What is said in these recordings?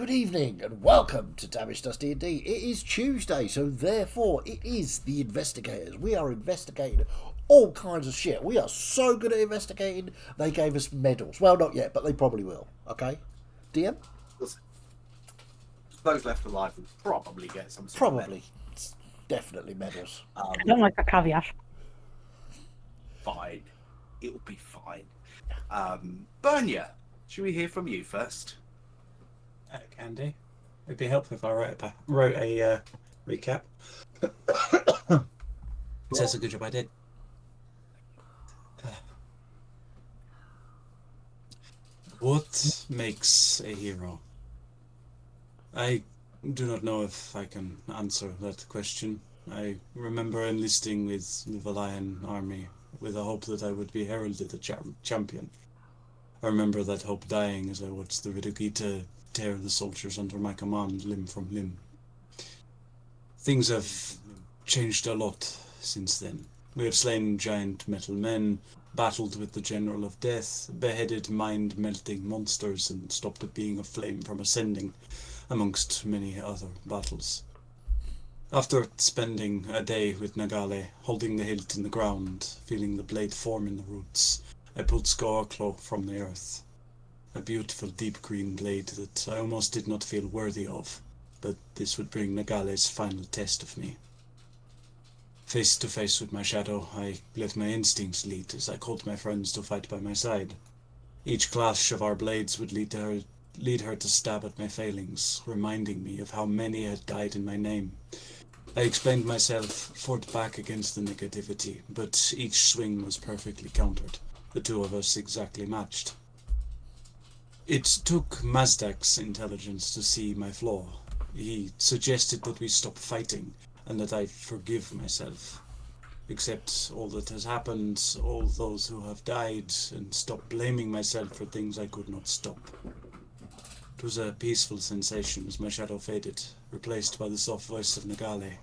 good evening, and welcome to Damage Dust D&D. It is Tuesday, so therefore it is the investigators. We are investigating all kinds of shit. We are so good at investigating, they gave us medals. Well, not yet, but they probably will. Okay? DM? Those left alive will probably get some sort Probably. It's definitely medals. I don't like that caveat. Fine. It'll be fine. Bernia, should we hear from you first? Candy. It'd be helpful if I wrote a recap. It says a good job I did. What makes a hero? I do not know if I can answer that question. I remember enlisting with the Valayan army with the hope that I would be heralded a champion. I remember that hope dying as I watched the Ridugita tear the soldiers under my command limb from limb. Things have changed a lot since then. We have slain giant metal men, battled with the General of Death, beheaded mind-melting monsters, and stopped it being a flame from ascending, amongst many other battles. After spending a day with Nagale, holding the hilt in the ground, feeling the blade form in the roots, I pulled Skorklo from the earth. A beautiful deep green blade that I almost did not feel worthy of, but this would bring Nagale's final test of me. Face to face with my shadow, I let my instincts lead as I called my friends to fight by my side. Each clash of our blades would lead her to stab at my failings, reminding me of how many had died in my name. I explained myself, fought back against the negativity, but each swing was perfectly countered. The two of us exactly matched. It took Mazdak's intelligence to see my flaw. He suggested that we stop fighting, and that I forgive myself. Accept all that has happened, all those who have died, and stop blaming myself for things I could not stop. It was a peaceful sensation as my shadow faded, replaced by the soft voice of Nagale,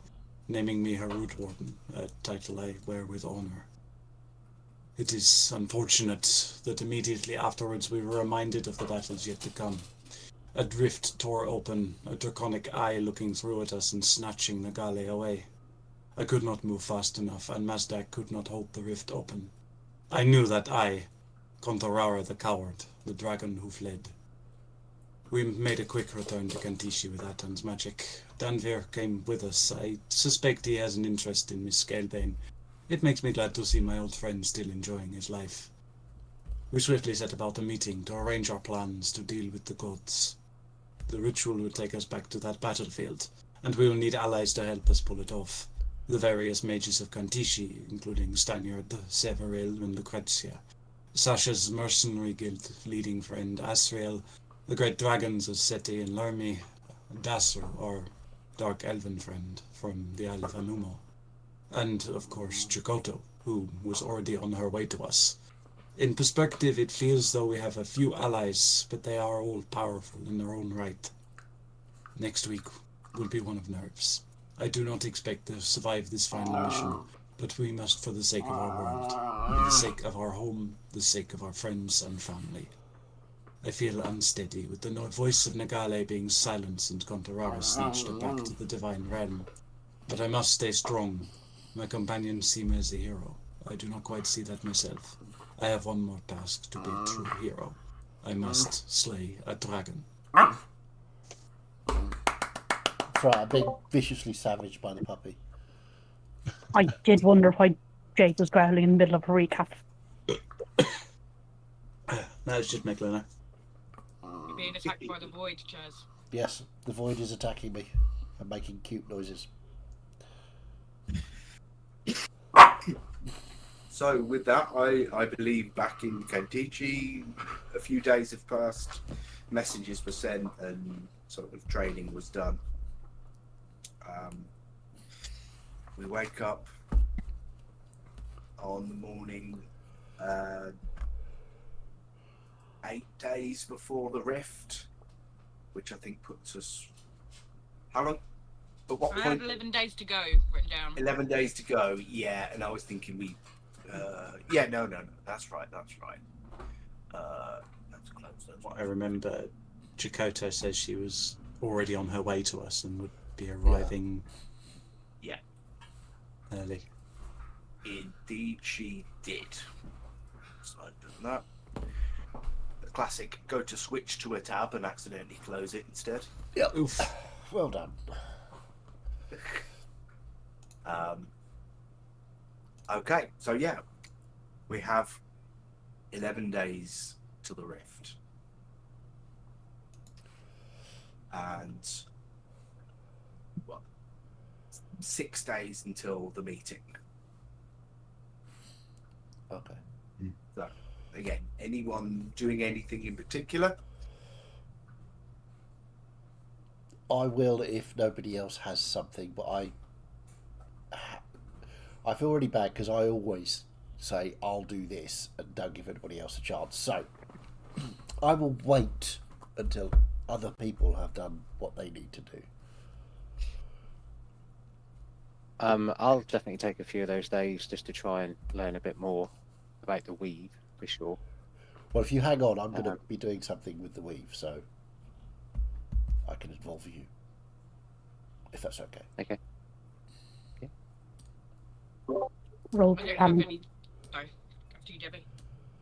naming me her Root Warden, a title I wear with honor. It is unfortunate that immediately afterwards we were reminded of the battles yet to come. A drift tore open, a draconic eye looking through at us and snatching Nagale away. I could not move fast enough, and Mazdak could not hold the rift open. I knew that I, Kontarara the coward, the dragon who fled. We made a quick return to Kantishi with Atan's magic. Danvir came with us. I suspect he has an interest in Miss Scalebane. It makes me glad to see my old friend still enjoying his life. We swiftly set about a meeting to arrange our plans to deal with the gods. The ritual will take us back to that battlefield, and we will need allies to help us pull it off. The various mages of Kantishi, including Stanyard, Severil, and Lucrezia. Sasha's mercenary guild leading friend Asriel, the great dragons of Seti and Lermi, Dasr, our dark elven friend from the Isle of Anumo. And, of course, Chikoto, who was already on her way to us. In perspective, it feels though we have a few allies, but they are all powerful in their own right. Next week will be one of nerves. I do not expect to survive this final mission, but we must for the sake of our world, for the sake of our home, the sake of our friends and family. I feel unsteady, with the voice of Nagale being silenced and Kontarara snatched her back to the divine realm. But I must stay strong. My companions see me as a hero. I do not quite see that myself. I have one more task to be a true hero. I must slay a dragon. That's right, I'm being viciously savaged by the puppy. I did wonder why Jake was growling in the middle of a recap. That was just Meglina. You're being attacked by the void, Chaz. Yes, the void is attacking me and making cute noises. So with that, I believe back in Kantichi, a few days have passed, messages were sent, and sort of training was done. We wake up on the morning 8 days before the rift, which I think puts us... How long? At what I point? had 11 days to go written down. 11 days to go, yeah, and I was thinking no, that's right. That's close. What I remember Chakotay says she was already on her way to us and would be arriving Yeah. early. Indeed, she did. So I've done that. The classic: go to switch to a tab and accidentally close it instead. Yep. Oof. Well done. Okay, so yeah, we have 11 days to the rift, and what? 6 days until the meeting. Okay. So again, anyone doing anything in particular? I will if nobody else has something, but I feel really bad because I always say I'll do this and don't give anybody else a chance. So I will wait until other people have done what they need to do. I'll definitely take a few of those days just to try and learn a bit more about the weave, for sure. Well, if you hang on, I'm going to be doing something with the weave, so I can involve you, if that's okay. Okay. Roll I for don't have planning. any. Sorry, after you, Debbie.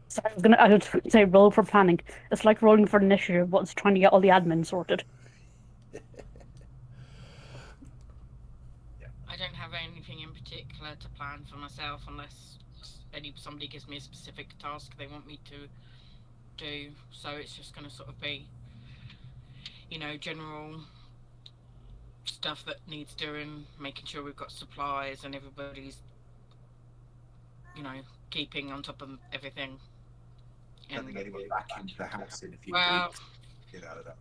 Sorry, I was going to say roll for planning. It's like rolling for initiative, but it's trying to get all the admin sorted. I don't have anything in particular to plan for myself unless somebody gives me a specific task they want me to do. So it's just going to sort of be, general stuff that needs doing, making sure we've got supplies and everybody's, keeping on top of everything. I don't think anyone back into the house in a few Well, weeks. Get out of that.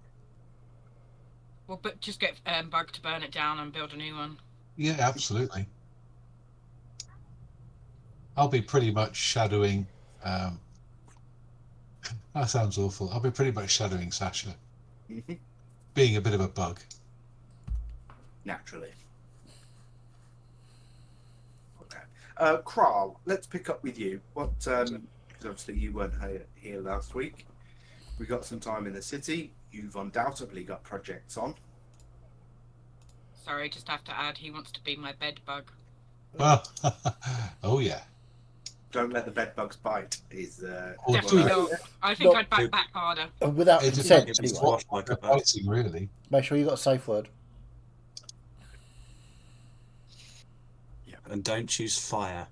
Well, but just get Bug to burn it down and build a new one. Yeah, absolutely. I'll be pretty much shadowing. That sounds awful. I'll be pretty much shadowing Sasha, being a bit of a bug. Naturally. Okay. Kral, let's pick up with you. What? Because obviously you weren't here last week. We got some time in the city. You've undoubtedly got projects on. Sorry, just have to add, he wants to be my bed bug. Oh yeah. Don't let the bed bugs bite. Is Definitely do not. I think No. I'd back back harder. Without It consent, It's anyway. what, like a bird. Fighting, really. Make sure you got a safe word. And don't choose fire.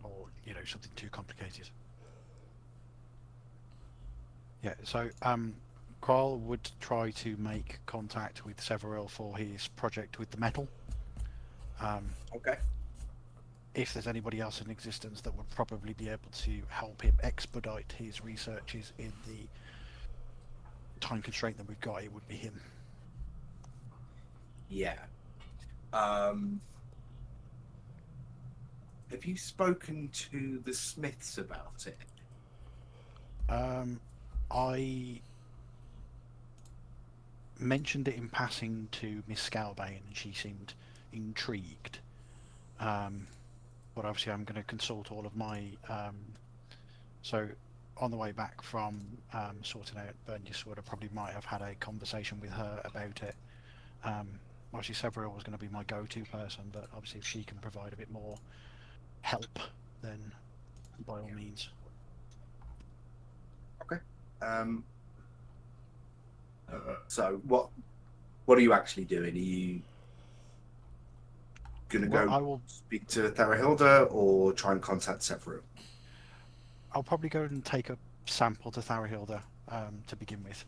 Or something too complicated. Yeah, so Kral would try to make contact with Severill for his project with the metal. okay. If there's anybody else in existence that would probably be able to help him expedite his researches in the time constraint that we've got, it would be him. Yeah. Have you spoken to the Smiths about it? I mentioned it in passing to Miss Scalbane and she seemed intrigued. But obviously I'm going to consult all of my... so on the way back from sorting out Burnyswood, I probably might have had a conversation with her about it. Obviously Severill was going to be my go-to person, but obviously if she can provide a bit more help, then by all means. Okay. So what are you actually doing? Are you gonna Well, go I will. speak to Tharahilda or try and contact Severill? I'll probably go and take a sample to Tharahilda to begin with,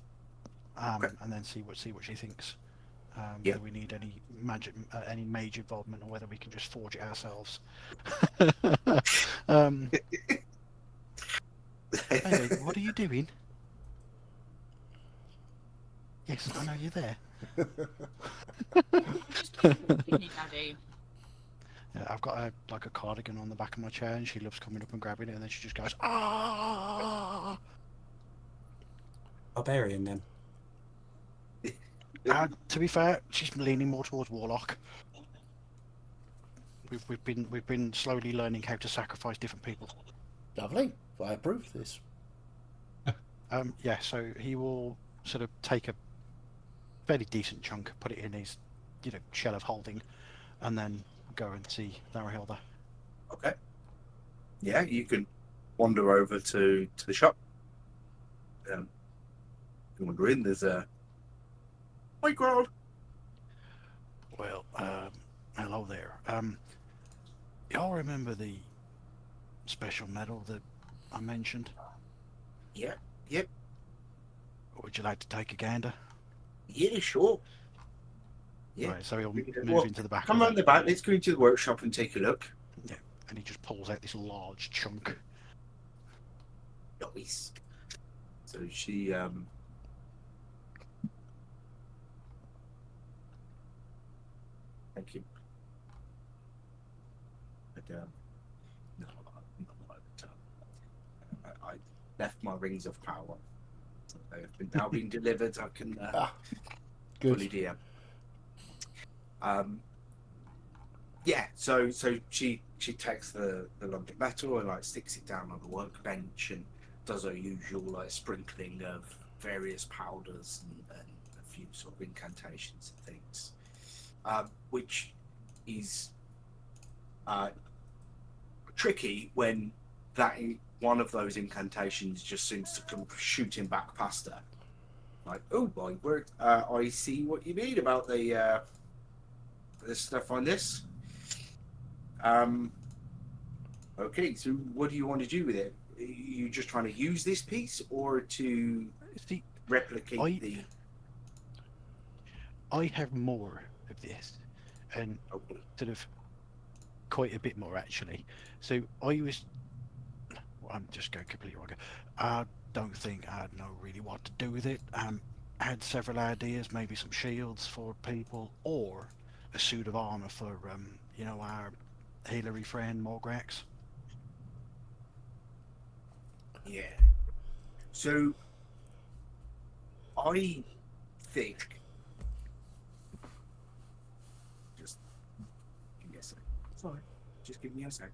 Okay. and then see what she thinks. Yeah. Whether we need any any major involvement, or whether we can just forge it ourselves. Hey, what are you doing? Yes, I know you're there. Daddy. Yeah, I've got a cardigan on the back of my chair, and she loves coming up and grabbing it, and then she just goes, "Ah!" Barbarian then. To be fair, she's leaning more towards Warlock. We've been slowly learning how to sacrifice different people. Lovely. I approve this. Yeah, so he will sort of take a fairly decent chunk, put it in his, shell of holding, and then go and see Larahilda. Okay. Yeah, you can wander over to the shop. You wander in. There's a. Hi, Growl. Well, hello there. Y'all remember the special medal that I mentioned? Yeah. Yep. Would you like to take a gander? Yeah, sure. Yeah. Right, so he'll We can- move well, into the back. Come of around the back. Let's go into the workshop and take a look. Yeah, and he just pulls out this large chunk. Nice. So she Thank you. But no, not like that. I left my rings of power. So they've been now being delivered. I can fully Good. DM. Yeah. So she takes the lump of metal and like sticks it down on the workbench and does her usual like sprinkling of various powders and a few sort of incantations and things, which is tricky when one of those incantations just seems to come shooting back past her. Like, oh boy, I see what you mean about the stuff on this. Okay, so what do you want to do with it? Are you just trying to use this piece or to See, replicate the... I have more of this, and Okay. sort of quite a bit more actually. So I was, I'm just going completely wrong. I don't think I know really what to do with it. I had several ideas, maybe some shields for people, or a suit of armor for our healery friend Morgrax. Yeah. So, I think... Just give me a sec. Sorry. Just give me a sec.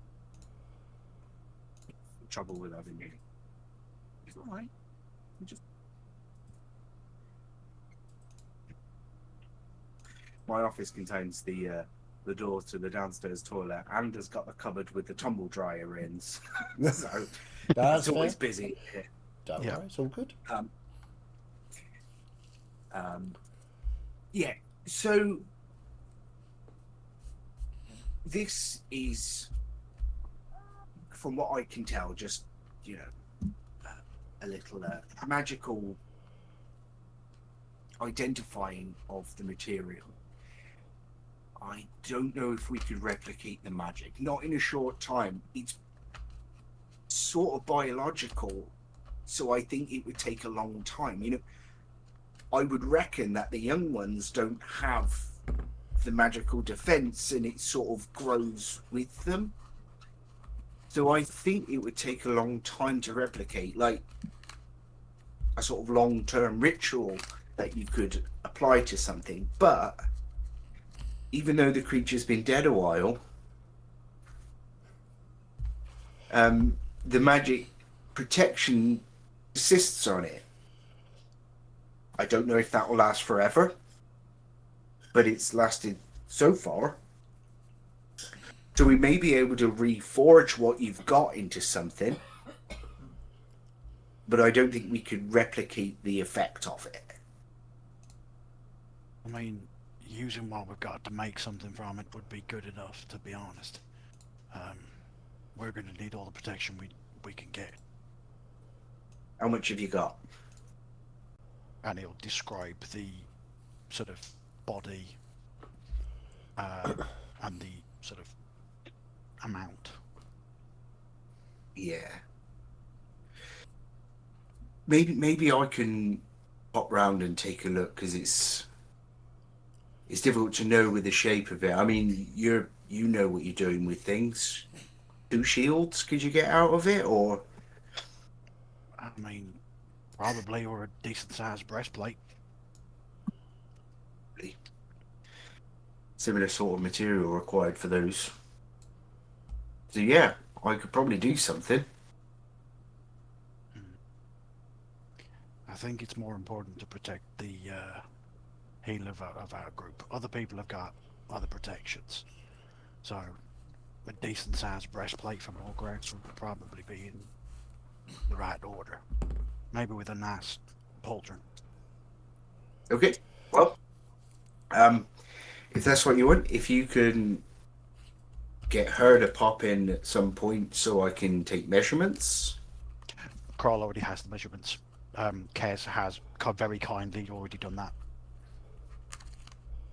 Trouble with having you. It's alright. My office contains the door to the downstairs toilet and has got the cupboard with the tumble dryer in. So That's it's always fair. busy. Don't Yeah. worry, it's all good. Yeah. So this is, from what I can tell, just a little magical identifying of the material. I don't know if we could replicate the magic. Not in a short time. It's sort of biological, so I think it would take a long time. I would reckon that the young ones don't have the magical defense, and it sort of grows with them. So I think it would take a long time to replicate, like a sort of long-term ritual that you could apply to something. But even though the creature's been dead a while, the magic protection persists on it. I don't know if that will last forever, but it's lasted so far. So we may be able to reforge what you've got into something, but I don't think we could replicate the effect of it. I mean, using what we've got to make something from it would be good enough, to be honest. We're going to need all the protection we can get. How much have you got? And he'll describe the sort of body and the sort of amount. Yeah. Maybe I can pop round and take a look, because it's difficult to know with the shape of it. I mean, you know what you're doing with things. 2 shields could you get out of it, or? I mean, probably, or a decent sized breastplate. Similar sort of material required for those. So yeah, I could probably do something. I think it's more important to protect the heal of our group. Other people have got other protections. So a decent sized breastplate for Morgrax would probably be in the right order. Maybe with a nice pauldron. Okay. Well, if that's what you want, if you can get her to pop in at some point so I can take measurements. Kral already has the measurements. Kez has very kindly already done that.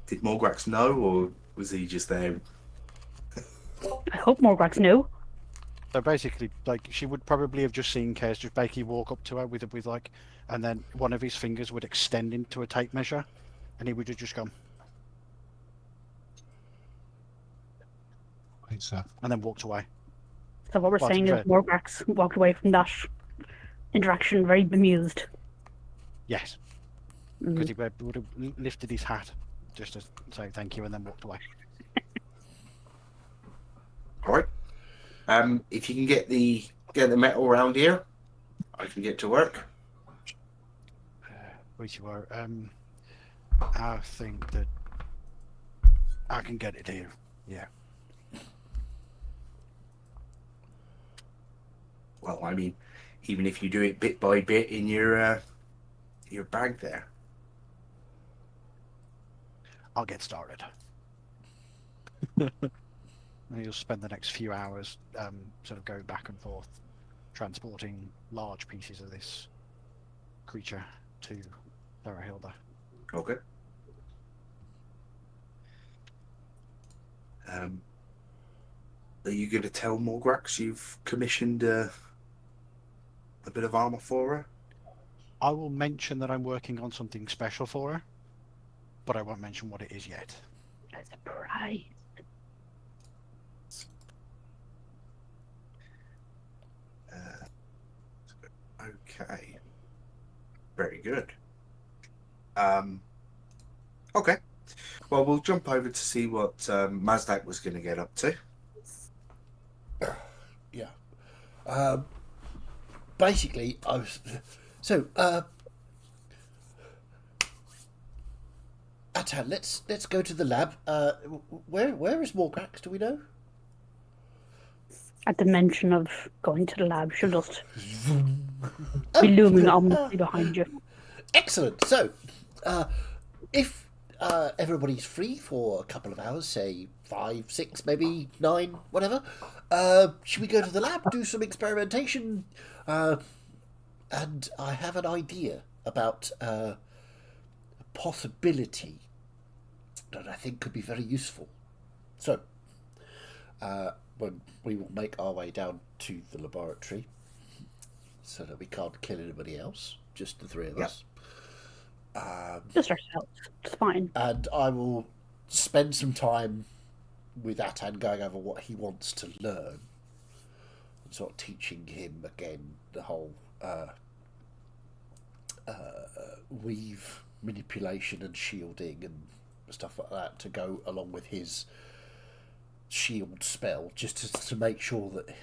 Did Morgrax know, or was he just there? I hope Morgrax knew. So basically, like, she would probably have just seen Kez just basically walk up to her with like, and then one of his fingers would extend into a tape measure, and he would have just gone, Right, so and then walked away. So what we're Well, to saying be is fair- Morgrax walked away from that interaction very bemused. Yes, Mm. because he would have lifted his hat just to say thank you and then walked away. All right. If you can get the metal around here, I can get to work. Which you are. I think that I can get it here. Yeah. Well, I mean, even if you do it bit by bit in your bag there. I'll get started. And you'll spend the next few hours sort of going back and forth, transporting large pieces of this creature to Thorahilda. Okay. Are you going to tell Morgrax you've commissioned a bit of armor for her? I will mention that I'm working on something special for her, but I won't mention what it is yet. A surprise. Okay. Very good. Okay. Well, we'll jump over to see what Mazdak was going to get up to. Yeah. Basically, I was. So, Atan, let's go to the lab. Where is Morgrax? Do we know? At the mention of going to the lab, she'll just be looming ominously behind you. Excellent. So, if everybody's free for a couple of hours, say 5, 6, maybe 9, whatever, should we go to the lab, do some experimentation? And I have an idea about a possibility that I think could be very useful. So, when we will make our way down to the laboratory, so that we can't kill anybody else, just the three of us. Just ourselves. It's fine. And I will spend some time with Atan going over what he wants to learn and sort of teaching him again the whole weave manipulation and shielding and stuff like that to go along with his shield spell, just to make sure that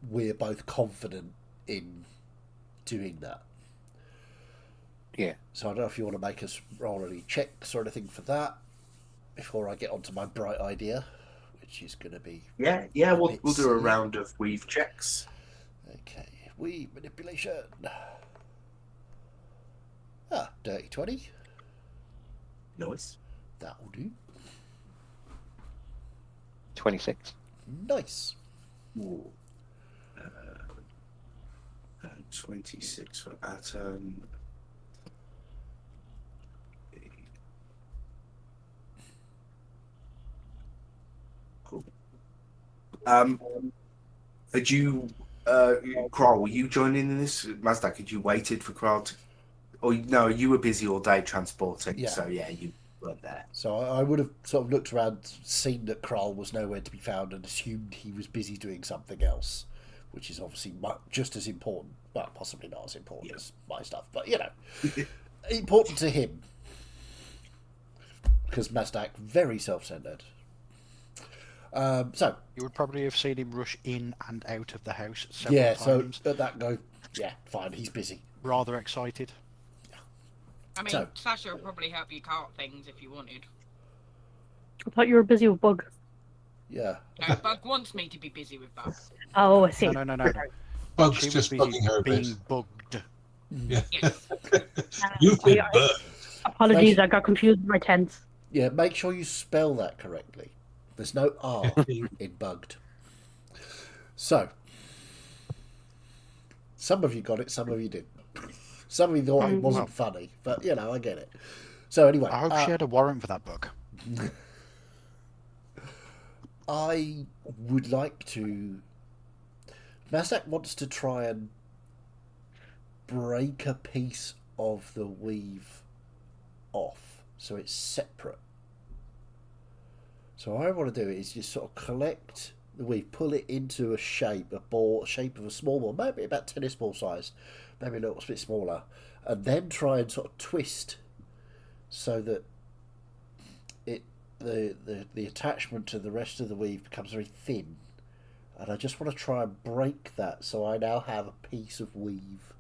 we're both confident in doing that. Yeah. So I don't know if you want to make us roll any checks or anything for that before I get onto my bright idea, which is going to be... Yeah, we'll do a round of weave checks. Okay, weave manipulation. Dirty 20. Nice. That will do. 26. Nice. Ooh. 26 for Atom. Cool. Had you, Kral, were you joining in this? Mazdak, had you waited for Kral to... Oh, no, you were busy all day transporting, Yeah. so yeah, you weren't there. So I would have sort of looked around, seen that Kral was nowhere to be found, and assumed he was busy doing something else, which is obviously just as important. Well, possibly not as important as my stuff, but you know, important to him. Because Mazdak, very self-centered. So You would probably have seen him rush in and out of the house several yeah, so times, at that go, yeah, fine, he's busy. rather excited. I mean, So- Sasha would probably help you cart things if you wanted. I thought you were busy with Bug. Yeah. No, Bug wants me to be busy with Bug. Oh, I see. No. Bug's She was just busy bugging her a bit. being bugged. Yeah. Yes. You've been I- bugged. Apologies, I got confused with my tense. Yeah, make sure you spell that correctly. There's no R in bugged. So, some of you got it, some of you didn't. Some of you thought it wasn't funny, but you know, I get it. So anyway, I hope she had a warrant for that bug. I would like to. Mazdak wants to try and break a piece of the weave off, so it's separate. So what I want to do is just sort of collect the weave, pull it into a shape, shape of a small ball, maybe about tennis ball size, maybe a little bit smaller, and then try and sort of twist so that the attachment to the rest of the weave becomes very thin. And I just want to try and break that, so I now have a piece of weave.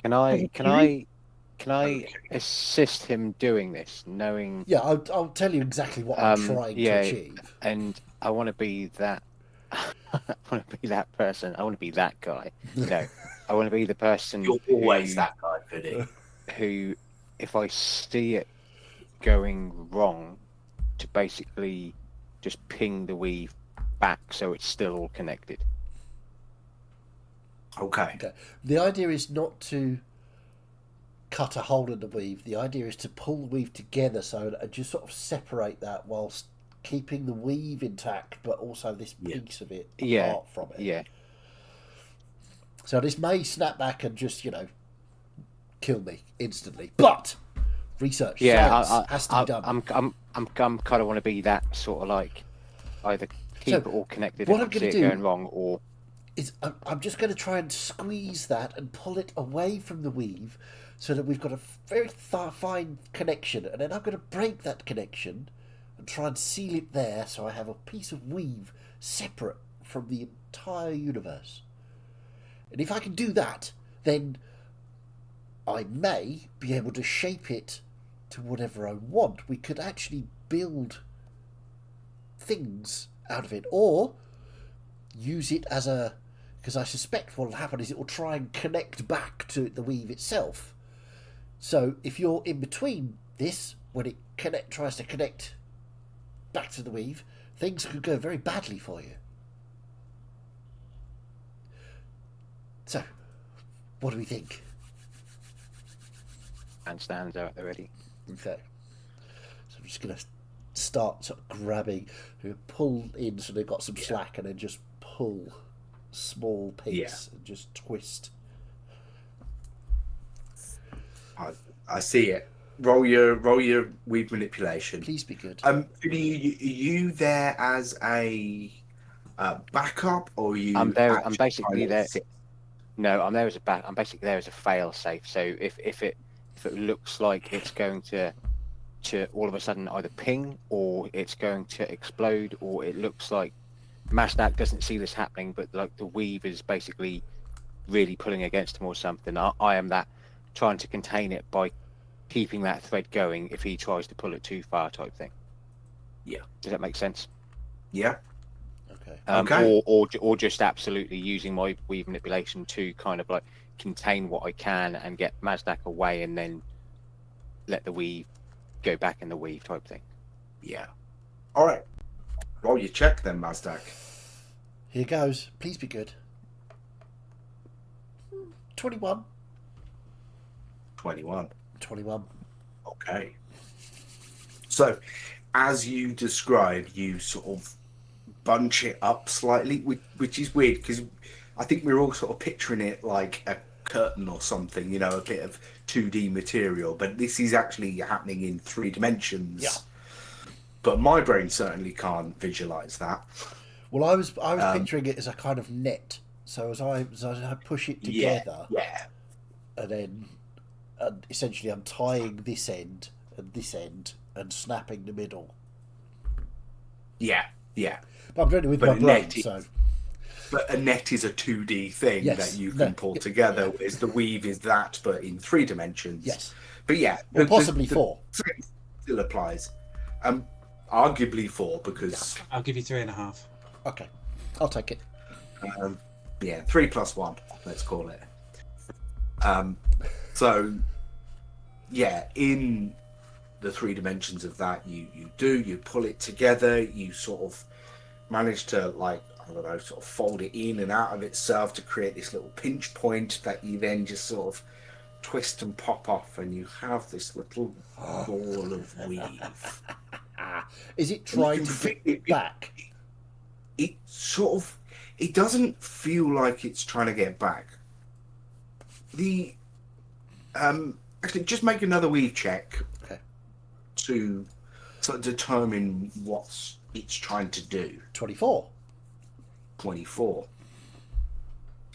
Can I assist him doing this, knowing? Yeah, I'll tell you exactly what I'm trying to achieve. And I want to be that. I want to be that person. I want to be that guy. No, I want to be the person. You're always that guy, Fiddy. Who, if I see it going wrong, to basically just ping the weave back so it's still all connected. Okay. Okay. The idea is not to cut a hole in the weave. The idea is to pull the weave together so that just sort of separate that whilst keeping the weave intact, but also this piece of it apart from it. Yeah. So this may snap back and just, kill me instantly. But research, science has to be done. I'm kind of want to be that sort of like either keep it all connected what if I'm I see gonna it do going wrong, or I'm just going to try and squeeze that and pull it away from the weave so that we've got a very fine connection, and then I'm going to break that connection and try and seal it there so I have a piece of weave separate from the entire universe. And if I can do that, then I may be able to shape it to whatever I want. We could actually build things out of it, or use it as a... Because I suspect what will happen is it will try and connect back to the weave itself. So if you're in between this, when it tries to connect back to the weave, things could go very badly for you. So, what do we think? handstands out there ready. Okay. So I'm just going to start sort of grabbing, pull in so they've got some slack, and then just pull small piece and just twist. I see it. Roll your weave manipulation. Please be good. Are you there as a backup, or are you? I'm there. I'm actually basically trying to there. sit? No, I'm there as a back. I'm basically there as a fail safe. So if it looks like it's going to all of a sudden either ping or it's going to explode, or it looks like Mazdak doesn't see this happening, but like the weave is basically really pulling against him or something, I am that trying to contain it by keeping that thread going if he tries to pull it too far, type thing. Yeah. Does that make sense? Yeah. Okay. Okay. Or just absolutely using my weave manipulation to kind of like contain what I can and get Mazdak away, and then let the weave go back in the weave, type thing. Yeah. All right. Roll your check then, Mazdak. Here goes. Please be good. 21. 21. 21. Okay. So, as you describe, you sort of bunch it up slightly, which is weird because I think we're all sort of picturing it like a curtain or something, you know, a bit of 2D material, but this is actually happening in 3 dimensions. Yeah. But my brain certainly can't visualize that. Well, I was picturing it as a kind of net. So as I push it together, and then essentially untying this end and snapping the middle. Yeah, yeah. But I'm doing it with But my brain, net is- so But a net is a 2D thing Yes, that you no, can pull yeah, together, yeah. whereas the weave is that, but in 3 dimensions. Yes. But yeah, Or possibly the 4. three still applies. Arguably 4 because I'll give you 3.5. Okay. I'll take it. 3 plus 1, let's call it. So yeah, in the 3 dimensions of that, you pull it together, you sort of manage to, like, I don't know, sort of fold it in and out of itself to create this little pinch point that you then just sort of twist and pop off, and you have this little ball of weave. Is it trying to fit get it back? It sort of, it doesn't feel like it's trying to get back. The actually, just make another weave check. Okay. To sort of determine what it's trying to do. 24. 24.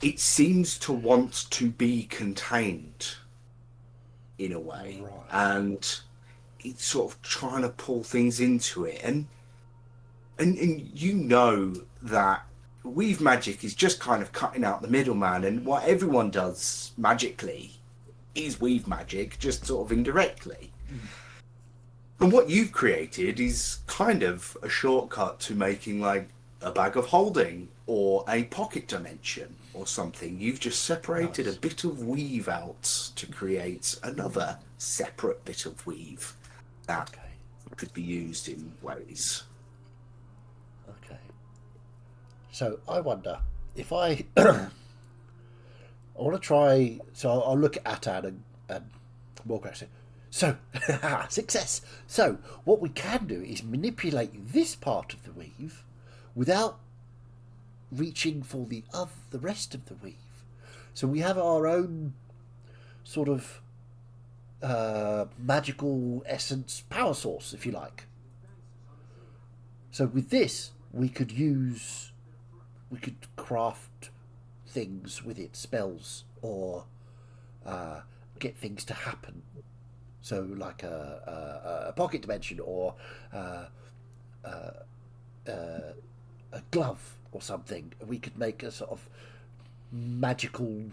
It seems to want to be contained in a way, Right. and it's sort of trying to pull things into it, and you know that weave magic is just kind of cutting out the middleman, and what everyone does magically is weave magic, just sort of indirectly. And what you've created is kind of a shortcut to making, like, a bag of holding or a pocket dimension or something. You've just separated Nice. a bit of weave out to create another separate bit of weave that Okay. could be used in ways. Okay. So I wonder if I I want to try. So I'll look at Atan and Morgrax. So success. So what we can do is manipulate this part of the weave without reaching for the rest of the weave. So we have our own sort of magical essence power source, if you like. So with this, we could craft things with it, spells, or get things to happen. So like a pocket dimension, or a glove or something. We could make a sort of magical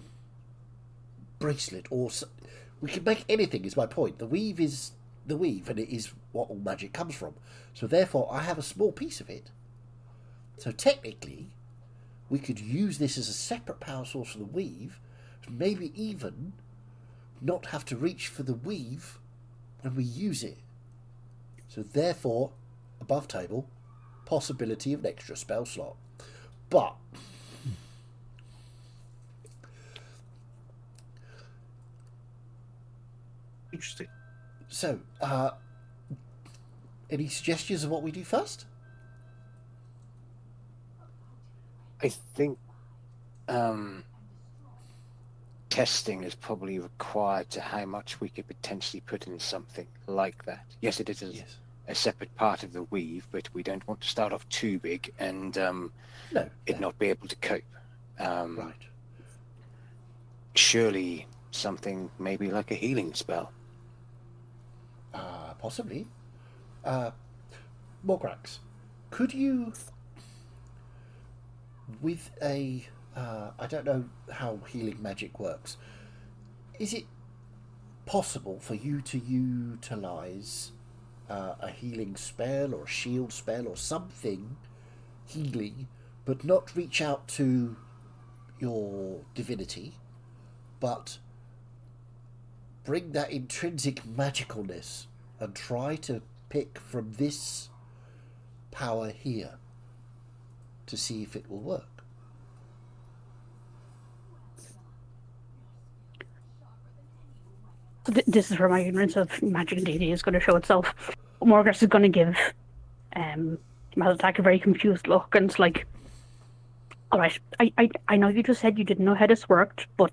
bracelet, or we could make anything, is my point. The weave is the weave, and it is what all magic comes from. So therefore I have a small piece of it. So technically we could use this as a separate power source for the weave, maybe even not have to reach for the weave when we use it. So therefore, above table, possibility of an extra spell slot. But Interesting. so any suggestions of what we do first? I think testing is probably required to how much we could potentially put in something like that. Yes, it is Yes. a separate part of the weave, but we don't want to start off too big and it not be able to cope. Right. Surely something maybe like a healing spell. Possibly. Morgrax, could you, with a I don't know how healing magic works, is it possible for you to utilize a healing spell or a shield spell or something healing, but not reach out to your divinity, but bring that intrinsic magicalness and try to pick from this power here to see if it will work? This is where my ignorance of magic and D&D is going to show itself. Morgus is going to give Malatak a very confused look, and it's like, alright, I know you just said you didn't know how this worked, but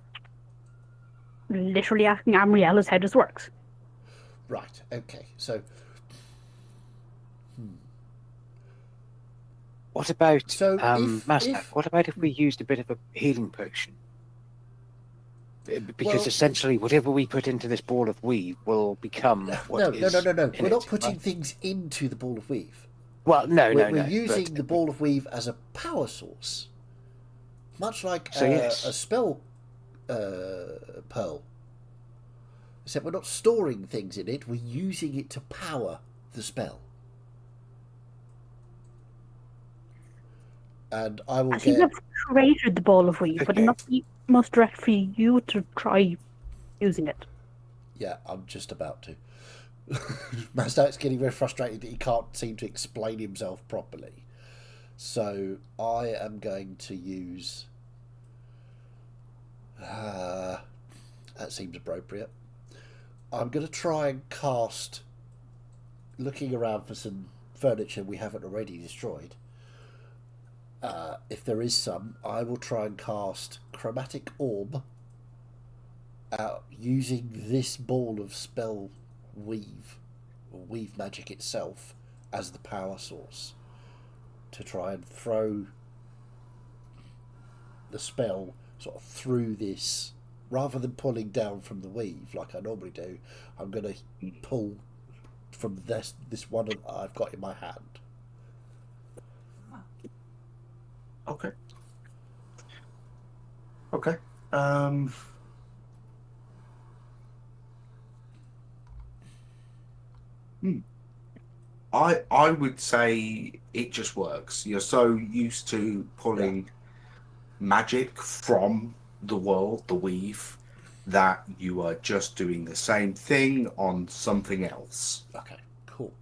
literally asking Amriel is how this works. Right, okay, so What about, So Mazdak, if- what about if we used a bit of a healing potion? Because Well- essentially whatever we put into this ball of weave will become what no. is We're in not it, putting right? things into the ball of weave. Well, no, We're no. using but the ball of weave as a power source. much like So, yes. a spell pearl. Except we're not storing things in it, we're using it to power the spell. And I will I think get... I've created the ball of weave, but Okay. not the most direct for you to try using it. Yeah, I'm just about to. Mazdak's getting very frustrated that he can't seem to explain himself properly. So I am going to use... that seems appropriate. I'm going to try and cast, looking around for some furniture we haven't already destroyed. If there is some, I will try and cast Chromatic Orb out using this ball of spell weave, or weave magic itself, as the power source to try and throw the spell sort of through this. Rather than pulling down from the weave like I normally do, I'm going to pull from this one that I've got in my hand. Okay. Okay. I would say it just works. You're so used to pulling magic from the world, the weave, that you are just doing the same thing on something else. Okay, cool.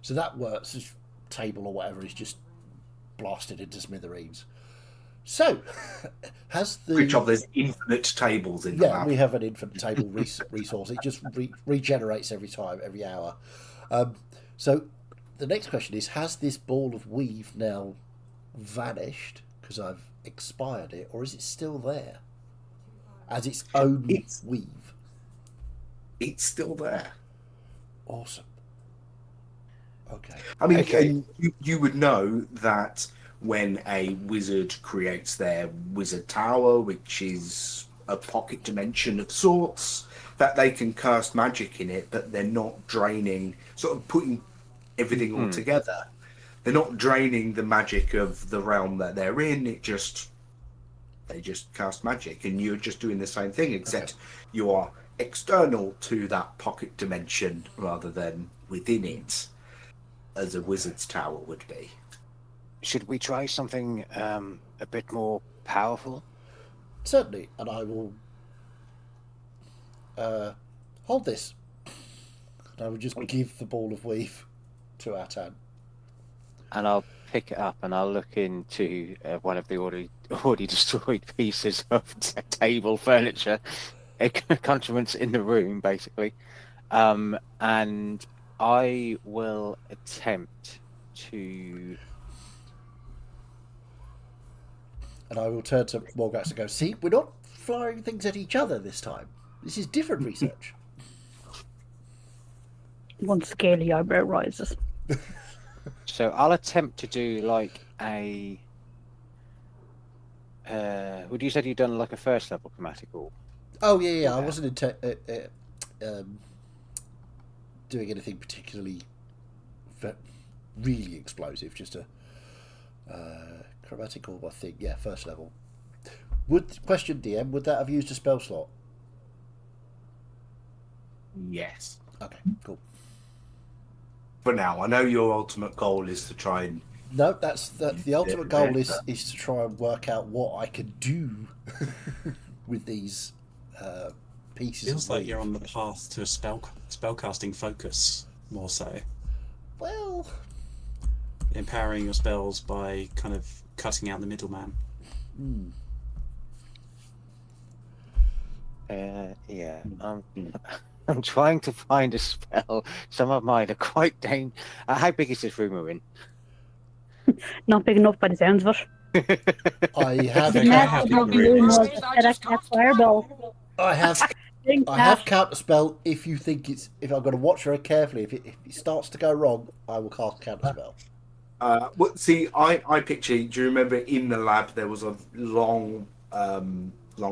So that works. This table or whatever is just blasted into smithereens. So, has the... Good job, there's infinite tables in the Yeah, map. we have an infinite table resource. It just regenerates every time, every hour. So the next question is, has this ball of weave now vanished because I've expired it, or is it still there as its own weave? It's still there. Awesome. Okay. I mean, Okay. and you would know that when a wizard creates their wizard tower, which is a pocket dimension of sorts, that they can cast magic in it, but they're not draining, sort of putting everything all together. They're not draining the magic of the realm that they're in. They just cast magic, and you're just doing the same thing, except you are external to that pocket dimension rather than within it, as a wizard's tower would be. Should we try something a bit more powerful? Certainly, and I will hold this. And I will just give the ball of weave to Atan. And I'll pick it up and I'll look into one of the already destroyed pieces of table furniture, accoutrements in the room, basically. And I will attempt to... And I will turn to Morgax and go, see, we're not firing things at each other this time. This is different research. One scaly eyebrow rises. So I'll attempt to do like a... would you said you'd done like a first level chromatic orb? Oh, yeah. I wasn't doing anything particularly really explosive, just a chromatic orb, I think. Yeah, first level. Question, DM, would that have used a spell slot? Yes. Okay, cool. For now, I know your ultimate goal is to try and... No, that's the ultimate goal is to try and work out what I can do with these pieces. Feels of like weave. you're on the path to a spellcasting focus, more so. Well, Empowering your spells by kind of cutting out the middleman. Yeah. I'm trying to find a spell. Some of mine are quite how big is this room we're in? Not big enough by the sounds of it. I have think I have Not the big room. enough that I cast fireball. I have counter spell. If you think if I've got to watch very carefully, if it starts to go wrong, I will cast counter spell. Well, see, I picture, do you remember in the lab there was a long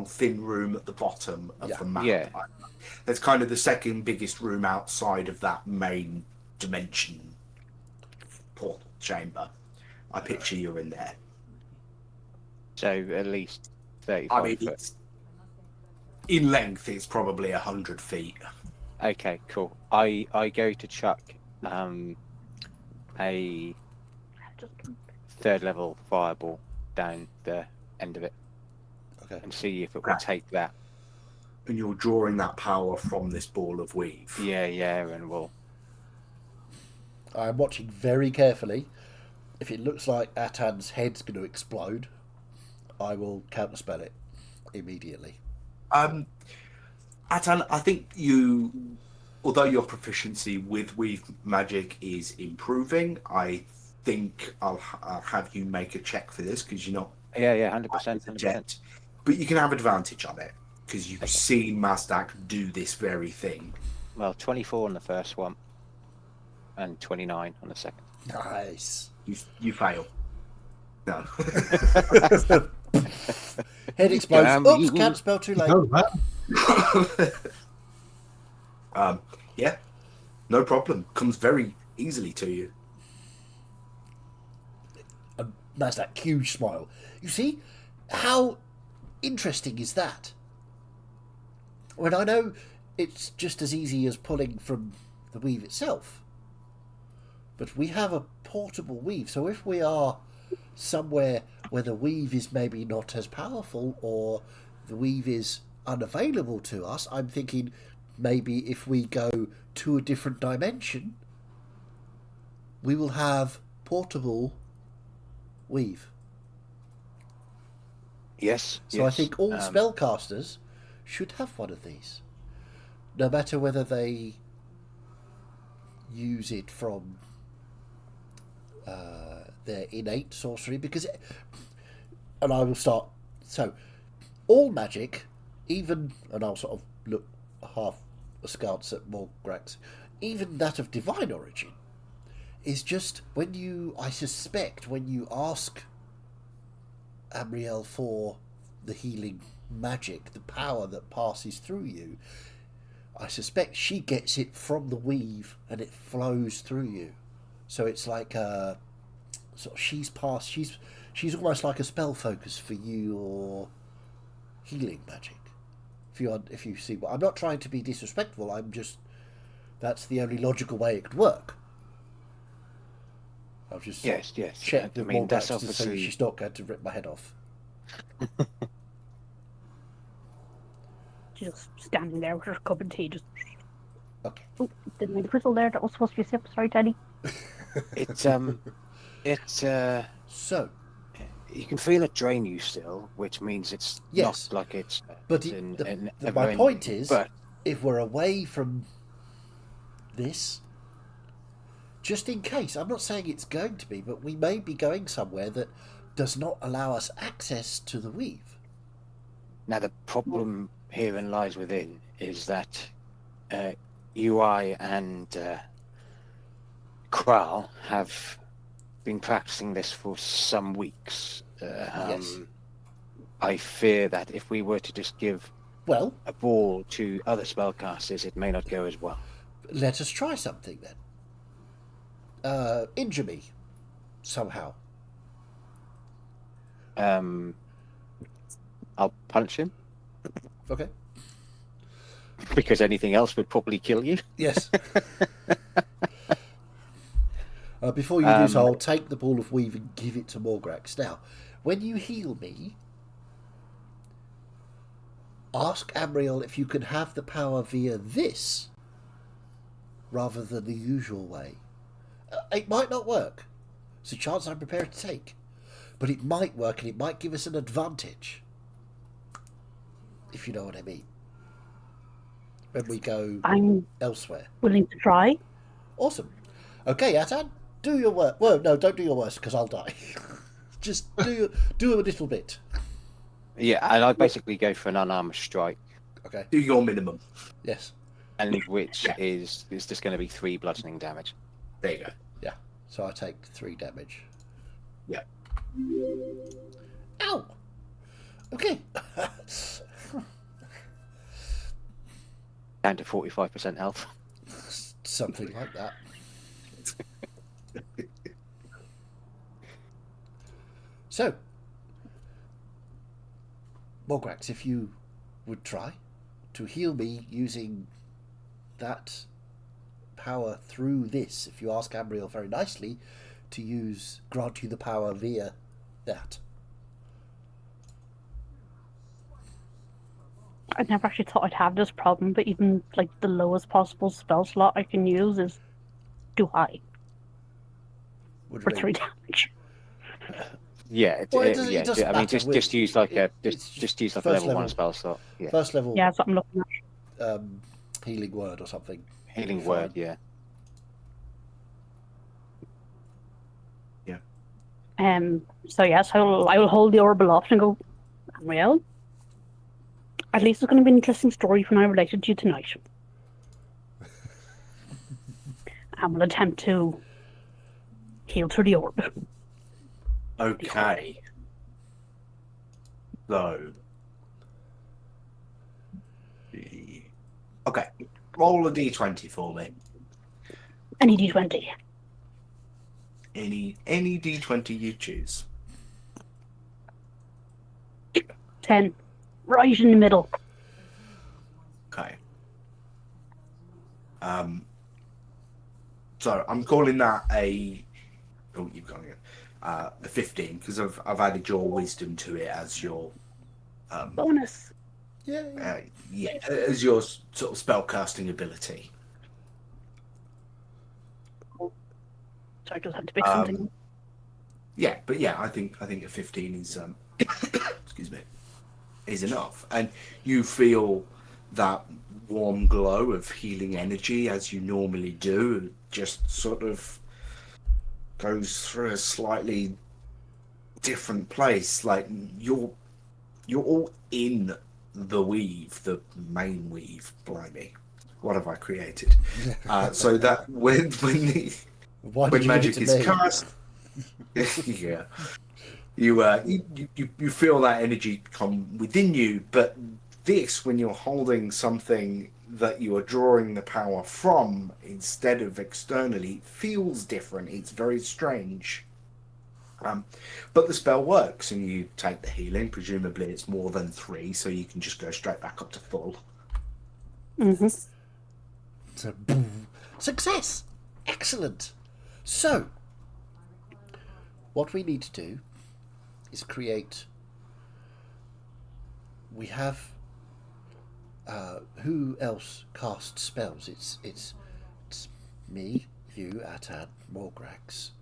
thin room at the bottom of the map? Yeah. That's kind of the second biggest room outside of that main dimension portal chamber. I picture you're in there. So at least 35 I mean, foot. it's, in length, it's probably 100 feet. Okay, cool. I go to chuck a Just 3rd level fireball down the end of it Okay. and see if it will take that. And you're drawing that power from this ball of weave. Yeah, and we'll. I'm watching very carefully. If it looks like Atan's head's going to explode, I will counterspell it immediately. Atan, I think you, although your proficiency with weave magic is improving, I think I'll have you make a check for this because you're not. Yeah, 100%. But you can have advantage on it because you've seen Mazdak do this very thing. Well, 24 on the first one, and 29 on the second. Nice. You fail. No. Head explodes. Damn Oops, you. can't spell too late. Oh, man. Yeah, no problem. Comes very easily to you. And that's that huge smile. You see, how interesting is that? When I know it's just as easy as pulling from the weave itself. But we have a portable weave, so if we are somewhere where the weave is maybe not as powerful or the weave is unavailable to us, I'm thinking maybe if we go to a different dimension, we will have portable weave. Yes. So I yes. think all spellcasters should have one of these, no matter whether they use it from their innate sorcery, because and I will start. So all magic, even, and I'll sort of look half askance at Morgrax, even that of divine origin, is just when you, I suspect, when you ask Amriel for the healing magic, the power that passes through you, I suspect she gets it from the weave and it flows through you. So it's like sort of she's almost like a spell focus for you or healing magic. If you see what I'm not trying to be disrespectful, I'm just, that's the only logical way it could work. I've just Yes. checked I with mean, that's Morgrax to say obviously. she's not going to rip my head off. she's just standing there with her cup of tea. Just Okay. oh, didn't mean to whistle there. That was supposed to be a sip. Sorry, Teddy. It's So, you can feel it drain you still, which means it's Yes. not like it's. but it's my point is, but if we're away from this, just in case, I'm not saying it's going to be, but we may be going somewhere that does not allow us access to the weave. now the problem herein lies within is that UI and Kral have been practicing this for some weeks. Yes. I fear that if we were to just give Well, a ball to other spellcasters, it may not go as well. let us try something then. Injure me somehow. I'll punch him Okay. because anything else would probably kill you. Yes. Before you do so, I'll take the ball of weave and give it to Morgrax. Now, when you heal me, ask Amriel if you can have the power via this rather than the usual way. It might not work. It's a chance I'm prepared to take. But it might work and it might give us an advantage. If you know what I mean. When we go I'm elsewhere. willing to try. Awesome. Okay, Atan, do your work. Well, no, don't do your worst because I'll die. Just do a little bit. Yeah, and I basically go for an unarmed strike, Okay. Do your minimum. Yes. and which is just going to be 3 bludgeoning damage. There you go. Yeah. So I take 3 damage. Yeah. Ow. Okay. Down to 45% health. Something like that. So, Mograx, if you would try to heal me using that power through this, if you ask Ambriel very nicely to grant you the power via that. I never actually thought I'd have this problem, but even like the lowest possible spell slot I can use is too high What do for you 3 mean? damage. Yeah, Well, it doesn't I mean, matter with- just use like a it's just use like a first level level. 1 spell slot. Yeah, First level Yeah, that's what I'm looking at. healing word or something. healing Fine. word. Yeah. So yes, I will hold the orb aloft and go, well, at least it's going to be an interesting story when I related to you tonight. And will attempt to heal through the orb. Okay. So. Okay. Roll a d20 for me. Any d20. Any d20 you choose. 10. Right in the middle. Okay. So I'm calling that a. Oh, you've gone again. A 15 because I've added your wisdom to it as your. Bonus. Yeah. Yeah, as your sort of spell casting ability. So I just have to pick something. Yeah, but yeah, I think a 15 is excuse me, is enough, and you feel that warm glow of healing energy as you normally do. It just sort of goes through a slightly different place. Like you're all in the weave, the main weave. Blimey, what have I created? So that when Why did you magic give it to is me? cast, yeah, you feel that energy come within you. But this, when you're holding something that you are drawing the power from instead of externally, feels different. It's very strange. But the spell works, and you take the healing. Presumably, it's more than 3, so you can just go straight back up to full. Mm-hmm. So, boom. Success! Excellent. So, what we need to do is create. We have. Who else casts spells? It's me, you, Atan, Morgrax,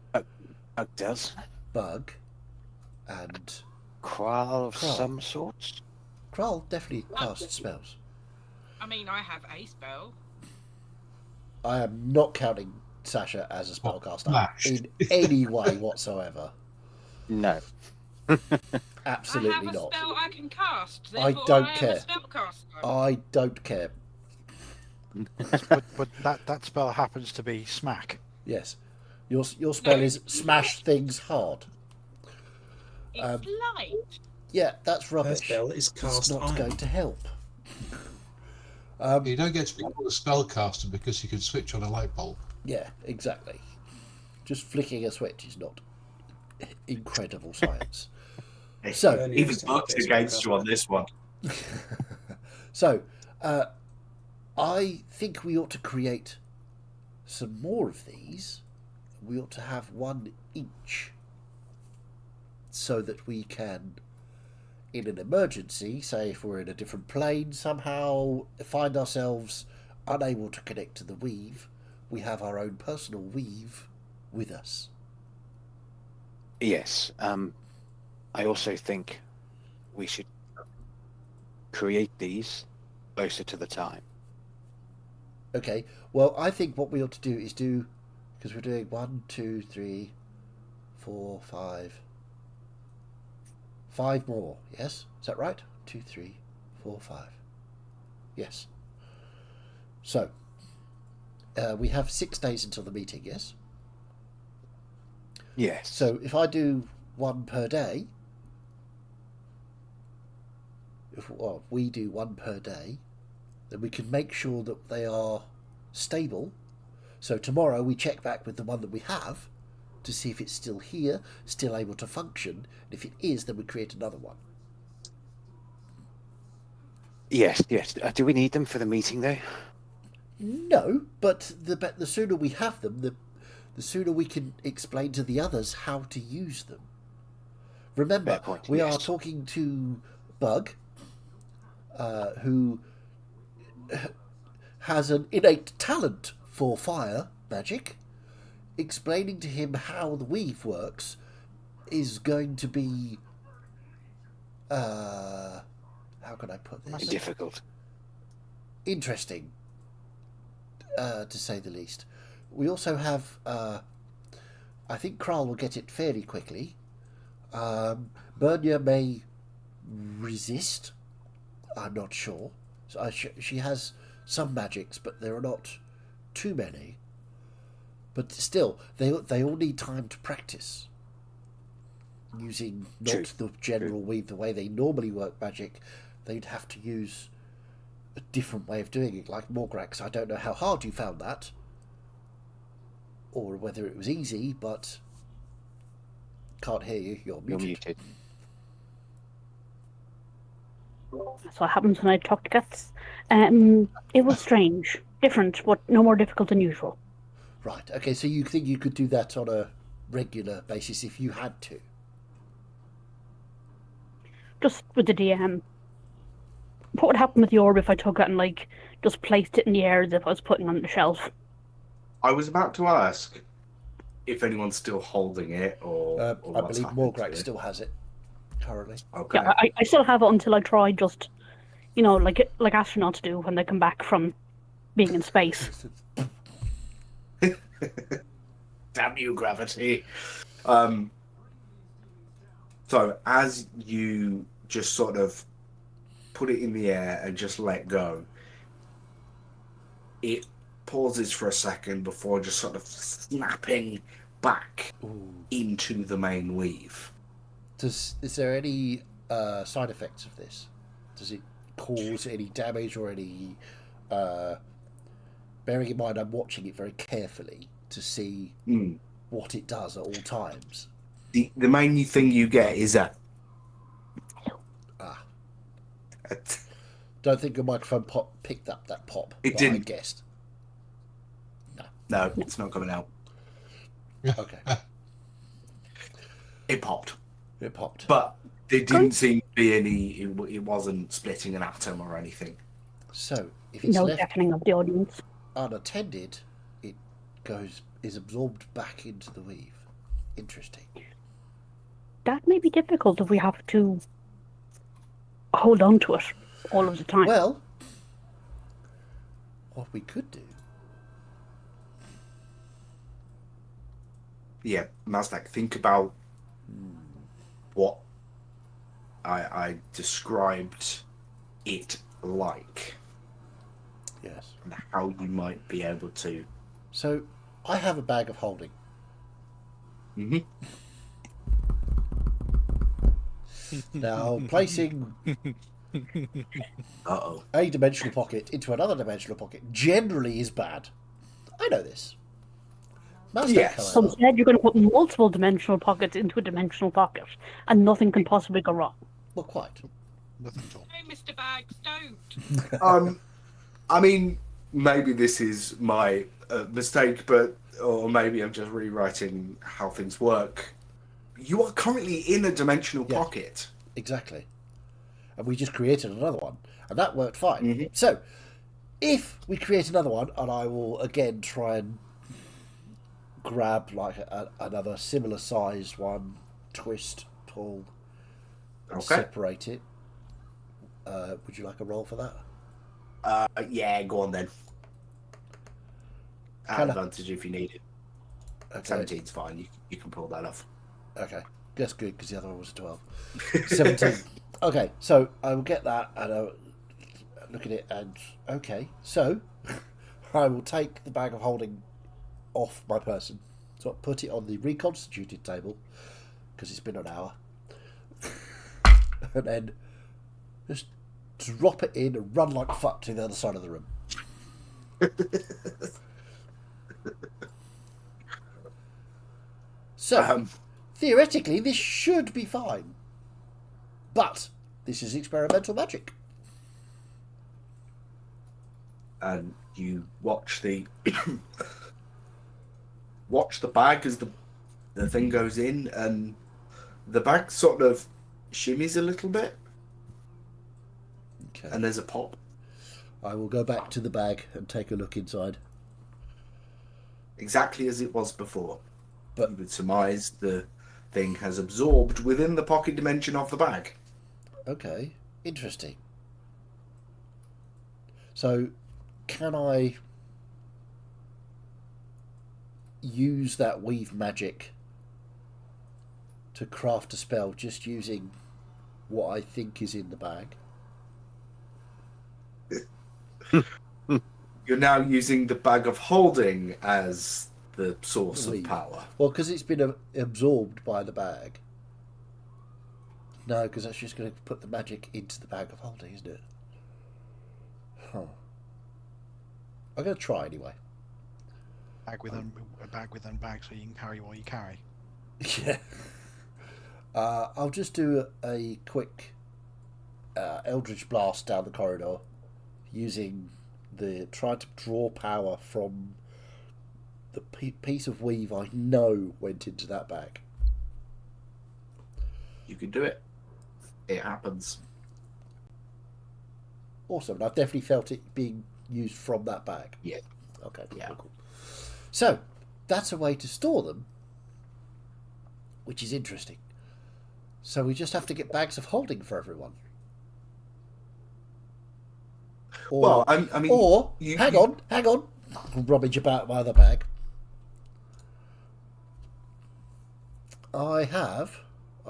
Does Bug, and Kral of Kral. some sort? Kral definitely casts spells. I mean, I have a spell. I am not counting Sasha as a spellcaster Flash. in any way whatsoever. No. Absolutely I have a not. spell I can cast. I Therefore, don't I am care. a spellcaster. I don't care. but that spell happens to be smack. Yes. Your spell is smash things hard. It's light. Yeah, that's Her rubbish. spell is It's cast not iron. going to help. You don't get to be called a spellcaster because you can switch on a light bulb. Yeah, exactly. Just flicking a switch is not incredible science. So, Only Even used to Buck's have against you on this one. so I think we ought to create some more of these. We ought to have one each, so that we can, in an emergency, say if we're in a different plane somehow, find ourselves unable to connect to the weave, we have our own personal weave with us. Yes. I also think we should create these closer to the time. Okay, well, I think what we ought to do is because we're doing 1, 2, 3, 4, 5 more, yes? Is that right? 2, 3, 4, 5. Yes. So, we have 6 days until the meeting, yes? Yes. So, if I do 1 per day, if we do 1 per day, then we can make sure that they are stable. So tomorrow we check back with the one that we have to see if it's still here, still able to function. And if it is, then we create another one. Yes, yes. Do we need them for the meeting, though? No, but the sooner we have them, the sooner we can explain to the others how to use them. Remember, Fair point, we yes. are talking to Bug, who has an innate talent for fire magic. Explaining to him how the weave works is going to be, how can I put this? Difficult. Interesting, to say the least. We also have, I think Kral will get it fairly quickly. Bernia may resist. I'm not sure. So she has some magics, but there are not too many. But still, they all need time to practice. Using not True. the general weave the way they normally work magic, they'd have to use a different way of doing it, like Morgrax. I don't know how hard you found that, or whether it was easy, but can't hear you. You're You're muted. muted. That's what happens when I talk to cats. It was strange, different, but no more difficult than usual. Right. Okay. So you think you could do that on a regular basis if you had to? Just with the DM. What would happen with the orb if I took it and like just placed it in the air as if I was putting it on the shelf? I was about to ask if anyone's still holding it or I what's believe happened to Morgrax it. still has it currently. Okay. Yeah, I still have it until I try just, like astronauts do when they come back from being in space. Damn you, gravity. So as you just sort of put it in the air and just let go, it pauses for a second before just sort of snapping back into the main weave. Is there any side effects of this? Does it cause any damage or any? Bearing in mind, I'm watching it very carefully to see what it does at all times. The main thing you get is a Don't think your microphone picked up that pop. It but I didn't. guessed. no, it's not coming out. Okay, It popped, it popped. but there didn't seem to be any. It wasn't splitting an atom or anything. So if it's No left deafening of the audience. unattended, it is absorbed back into the weave. Interesting. That may be difficult if we have to hold on to it all of the time. Well, what we could do. Yeah, Mazdak, think about what I described it like Yes. and how you might be able to. So I have a bag of holding. Mhm. Now, placing Uh-oh. a dimensional pocket into another dimensional pocket generally is bad. I know this. Mazdak, Yes. So however, instead, you're going to put multiple dimensional pockets into a dimensional pocket, and nothing can possibly go wrong. not quite. Nothing at all. No, Mr. Bags, don't. I mean, maybe this is my mistake, or maybe I'm just rewriting how things work. You are currently in a dimensional Yeah. pocket. Exactly. And we just created another one, and that worked fine. Mhm. So, if we create another one, and I will again try and grab like another similar sized one, twist, pull, and Okay. separate it. Would you like a roll for that? Yeah, go on then. Kinda. Advantage if you need it. Okay. 17's fine. You can pull that off. Okay, that's good because the other one was a 12. 17. Okay, so I will get that and I'll look at it and okay, so I will take the bag of holding off my person. So I'll put it on the reconstituted table because it's been an hour, and then just drop it in and run like fuck to the other side of the room. So. Theoretically, this should be fine. But this is experimental magic. and you watch the watch the bag as the thing goes in, and the bag sort of shimmies a little bit, Okay. and there's a pop. I will go back to the bag and take a look inside. Exactly as it was before. But- You would surmise the thing has absorbed within the pocket dimension of the bag. Okay, interesting. So, can I use that weave magic to craft a spell just using what I think is in the bag? You're now using the bag of holding as the source of Weave. power. Well, because it's been absorbed by the bag. No, because that's just going to put the magic into the bag of holding, isn't it? Huh. I'm going to try anyway. A bag within bag, so you can carry what you carry. Yeah. I'll just do a quick Eldritch Blast down the corridor, trying to draw power from the piece of weave I know went into that bag. You can do it. It happens. Awesome. And I've definitely felt it being used from that bag. Yeah. Okay. Cool, Yeah. cool, cool. So that's a way to store them, which is interesting. So we just have to get bags of holding for everyone. Or, Well, I mean, or hang on. Rummage about my other bag. I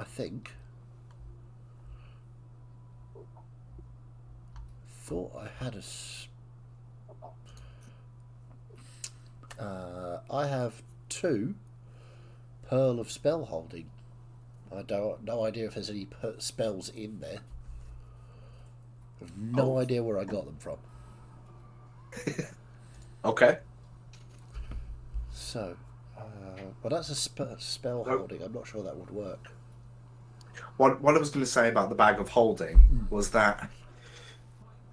think, thought I had I have 2 Pearl of Spell Holding. I don't no idea if there's any spells in there. I've no idea where I got them from. Okay. So, but that's a spell holding. I'm not sure that would work. What I was going to say about the bag of holding was that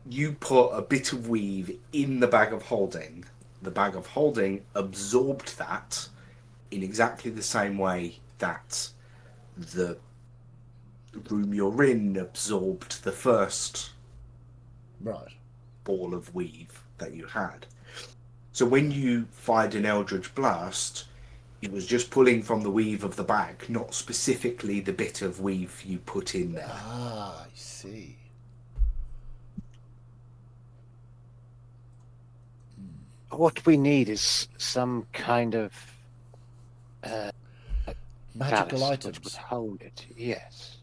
you put a bit of weave in the bag of holding. The bag of holding absorbed that in exactly the same way that the room you're in absorbed the first Right. ball of weave that you had. So when you fired an Eldritch Blast, it was just pulling from the weave of the bag, not specifically the bit of weave you put in there. Ah, I see. What we need is some kind of Magical chalice which items. would hold it. Yes.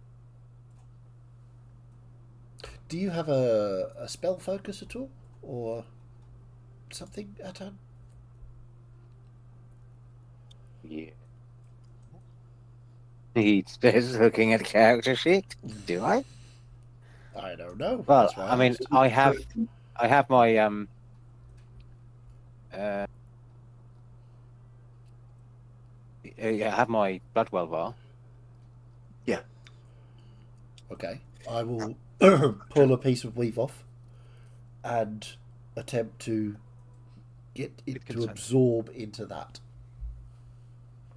Do you have a spell focus at all, or something, Atan? Yeah. He's looking at the character sheet. Do I? I don't know. Well, That's why I mean, asked. I have my I have my Bloodwell bar. Okay, I will pull a piece of weave off and attempt to get it With to consent. absorb into that.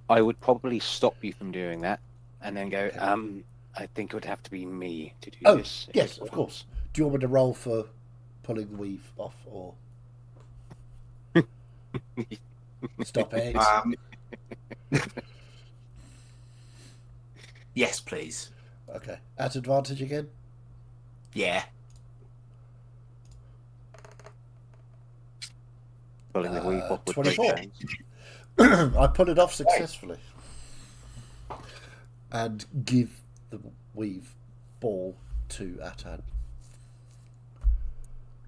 I would probably stop you from doing that, and then go. Okay. I think it would have to be me to do Oh, this. yes, of course. Do you want me to roll for pulling the weave off, or stop it? Yes, please. Okay, at advantage again. Yeah. Pulling the weave off would 24. break bones. I pull it off successfully and give the weave ball to Atan.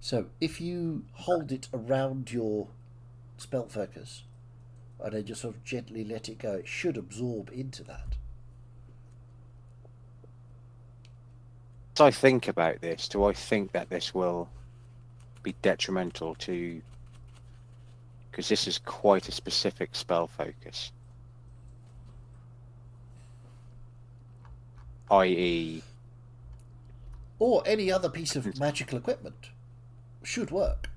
So if you hold it around your spell focus and then just sort of gently let it go, it should absorb into that. As I think about this, do I think that this will be detrimental to? Because this is quite a specific spell focus. I.e., Or any other piece of magical equipment should work.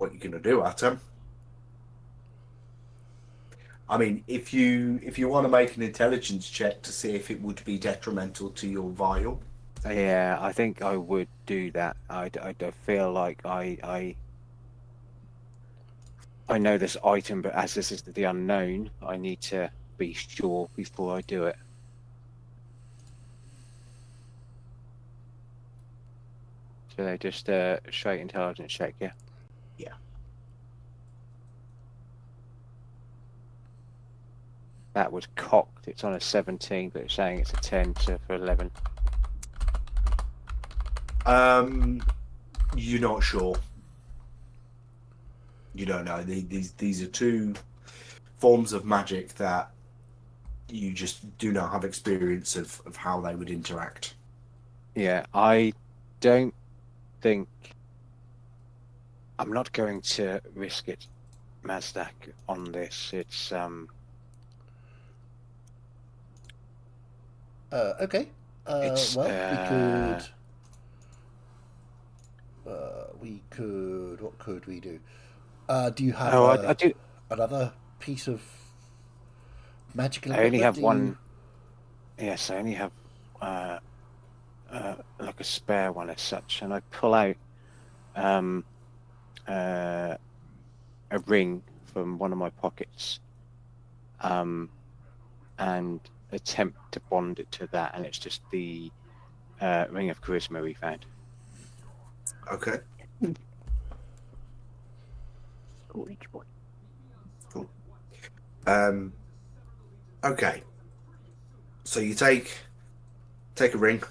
what you're going to do, Atom. I mean, if you want to make an intelligence check to see if it would be detrimental to your vial. Yeah, I think I would do that. I feel like I know this item, but as this is the unknown, I need to be sure before I do it. So they just straight intelligence check, yeah. Yeah. That was cocked. It's on a 17, but it's saying it's a 10, so for 11. You're not sure. You don't know. These are two forms of magic that you just do not have experience of how they would interact. Yeah, I don't think I'm not going to risk it, Mazdak, on this. It's Okay. It's, we could. What could we do? Do you have I do. another piece of magical I only equipment? have Do one. you- Yes, I only have like a spare one as such, and I pull out a ring from one of my pockets, and attempt to bond it to that, and it's just the ring of charisma we found. Okay. Oh, rich boy. Okay. So you take a ring.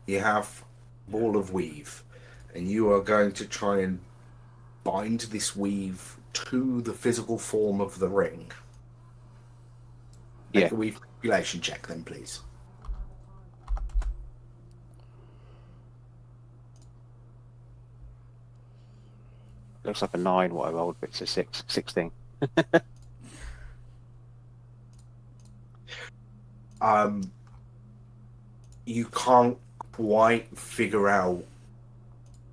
You have ball of weave, and you are going to try and bind this weave to the physical form of the ring. Make Yeah. a weave manipulation check, then, please. Looks like a 9 what I rolled, but it's a 16. You can't quite figure out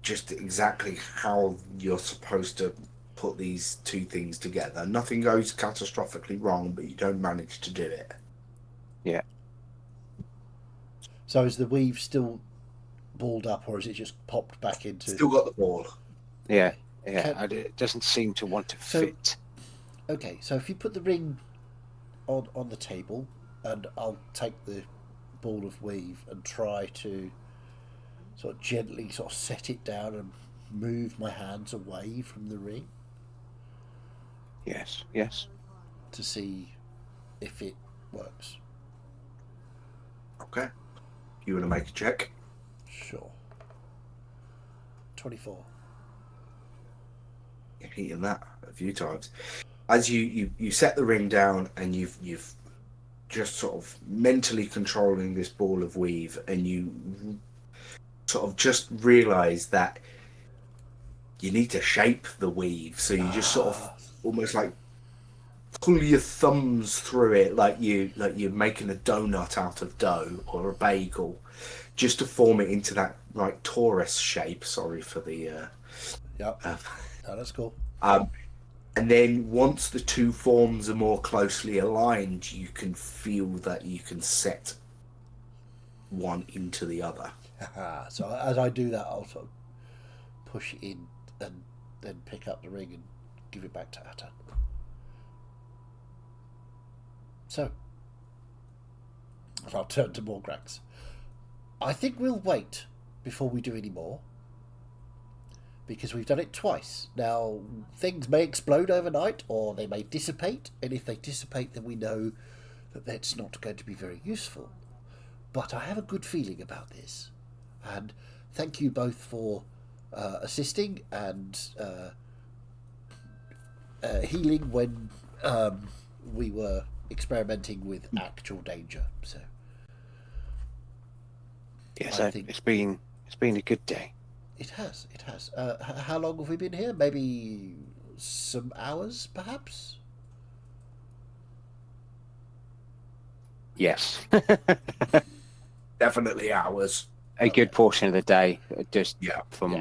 just exactly how you're supposed to put these two things together. Nothing goes catastrophically wrong, but you don't manage to do it. Yeah. So is the weave still balled up, or is it just popped back into? Still got the ball. Yeah. Can- It doesn't seem to want to So- fit. Okay, so if you put the ring on the table, and I'll take the ball of weave and try to sort of gently sort of set it down and move my hands away from the ring Yes. to see if it works. Okay. You want to make a check? Sure. 24. You're hitting that a few times. As you set the ring down, and you've just sort of mentally controlling this ball of weave, and you sort of just realize that you need to shape the weave, so you just sort of almost like pull your thumbs through it, like you're making a donut out of dough or a bagel, just to form it into that like torus shape. Sorry for the Yep. No, that's cool. and then once the two forms are more closely aligned, you can feel that you can set one into the other. So as I do that, I'll sort of push it in and then pick up the ring and give it back to Atta. So, and I'll turn to Morgrax. I think we'll wait before we do any more, because we've done it twice. Now, things may explode overnight, or they may dissipate, and if they dissipate, then we know that that's not going to be very useful. But I have a good feeling about this, and thank you both for assisting and healing when we were experimenting with actual danger. So Yes, I think- it's been a good day. it has. How long have we been here? Maybe some hours, perhaps? Yes. Definitely ours. a good portion of the day, just Yeah. from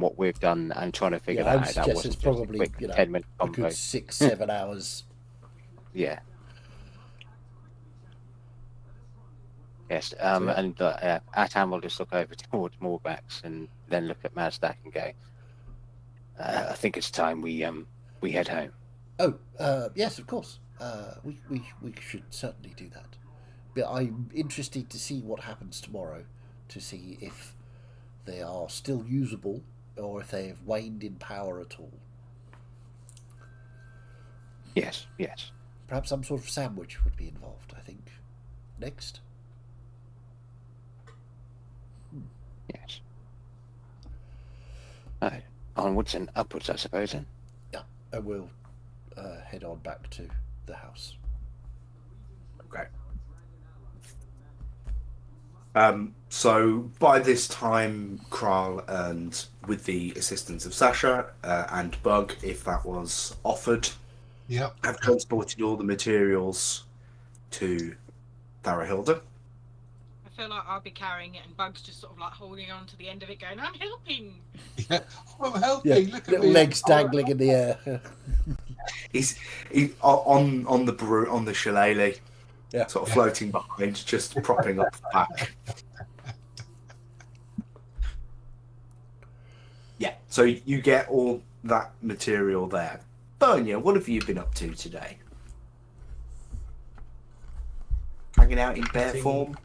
what we've done and trying to figure Yeah, I that would out. That suggest wasn't it's just probably a quick 10-minute a convo. good 6-7 hours. Yeah. Yes. yeah. And Atan will just look over towards Morgax and then look at Mazdak and go, I think it's time we head home. Oh, yes, of course. We should certainly do that. But I'm interested to see what happens tomorrow, to see if they are still usable or if they have waned in power at all. Yes, yes. Perhaps some sort of sandwich would be involved, I think. Next. Yes. Right. Onwards and upwards, I suppose, then. Yeah, and we'll head on back to the house. Okay. So by this time, Kral and with the assistance of Sasha and Bug, if that was offered, Yep. have transported all the materials to Tharahilda. I feel like I'll be carrying it, and Bug's just sort of like holding on to the end of it, going, "I'm helping." Yeah. I'm helping. Yeah, Look at little me. legs dangling in the air. He's on the shillelagh, Yeah. sort of floating behind, just propping up the back. Yeah, so you get all that material there. Bernia, what have you been up to today? Hanging out in bear Nothing. form?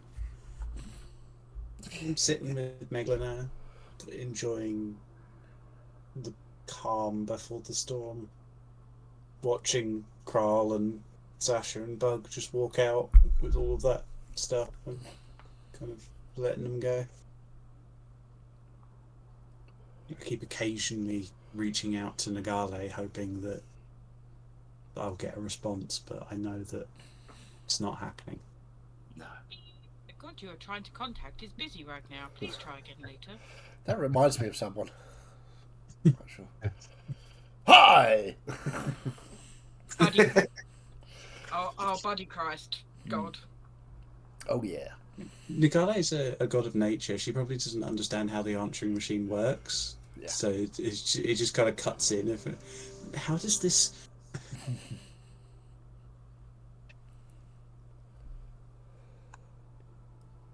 I'm sitting with Meglina, enjoying the calm before the storm, watching Kral and Sasha and Bug just walk out with all of that stuff and kind of letting them go. I keep occasionally reaching out to Nagale, hoping that I'll get a response, but I know that it's not happening. No. The god you are trying to contact is busy right now. Please try again later. That reminds me of someone. Not sure. Hi! Buddy. Oh, buddy Christ. God. Oh, yeah. Nagale is a god of nature. She probably doesn't understand how the answering machine works. Yeah. So it just kind of cuts in. How does this...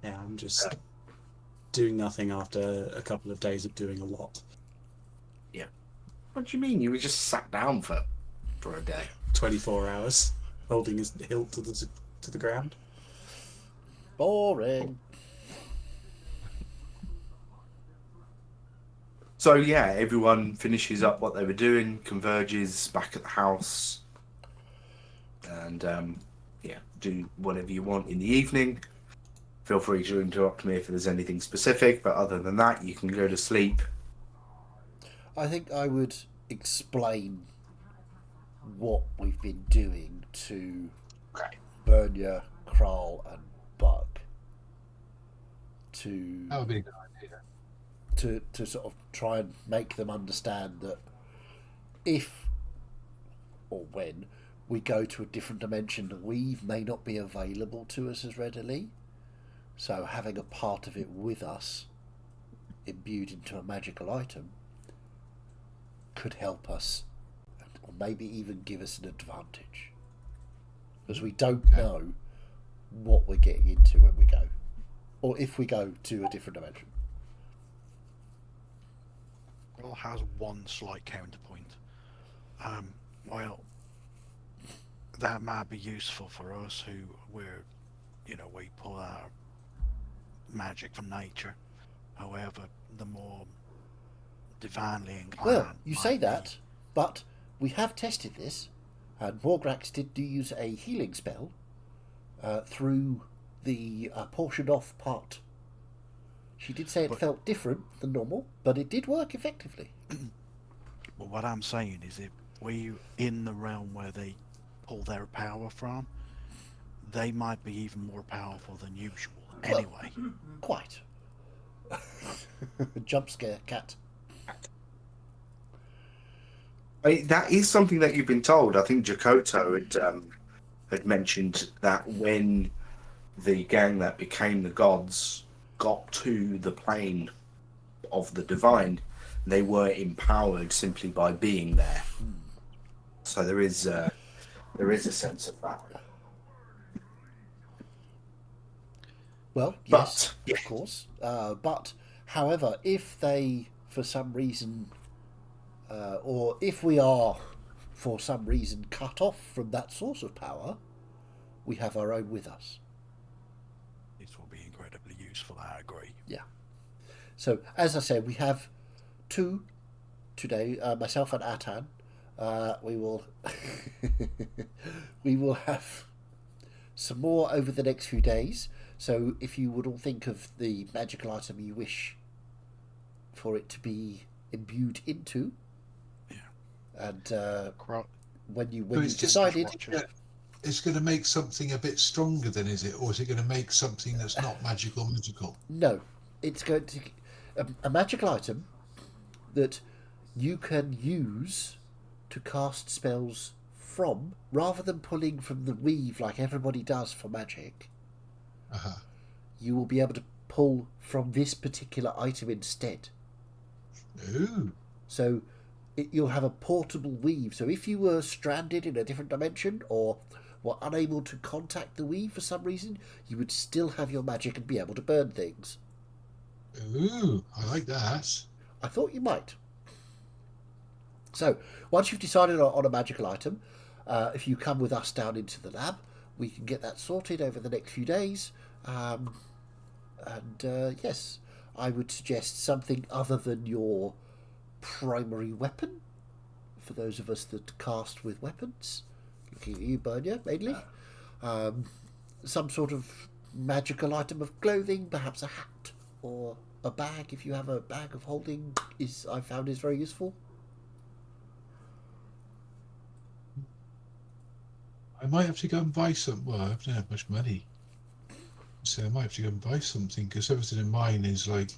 Yeah, I'm just doing nothing after a couple of days of doing a lot. What do you mean? You were just sat down for a day. 24 hours, holding his hilt to the ground. Boring. So yeah, everyone finishes up what they were doing, converges back at the house, and do whatever you want in the evening. Feel free to interrupt me if there's anything specific, but other than that, you can go to sleep. I think I would explain what we've been doing to Okay. Bernia, Kral, and Bug. That would be a good idea. To sort of try and make them understand that if or when we go to a different dimension, Weave may not be available to us as readily. So having a part of it with us, imbued into a magical item, could help us, or maybe even give us an advantage. Because we don't know what we're getting into when we go, or if we go to a different dimension. Well, has one slight counterpoint. Well, that might be useful for us who we pull our magic from nature. However, the more divinely inclined. Well, you say might be- that, but we have tested this, and Morgrax did use a healing spell through the portioned off part. She did say it felt different than normal, but it did work effectively. But what I'm saying is, if we in the realm where they pull their power from, they might be even more powerful than usual. Well, Anyway, Quite. Jump scare, cat. That is something that you've been told. I think Jakoto had mentioned that when the gang that became the gods got to the plane of the divine. They were empowered simply by being there. So there is a sense of that. Well, yes, of course. But, however, if they, for some reason, or if we are, for some reason, cut off from that source of power, we have our own with us. This will be incredibly useful, I agree. Yeah. So, as I said, we have two today, myself and Atan. We will we will have some more over the next few days. So if you would all think of the magical item you wish for it to be imbued into, and when you decided, it's going to make something a bit stronger then, is it, or is it going to make something that's not magical? No, it's going to a magical item that you can use to cast spells from, rather than pulling from the weave like everybody does for magic. You will be able to pull from this particular item instead. Ooh. So you'll have a portable weave. So if you were stranded in a different dimension or were unable to contact the weave for some reason, you would still have your magic and be able to burn things. Ooh, I like that. I thought you might. So once you've decided on a magical item, if you come with us down into the lab, we can get that sorted over the next few days. Yes, I would suggest something other than your primary weapon, for those of us that cast with weapons. Looking at you, Bernia, mainly. Some sort of magical item of clothing, perhaps a hat or a bag, if you have a bag of holding, I found is very useful. I might have to go and buy some. Well, I don't have much money, so I might have to go and buy something, because everything in mine is like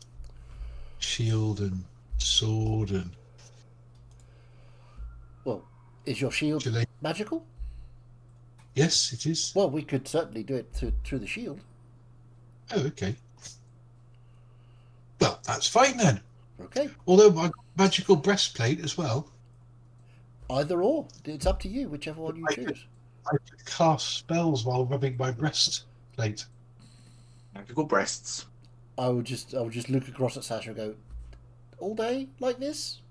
shield and sword and. Well, is your shield magical? Yes, it is. Well, we could certainly do it through the shield. Oh, okay. Well, that's fine then. Okay. Although my magical breastplate as well. Either or. It's up to you, whichever one you choose. I could cast spells while rubbing my breastplate. Magical breasts. I would just look across at Sasha and go, all day like this?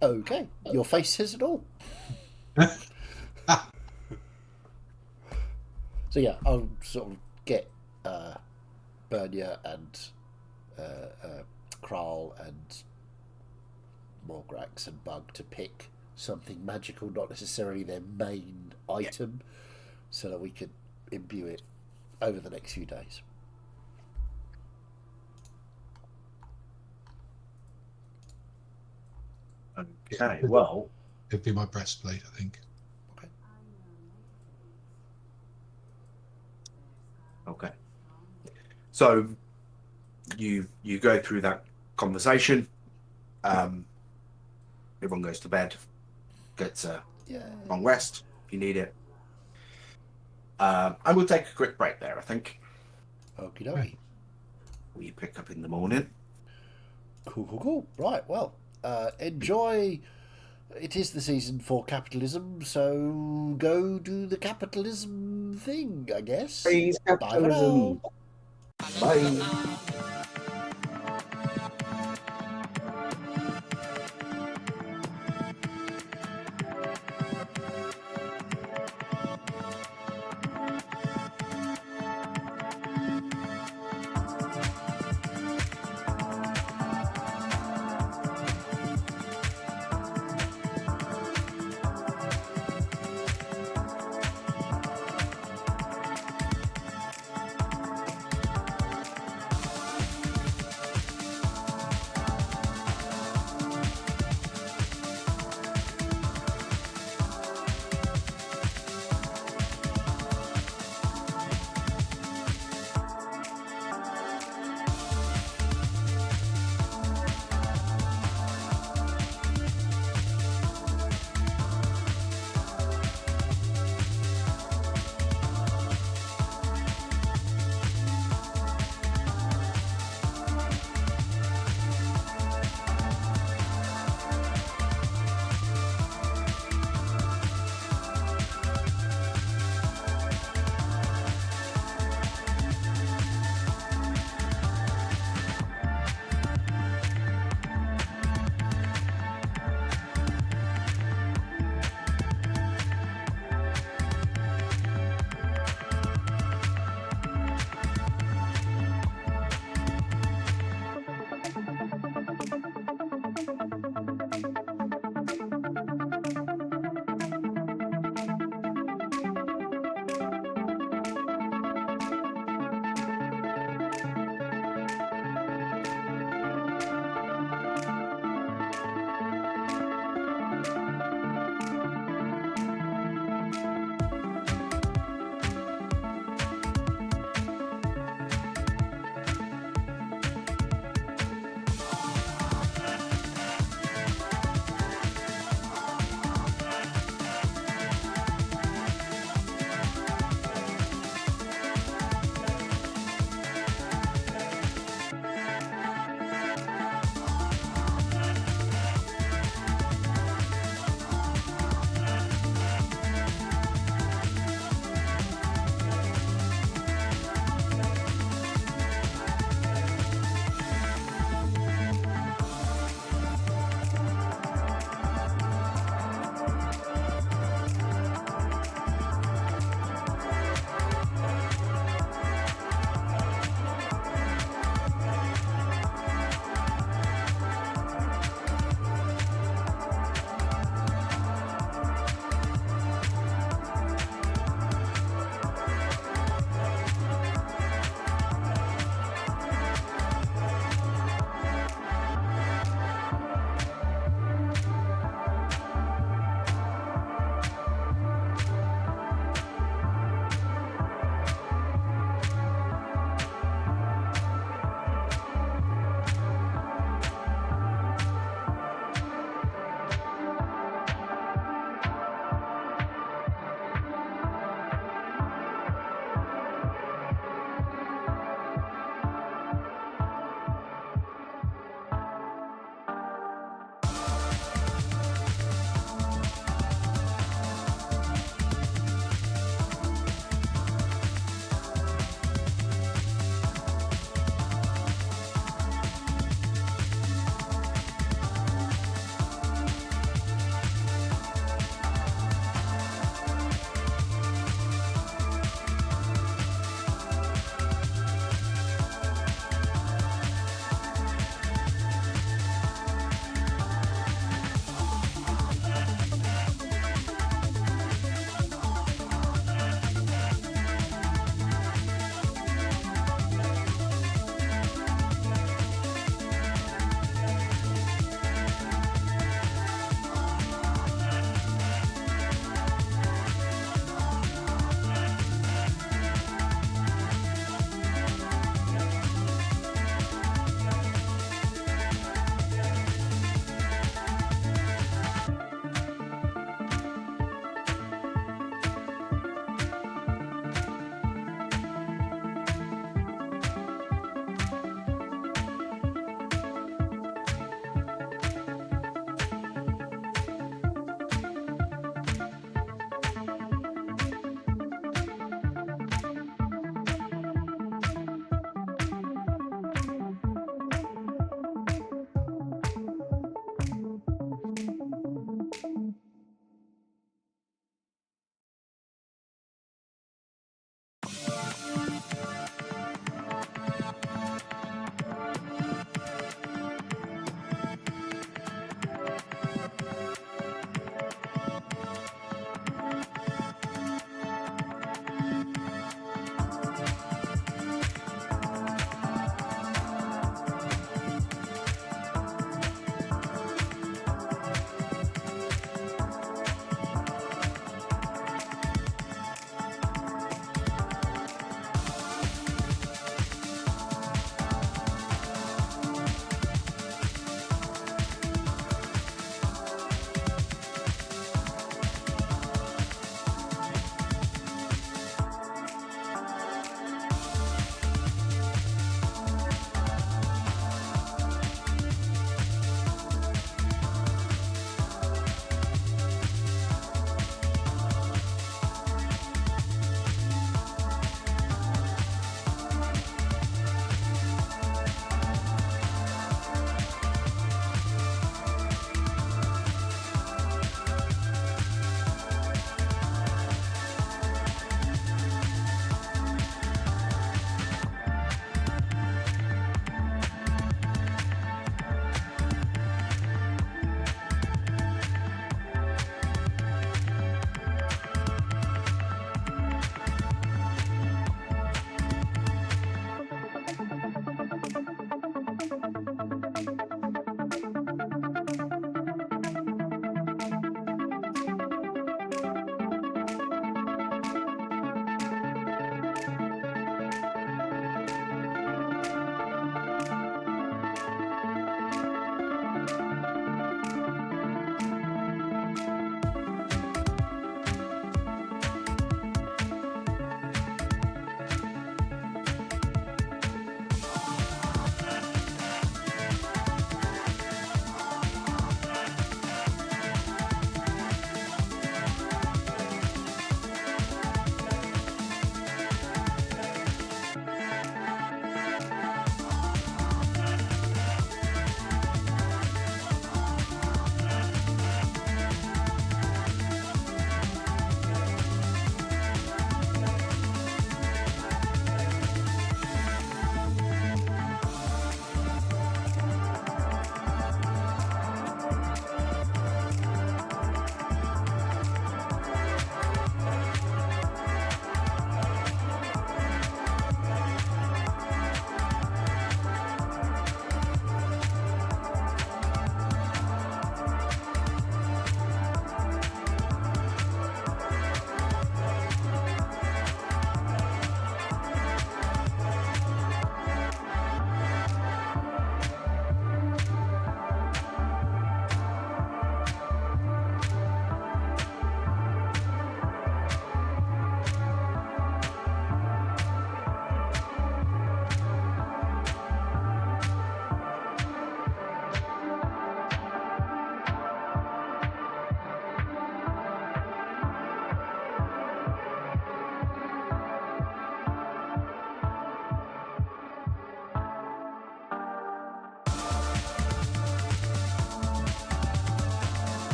Okay, your face says it all. So yeah, I'll sort of get Bernia and Kral and Morgrax and Bug to pick something magical, not necessarily their main item, so that we could imbue it over the next few days. Okay, well, it'd be my breastplate, I think. Okay. So you go through that conversation. Everyone goes to bed, gets a long rest if you need it. And we'll take a quick break there, I think. Okie dokie. We pick up in the morning. Cool. Right, well, enjoy. It is the season for capitalism, so go do the capitalism thing, I guess. Praise capitalism. Bye for now. Bye.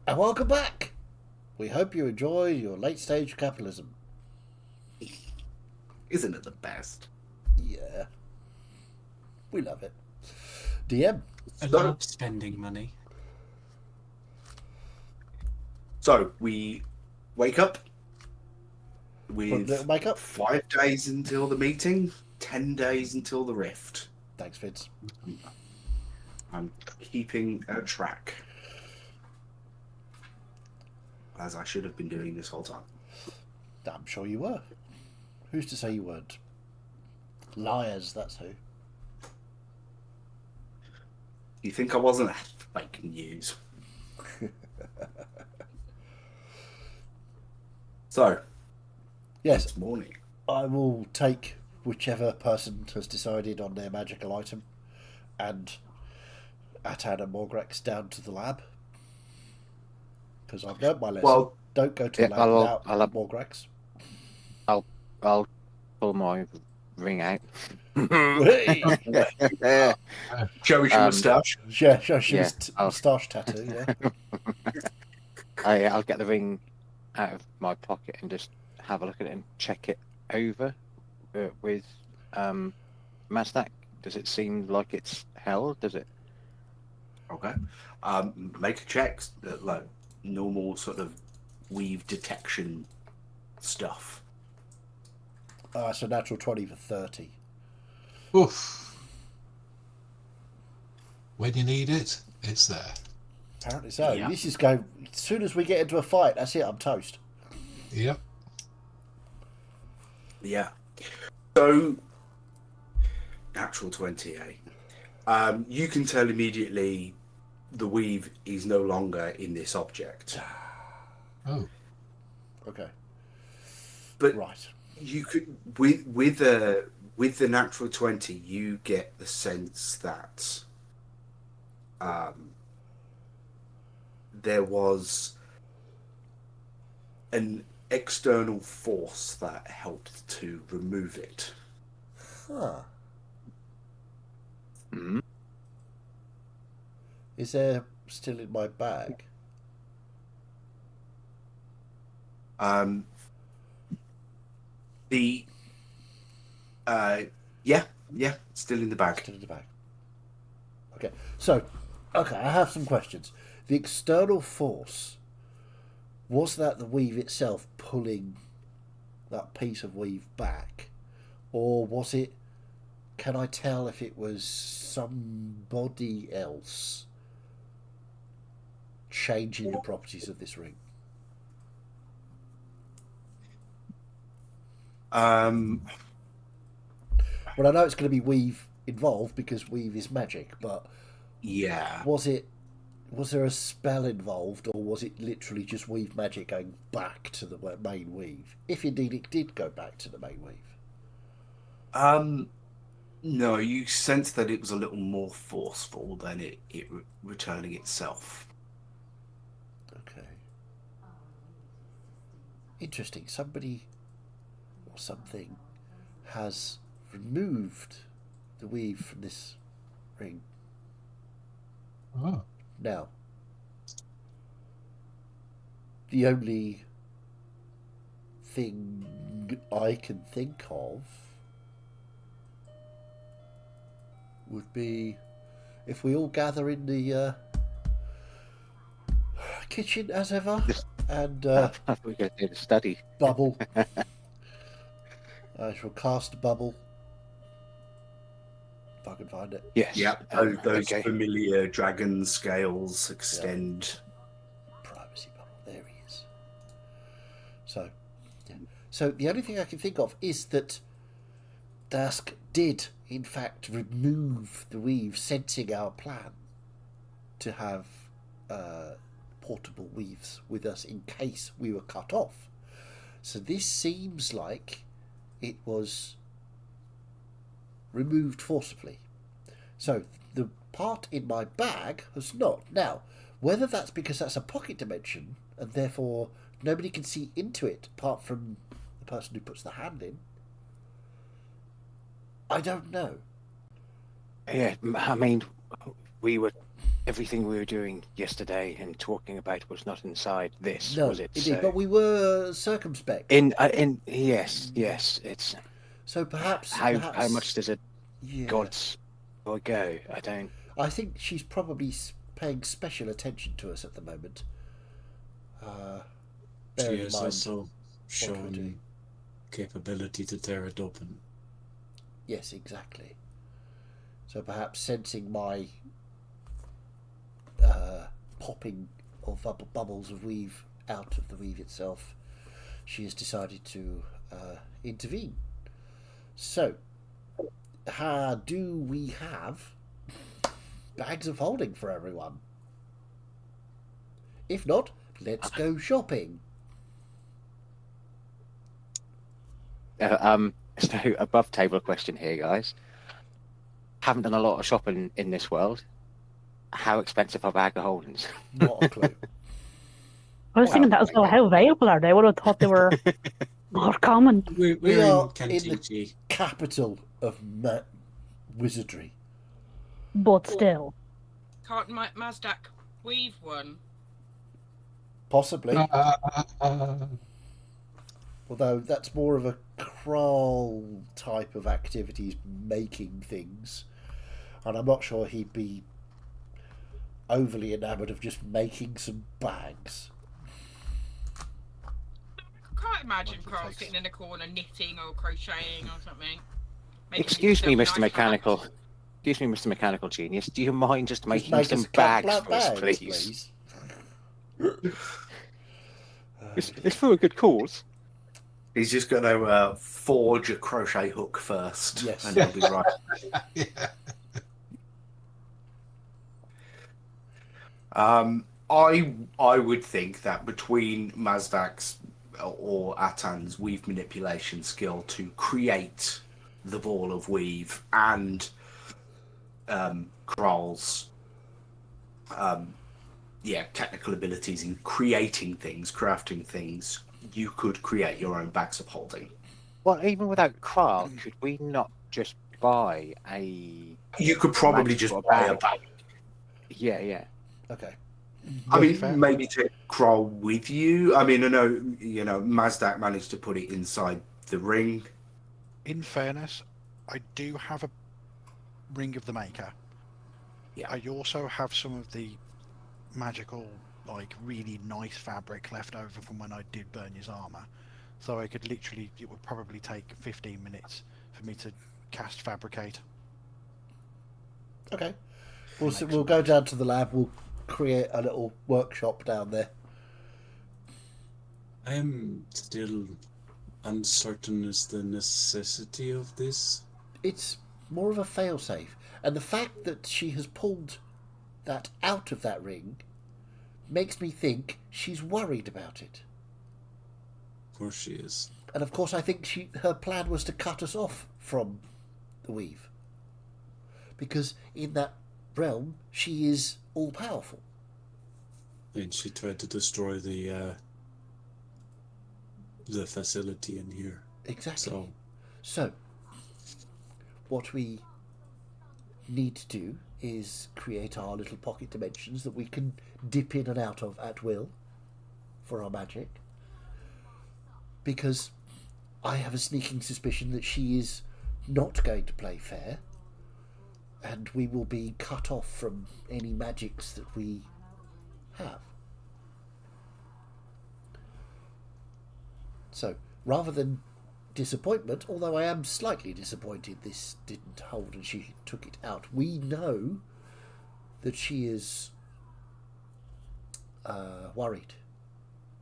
And welcome back. We hope you enjoy your late stage capitalism. Isn't it the best? Yeah. We love it. DM. I So- love spending money. So we wake up Put a with little makeup. 5 days until the meeting, 10 days until the rift. Thanks, Vince. I'm keeping a track, as I should have been doing this whole time. I'm sure you were. Who's to say you weren't? Liars, that's who. You think I wasn't fake news? So, Yes, this morning. I will take whichever person has decided on their magical item and Atan and Morgrex down to the lab. Because I've learnt my lesson. Well, Don't go to Yeah, the lab without I'll have- Morgrex. I'll pull my ring out. Hey! show us your Um, moustache. Yeah, show Yeah, his I'll- moustache tattoo, yeah. I'll get the ring out of my pocket and just have a look at it and check it over with Mazdak. Does it seem like it's held? Does it? Okay. Make a check, like normal sort of weave detection stuff. It's a natural 20 for 30. Oof. When you need it, it's there. Apparently so. Yeah. This is going... As soon as we get into a fight, that's it, I'm toast. Yep. Yeah. So, natural 20, eh? You can tell immediately the weave is no longer in this object. Oh. Okay, But right. you could with the natural 20, you get the sense that there was an external force that helped to remove it. Huh. Mhm. Is there still in my bag? The yeah, still in the bag. Still in the bag. Okay, so, okay, I have some questions. The external force, was that the weave itself pulling that piece of weave back? Or was it, can I tell if it was somebody else changing the properties of this ring? Well, I know it's going to be weave involved because weave is magic, but Yeah. was there a spell involved, or was it literally just weave magic going back to the main weave? If indeed it did go back to the main weave. No, you sense that it was a little more forceful than it returning itself. Okay. Interesting. Somebody or something has removed the weave from this ring. Oh. Now, the only thing I can think of would be if we all gather in the kitchen as ever and I thought we were going to do the study. bubble. I shall cast bubble. If I can find it. Yes. Yeah, those okay. familiar dragon scales extend. Privacy bubble. There he is. So, yeah. So the only thing I can think of is that Dusk did, in fact, remove the weave, sensing our plan to have portable weaves with us in case we were cut off. So this seems like it was removed forcibly. So the part in my bag has not. Now, whether that's because that's a pocket dimension and therefore nobody can see into it apart from the person who puts the hand in, I don't know. Yeah, I mean, everything we were doing yesterday and talking about was not inside this, No, was it? indeed, So, but we were circumspect. yes, it's So perhaps how much does a yeah. god's boy go? I don't. I think she's probably paying special attention to us at the moment. She Bearing in has mind also what we're shown doing. capability to tear it open. Yes, exactly. So perhaps sensing my popping of bubbles of weave out of the weave itself, she has decided to intervene. So, do we have bags of holding for everyone? If not, let's go shopping. So above table question here, guys. Haven't done a lot of shopping in this world. How expensive are bag of holdings? Not a clue. I was thinking that as well. How available are they? I would have thought they were more common. We're We are in in the Kantiki. capital of wizardry. But still. Can't Mazdak weave one? Possibly. Although that's more of a Kral type of activities, making things. And I'm not sure he'd be overly enamoured of just making some bags. Can't imagine Like it Carl takes- sitting in a corner knitting or crocheting or something. Making Excuse me, himself Mr. nice Mechanical. hats. Excuse me, Mr. Mechanical Genius. Do you mind just Just making make some us bags flat for us, bags, please? It's for a good cause. He's just going to forge a crochet hook first, Yes. and he'll be right. Yeah. I would think that between Mazdak's or Atan's weave manipulation skill to create the ball of weave and Kral's technical abilities in creating things, crafting things, you could create your own bags of holding. Well, even without Kral, could we not just buy a? You could probably Magic just or buy a bag. bag. Yeah. Okay. I mean, Fair. maybe take Kral with you. I mean, I know, Mazdak managed to put it inside the ring. In fairness, I do have a Ring of the Maker. Yeah. I also have some of the magical, like, really nice fabric left over from when I did Bernier's armor. So I could literally, it would probably take 15 minutes for me to cast Fabricate. Okay. We'll go down to the lab. We'll create a little workshop down there. I am still uncertain as the necessity of this. It's more of a failsafe. And the fact that she has pulled that out of that ring makes me think she's worried about it. Of course she is. And of course, I think her plan was to cut us off from the weave. Because in that realm, she is all powerful. And she tried to destroy the facility in here. Exactly. So, what we need to do is create our little pocket dimensions that we can dip in and out of at will for our magic. Because I have a sneaking suspicion that she is not going to play fair, and we will be cut off from any magics that we have. So, rather than disappointment, although I am slightly disappointed this didn't hold and she took it out, we know that she is worried,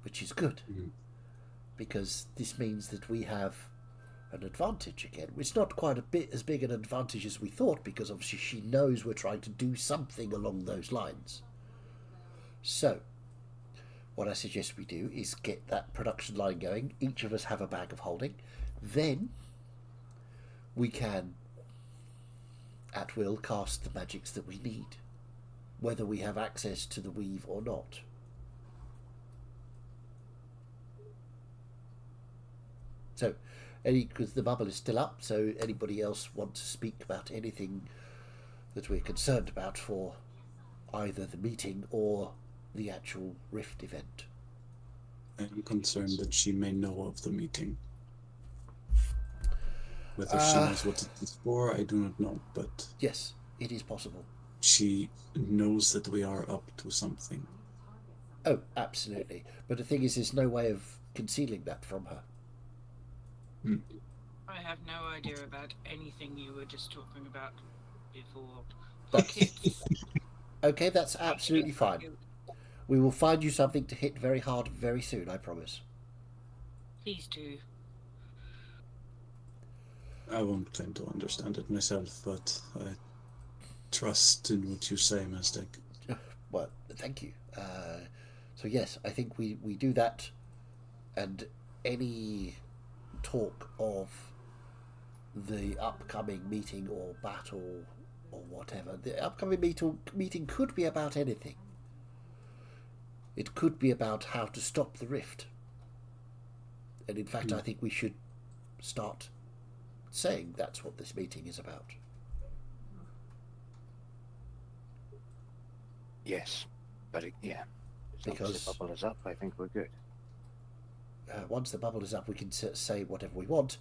which is good, because this means that we have an advantage again. It's not quite a bit as big an advantage as we thought, because obviously she knows we're trying to do something along those lines. So, what I suggest we do is get that production line going. Each of us have a bag of holding. Then we can, at will, cast the magics that we need, whether we have access to the weave or not. So, because the bubble is still up, so anybody else want to speak about anything that we're concerned about for either the meeting or the actual Rift event. I am concerned that she may know of the meeting. Whether she knows what it is for, I do not know, but Yes, it is possible. she knows that we are up to something. Oh, absolutely. But the thing is, there's no way of concealing that from her. I have no idea about anything you were just talking about before. That's okay. That's absolutely fine. We will find you something to hit very hard very soon. I promise. Please do. I won't claim to understand it myself, but I trust in what you say, Mazdak. Well, thank you. So yes, I think we do that, and any talk of the upcoming meeting or battle or whatever. The upcoming meeting could be about anything. It could be about how to stop the rift. And in fact, I think we should start saying that's what this meeting is about. Yes, but yeah, as long as Because the bubble is up, I think we're good. once the bubble is up, we can say whatever we want.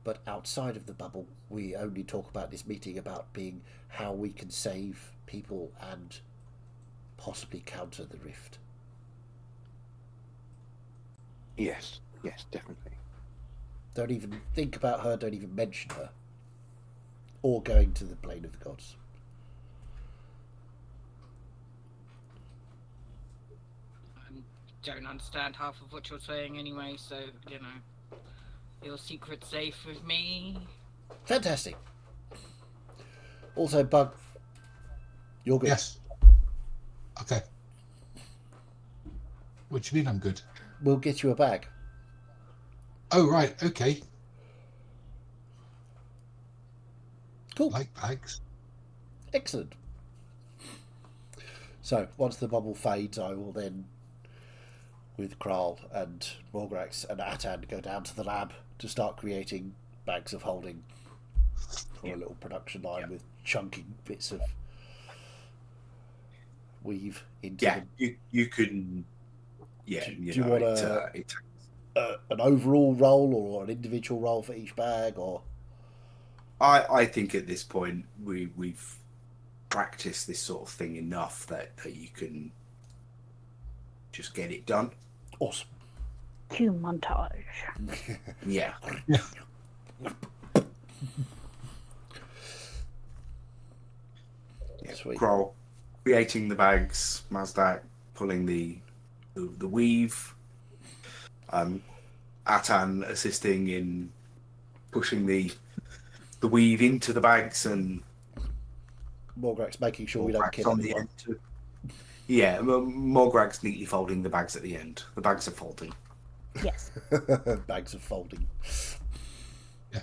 But outside of the bubble, we only talk about this meeting about being how we can save people and possibly counter the rift. Yes, yes, definitely. Don't even think about her, don't even mention her. Or going to the plane of the gods. I don't understand half of what you're saying anyway, so, you know, your secret's safe with me. Fantastic. Also, Bug, you're good. Yes. Okay. What do you mean I'm good? We'll get you a bag. Oh, right. Okay. Cool. Like bags. Excellent. So, once the bubble fades, I will then, with Kral and Morgrax and Atan, go down to the lab to start creating bags of holding for a little production line with chunking bits of weave into Yeah, them. you can. Yeah, Do you you know, want an overall role or an individual role for each bag, or? I think at this point we've practiced this sort of thing enough that you can just get it done. Awesome. Cue montage. Yeah. Sweet. Kroll creating the bags, Mazdak pulling the weave, Atan assisting in pushing the weave into the bags, and Morgrax making sure we don't Morgrax kill on the anyone. end. Yeah, Morgrax neatly folding the bags at the end. The bags are folding. Yes. Bags of folding. Yeah.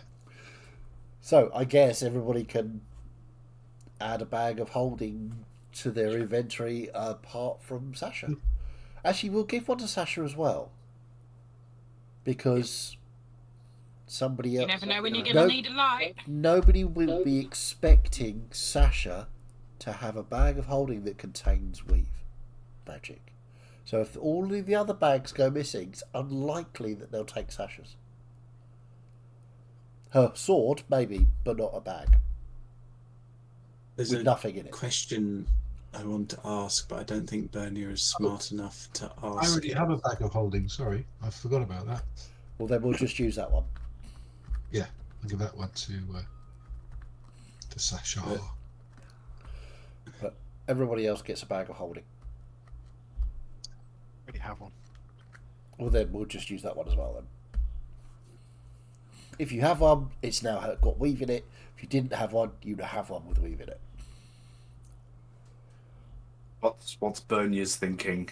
So I guess everybody can add a bag of holding to their inventory apart from Sasha. Actually, we'll give one to Sasha as well. Because somebody You else... never know when you're No- gonna need a light. Nobody will be expecting Sasha to have a bag of holding that contains weave magic. So if all of the other bags go missing, it's unlikely that they'll take Sasha's. Her sword, maybe, but not a bag. There's With a nothing in it. question I want to ask, but I don't think Bernier is smart enough to I ask. already it. have a bag of holding. Sorry, I forgot about that. Well, then we'll just use that one. Yeah, I'll give that one to Sasha. But- But everybody else gets a bag of holding. Already have one. Well, then we'll just use that one as well then. If you have one, it's now got weave in it. If you didn't have one, you have one with weave in it. What's Bernier's thinking?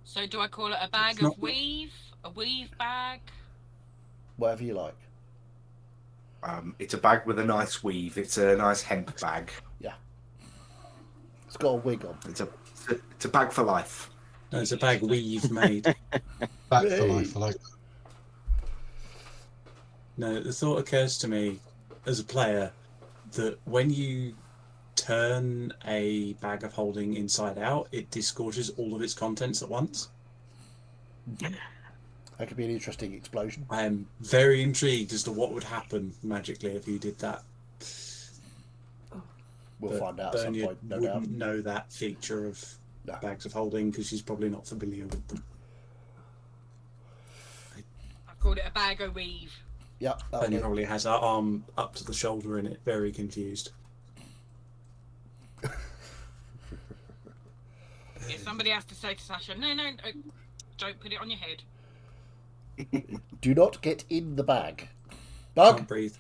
So do I call it a bag It's not- of weave? A weave bag? Whatever you like. It's a bag with a nice weave. It's a nice hemp bag. It's got a wig on. It's a bag for life. No, it's a bag we've made. Back for Hey. life. I like that. No, the thought occurs to me as a player that when you turn a bag of holding inside out, it disgorges all of its contents at once. That could be an interesting explosion. I am very intrigued as to what would happen magically if you did that. We'll But find out at some Bernia point, no wouldn't doubt. know that feature of No. bags of holding because she's probably not familiar with them. I've called it a bag o' weave. Yep. that'll Bernia do. probably has her arm up to the shoulder in it, very confused. Yeah, somebody has to say to Sasha, no, don't put it on your head. Do not get in the bag. Can't Bug, breathe.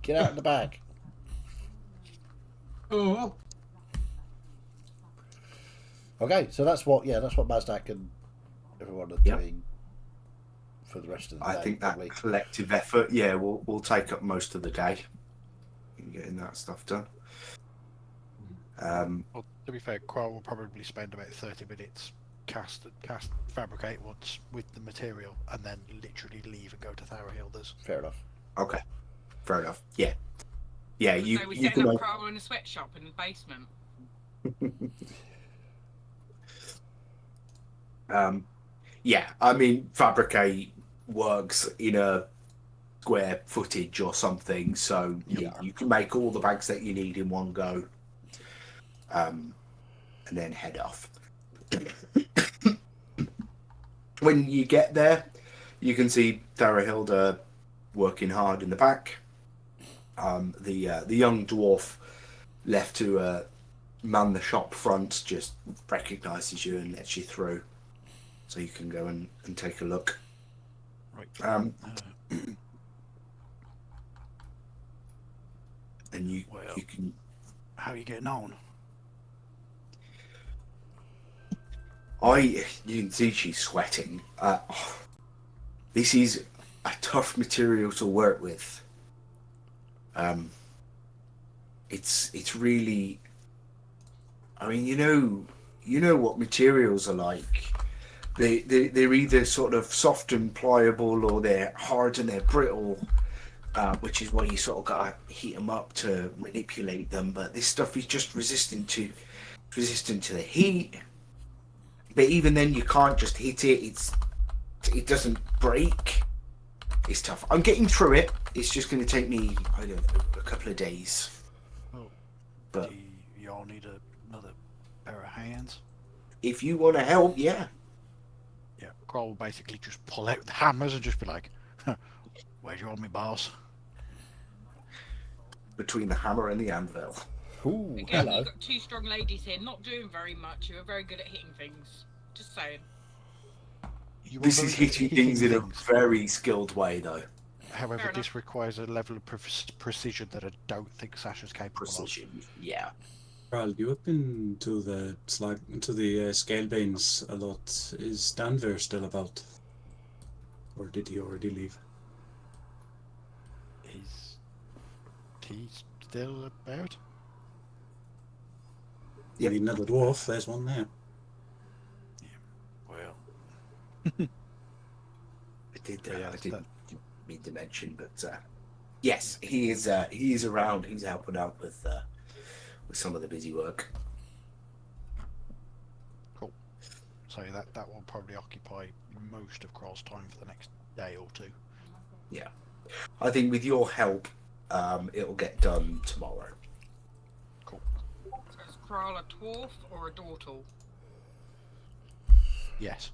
get out of the bag. Oh, Okay, so that's what Mazdak and everyone are Yep. doing for the rest of the day. I think that probably. collective effort, will take up most of the day in getting that stuff done. Well, to be fair, Quell will probably spend about 30 minutes fabricate once with the material, and then literally leave and go to Thara-Hilda's. Fair enough. Okay, fair enough. Yeah, you So we're you setting can. up Crowell in a sweatshop in the basement. Yeah, I mean, fabricate works in a square footage or something, so you can make all the bags that you need in one go, and then head off. When you get there, you can see Thara-Hilda working hard in the back. The young dwarf left to man the shop front just recognises you and lets you through, so you can go and take a look. Right. And you Well. you can. How are you getting on? You can see she's sweating. This is a tough material to work with. It's really. I mean, you know what materials are like. They're either sort of soft and pliable, or they're hard and they're brittle, which is why you sort of gotta heat them up to manipulate them. But this stuff is just resistant to the heat. But even then, you can't just hit it. It doesn't break. It's tough. I'm getting through it. It's just going to take me, I don't know, a couple of days. Well, But do you all need another pair of hands? if you want to help, yeah. Yeah, Quell will basically just pull out the hammers and just be like, "Where do you want me, boss?" Between the hammer and the anvil. Ooh, Again, hello. you've got two strong ladies here, not doing very much. Who are very good at hitting things. Just saying. You are This very is good at hitting things in a things. very skilled way, though. However, Fair this enough. requires a level of precision that I don't think Sasha's capable Precision. Yeah. Carl, you have been to the scale banes a lot. Is Danver still about, or did he already leave? of. Is he still about? You need another dwarf. There's one there. Well, I did Yeah, I didn't mean to mention, but yes, he is around. He's helping out with some of the busy work. so that will probably occupy most of Quell's time for the next day or two. Yeah. I think with your help, it'll get done tomorrow. Cool. So is Kral a dwarf or a dortal? Yes.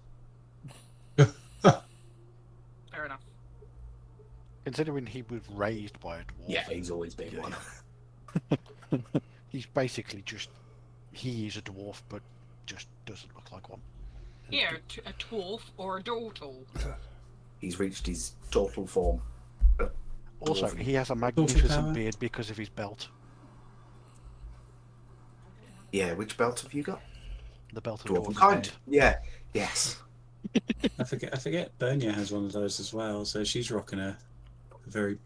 Fair enough. Considering he was raised by a dwarf, Yeah, he's always been Yeah. one. he's basically he is a dwarf, but just doesn't look like one. Yeah, a dwarf or a dortal. He's reached his total form. Also, Dwarf. he has a power. magnificent beard because of his belt. Yeah, which belt have you got? The belt of Dwarven dwarves. kind. Yeah. Yes. I forget. Bernia has one of those as well. So she's rocking a very,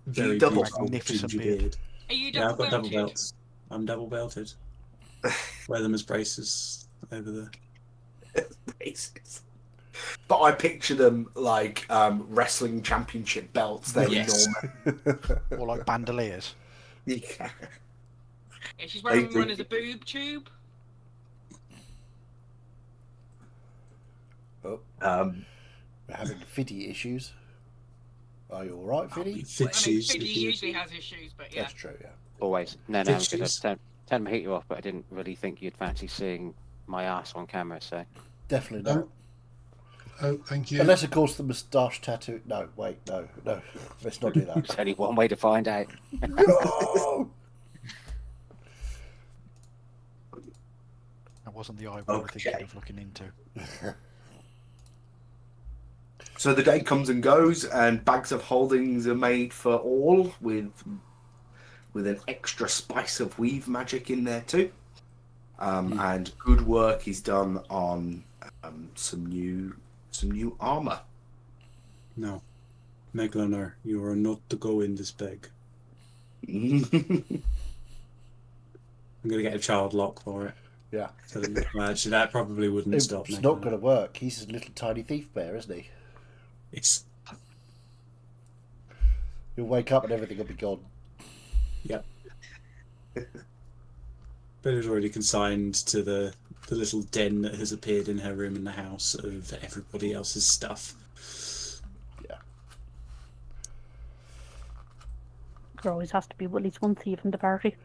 very double beautiful magnificent ginger beard. beard. Are you Yeah, I've got double belted? belts. I'm double belted. Wear them as braces over the. Racist. But I picture them like wrestling championship belts. They're Yes. enormous. Or like bandoliers. Yeah. Yeah, she's wearing They- one as a boob tube. Oh, Um, we're having Fiddy issues. Are you all right, Fiddy? I mean, Fitchies. Fiddy usually has issues, but yeah. That's true. Yeah. Always. No, I'm Fitchies. good. I turned my heater off, but I didn't really think you'd fancy seeing my ass on camera, so. Definitely not. Oh, thank you. Unless, of course, the moustache tattoo. No, wait, no. Let's not do that. There's only one way to find out. No! That wasn't the eye we were Okay. thinking of looking into. So the day comes and goes, and bags of holdings are made for all, with an extra spice of weave magic in there too. And good work is done on some new armor. No. Meglaner, you are not to go in this bag. I'm going to get a child lock for it. Yeah. So, well, actually, that probably wouldn't It's stop not Meglaner. going to work. He's a little tiny thief bear, isn't he? It's... He'll wake up and everything will be gone. Yep. Bella's already consigned to the little den that has appeared in her room in the house of everybody else's stuff. Yeah. There always has to be at least one thief in the party.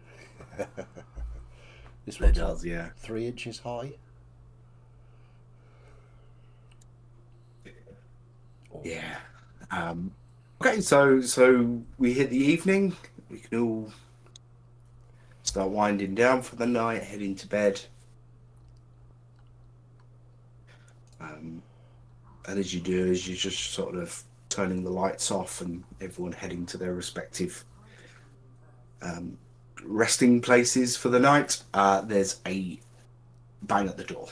This It one's does, yeah. 3 inches high. Yeah. Okay, so we hit the evening. We can all start winding down for the night, heading to bed. And as you do, as you're just sort of turning the lights off and everyone heading to their respective resting places for the night, there's a bang at the door.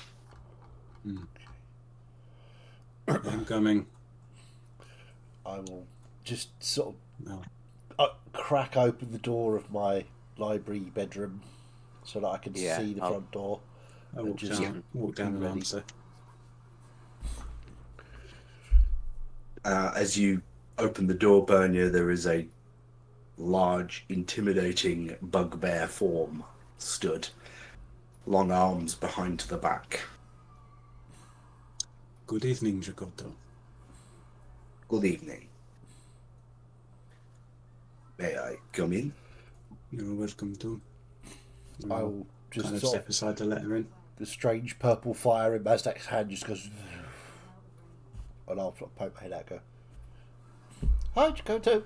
I'm coming. I will just sort No. of crack open the door of my library bedroom so that I can Yeah, see the I'll- front door. I walk Just down the ready. ramp, As you open the door, Bernia, there is a large, intimidating bugbear form stood, long arms behind the back. Good evening, Jacoto. Good evening. May I come in? You're welcome to. I will just kind of sort step of, aside to let her in. the strange purple fire in Mazdak's hand just goes, and I'll sort of poke my head out and go, "Hi, Jakoto."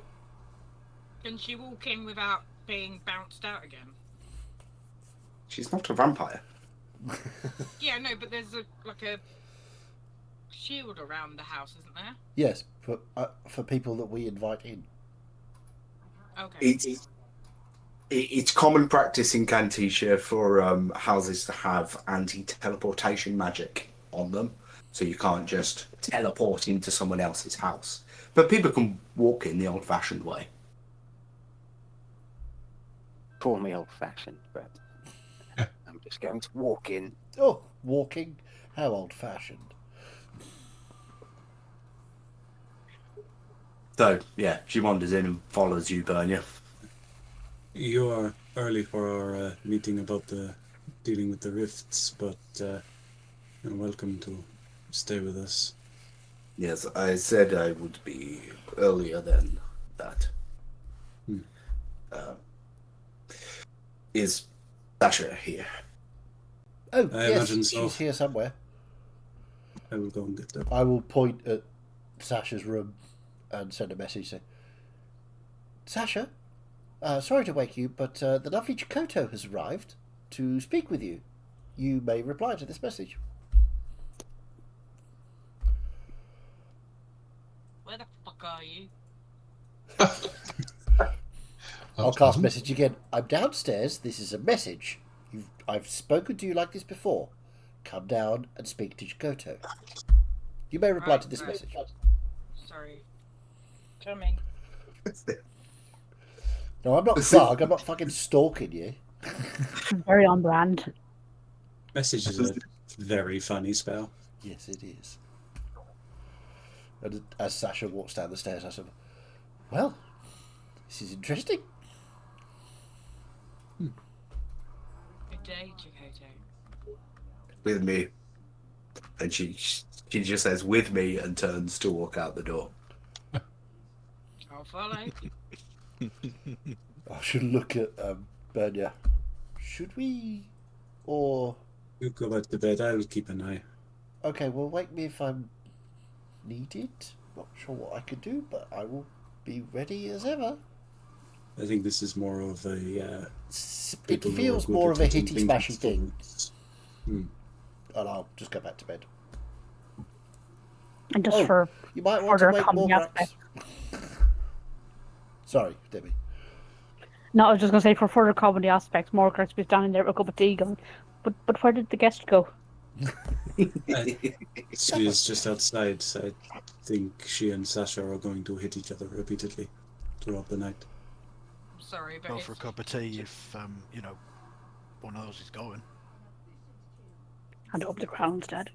Can she walk in without being bounced out again? She's not a vampire. Yeah, no, but there's a shield around the house, isn't there? Yes, for people that we invite in. Okay. It's common practice in Canticia for houses to have anti-teleportation magic on them, so you can't just teleport into someone else's house. But people can walk in the old-fashioned way. Call me old-fashioned, but I'm just going to walk in. Oh, walking? How old-fashioned. So, yeah, she wanders in and follows you, Bernia. You are early for our meeting about the dealing with the rifts, but you're welcome to stay with us. Yes, I said I would be earlier than that. Is Sasha here? Oh, I yes, imagine so. she's here somewhere. I will go and get them. I will point at Sasha's room and send a message saying, "Sasha, sorry to wake you, but the lovely Jakoto has arrived to speak with you. You may reply to this message." Where the fuck are you? I'll cast message again. "I'm downstairs. This is a message. I've spoken to you like this before. Come down and speak to Jakoto. You may reply to this Right. message." Sorry. Coming. No, I'm not thug. I'm not fucking stalking you. Very on brand. Message is a very funny spell. Yes, it is. And as Sasha walks down the stairs, I said, "Well, this is interesting." Good day, Chakotay. With me. And she just says, with me, and turns to walk out the door. I'll follow. I should look at Bernia. Should we? Or. You go back to bed, I'll keep an eye. Okay, well, wake me if I'm needed. Not sure what I could do, but I will be ready as ever. I think this is more of a. It people who are feels good more at of a putting hitty things smashy thing. Hmm. And I'll just go back to bed. And just Oh, for You might want to further wake comedy Morgrax. aspect. Sorry, Debbie. No, I was just gonna say for further comedy aspects, Morgrax was down in there with a cup of tea going, but where did the guest go? She is just outside. I think she and Sasha are going to hit each other repeatedly throughout the night. I'm sorry, but Go it's for a cup of tea if you know, one of those is going. And up the crown instead.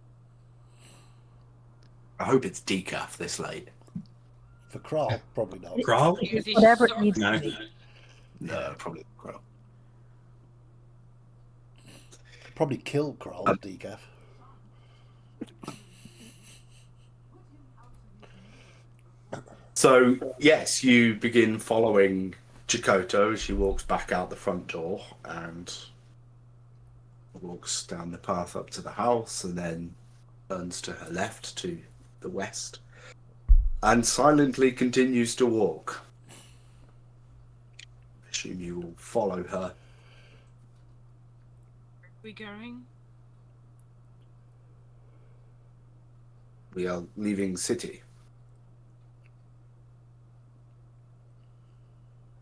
I hope it's decaf this late. For Kral, probably not. Kral? Use his Whatever it sock. needs No. to be. No, probably not. Probably kill Kral, decaf. So, yes, you begin following Chakotay as she walks back out the front door and walks down the path up to the house and then turns to her left to the west and silently continues to walk. I assume you will follow her. We going? We are leaving city.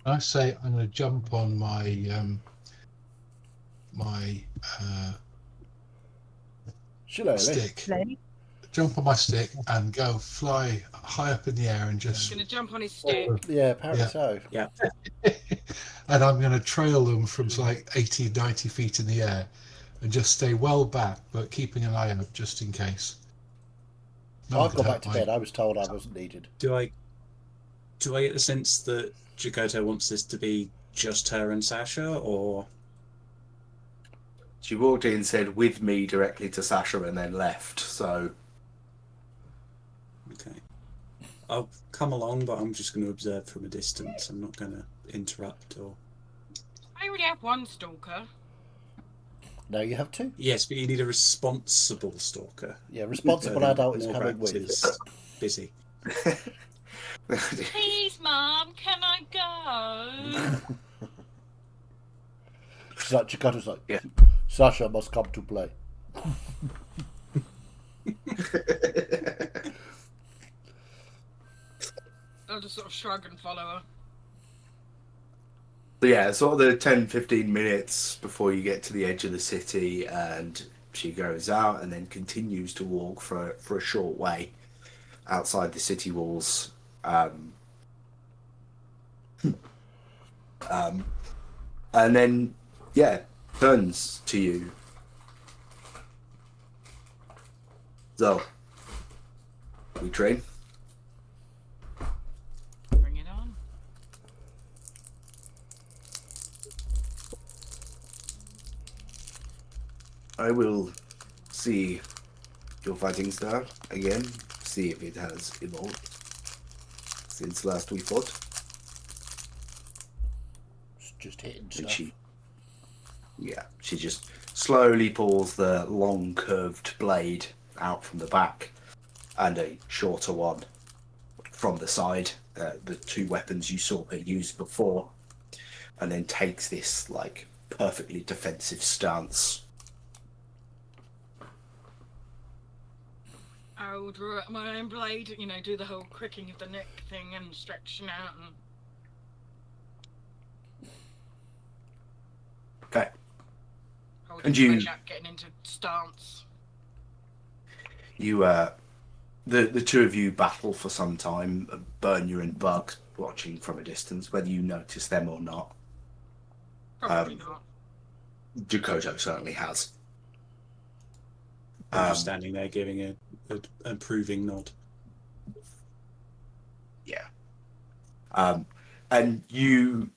I say I'm going to jump on my Shillelagh. stick, Lady. jump on my stick, and go fly high up in the air and just. He's gonna jump on his stick. Yeah, apparently Yeah. so. And I'm going to trail them from like 80, 90 feet in the air, and just stay well back, but keeping an eye out just in case. No, I've gone back to my- bed. I was told I wasn't needed. Do I get the sense that Chakotay wants this to be just her and Sasha, or She walked in and said, with me, directly to Sasha and then left. So, okay? I'll come along, but I'm just going to observe from a distance. I'm not going to interrupt or. I already have one stalker. Now you have two. Yes, but you need a responsible stalker. Yeah, responsible I think adult is Morgrax coming with. is busy. Please, Mum, can I go? She's like, Chakotay's like, Yeah. Sasha must come to play. I'll just sort of shrug and follow her. So yeah, sort of the 10-15 minutes before you get to the edge of the city, and she goes out and then continues to walk for a short way outside the city walls. And then, yeah, turns to you. So, we train. Bring it on. I will see your fighting style again, see if it has evolved since last we fought. It's just hitting And stuff. she just slowly pulls the long curved blade out from the back and a shorter one from the side, the two weapons you saw her use before, and then takes this like perfectly defensive stance. I will draw out my own blade, you know, do the whole cricking of the neck thing and stretching out and Okay. holding And the you- blade out, getting into stance. You, the two of you battle for some time. Bernia and Buck watching from a distance, whether you notice them or not. Probably not. Chakotay certainly has. I'm just standing there giving a approving nod. Yeah. And you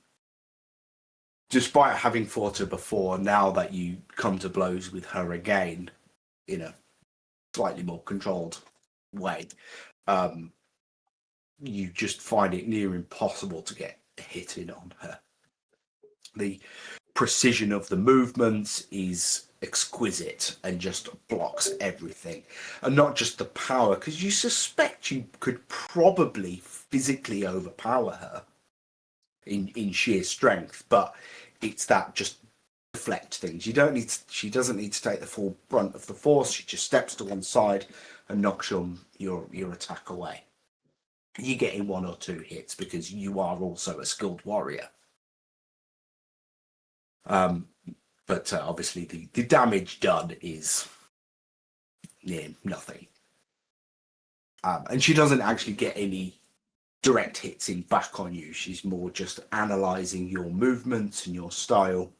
despite having fought her before, now that you come to blows with her again in a slightly more controlled way, you just find it near impossible to get a hit in on her. The precision of the movements is exquisite and just blocks everything. And not just the power, because you suspect you could probably physically overpower her in sheer strength, but it's that just deflect things. She doesn't need to take the full brunt of the force. She just steps to one side and knocks your attack away. You get in 1 or 2 hits because you are also a skilled warrior. But obviously the damage done is near nothing. And she doesn't actually get any direct hits in back on you. She's more just analysing your movements and your style.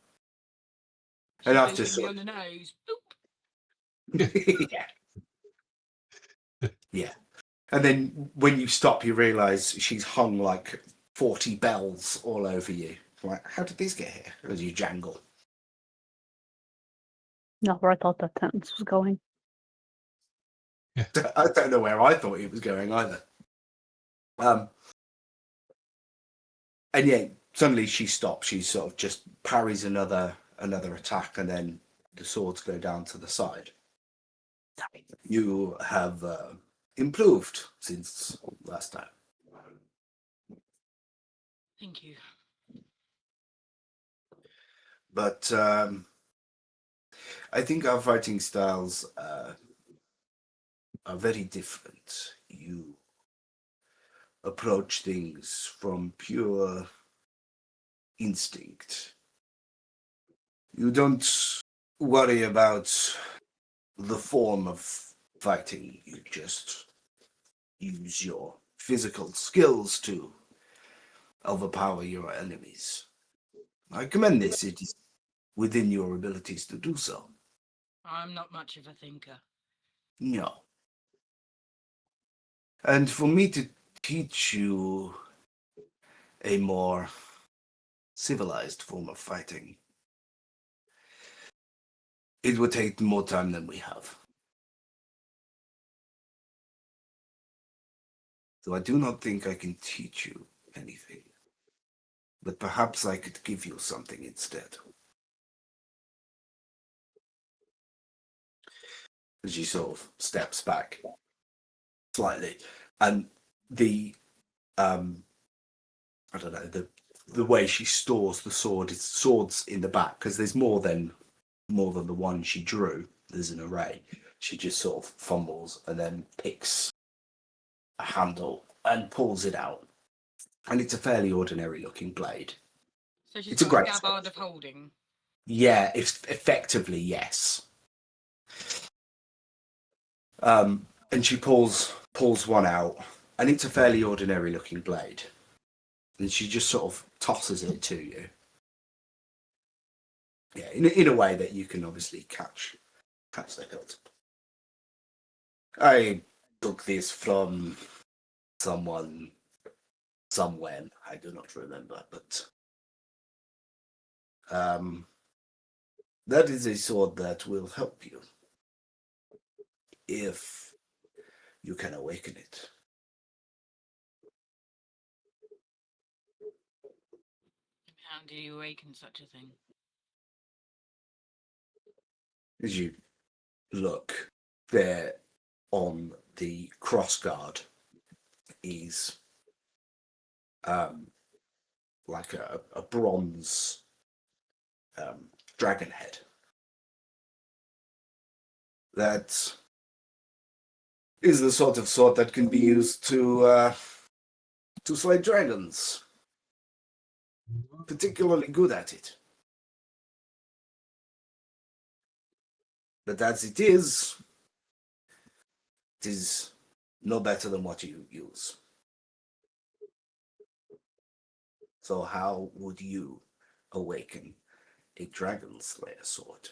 And after on the nose. yeah. Yeah. And then when you stop, you realise she's hung like 40 bells all over you. Like, how did these get here? As you jangle. Not where I thought that sentence was going. I don't know where I thought it was going either. And yeah, suddenly she stops. She sort of just parries another attack, and then the swords go down to the side. You have improved since last time. Thank you. But I think our fighting styles are very different. You approach things from pure instinct. You don't worry about the form of fighting. You just use your physical skills to overpower your enemies. I commend this. It is within your abilities to do so. I'm not much of a thinker. No. And for me to teach you a more civilized form of fighting, it would take more time than we have. So I do not think I can teach you anything. But perhaps I could give you something instead. She sort of steps back slightly, and the I don't know, the way she stores the sword is swords in the back, because there's more than the one she drew. There's an array. She just sort of fumbles and then picks a handle and pulls it out, and it's a fairly ordinary looking blade. So she's It's a got a great gabard sword. of holding. Yeah, effectively yes. And she pulls one out, and it's a fairly ordinary looking blade. And she just sort of tosses it to you. Yeah, in a way that you can obviously catch the hilt. I took this from someone, somewhere, I do not remember, but that is a sword that will help you if you can awaken it. How do you awaken such a thing? As you look there on the crossguard is like a bronze dragon head. That is the sort of sword that can be used to slay dragons. Particularly good at it. But as it is no better than what you use. So how would you awaken a dragon slayer sword?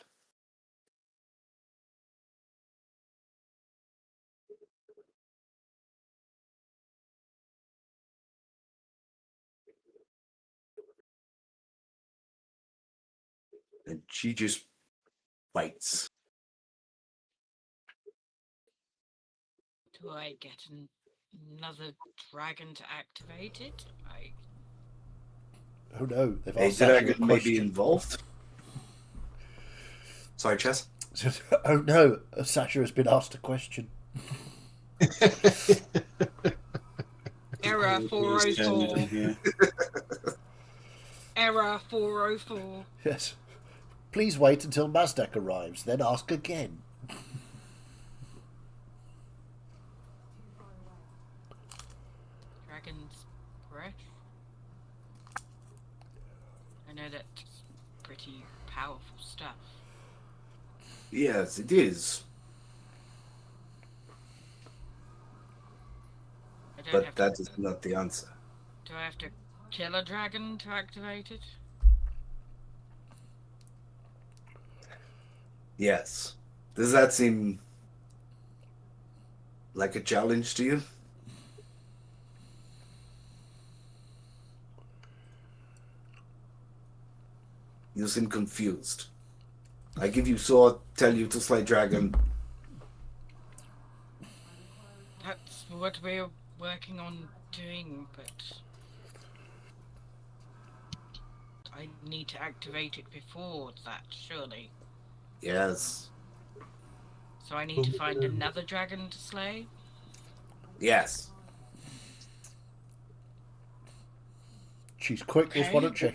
And she just waits. Do I get another dragon to activate it? Oh no, they've A asked Sasha a dragon may be question. involved. Sorry, Chess. Oh no, Sasha has been asked a question. Error Please tell me 404. here. Error 404. Yes. Please wait until Mazdak arrives, then ask again. Dragon's breath. I know that's pretty powerful stuff. Yes, it is. I don't But have that to, is not the answer. Do I have to kill a dragon to activate it? Yes. Does that seem like a challenge to you? You seem confused. I give you sword, tell you to slay dragon. That's what we're working on doing, but I need to activate it before that, surely. Yes. So I need to find another dragon to slay? Yes. She's quick, this one, isn't she?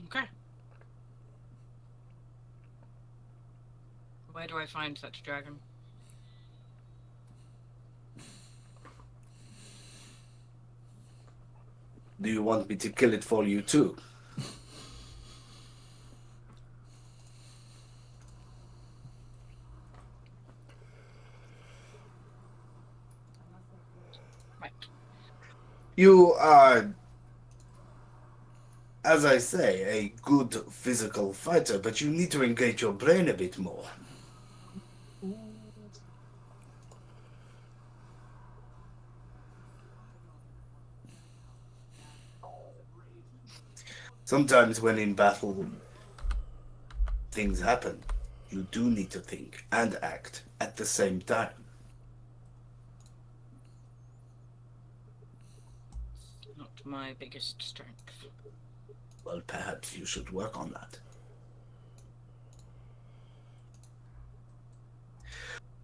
Okay. Where do I find such a dragon? Do you want me to kill it for you too? Right. You are, as I say, a good physical fighter, but you need to engage your brain a bit more. Sometimes when in battle, things happen. You do need to think and act at the same time. Not my biggest strength. Well, perhaps you should work on that.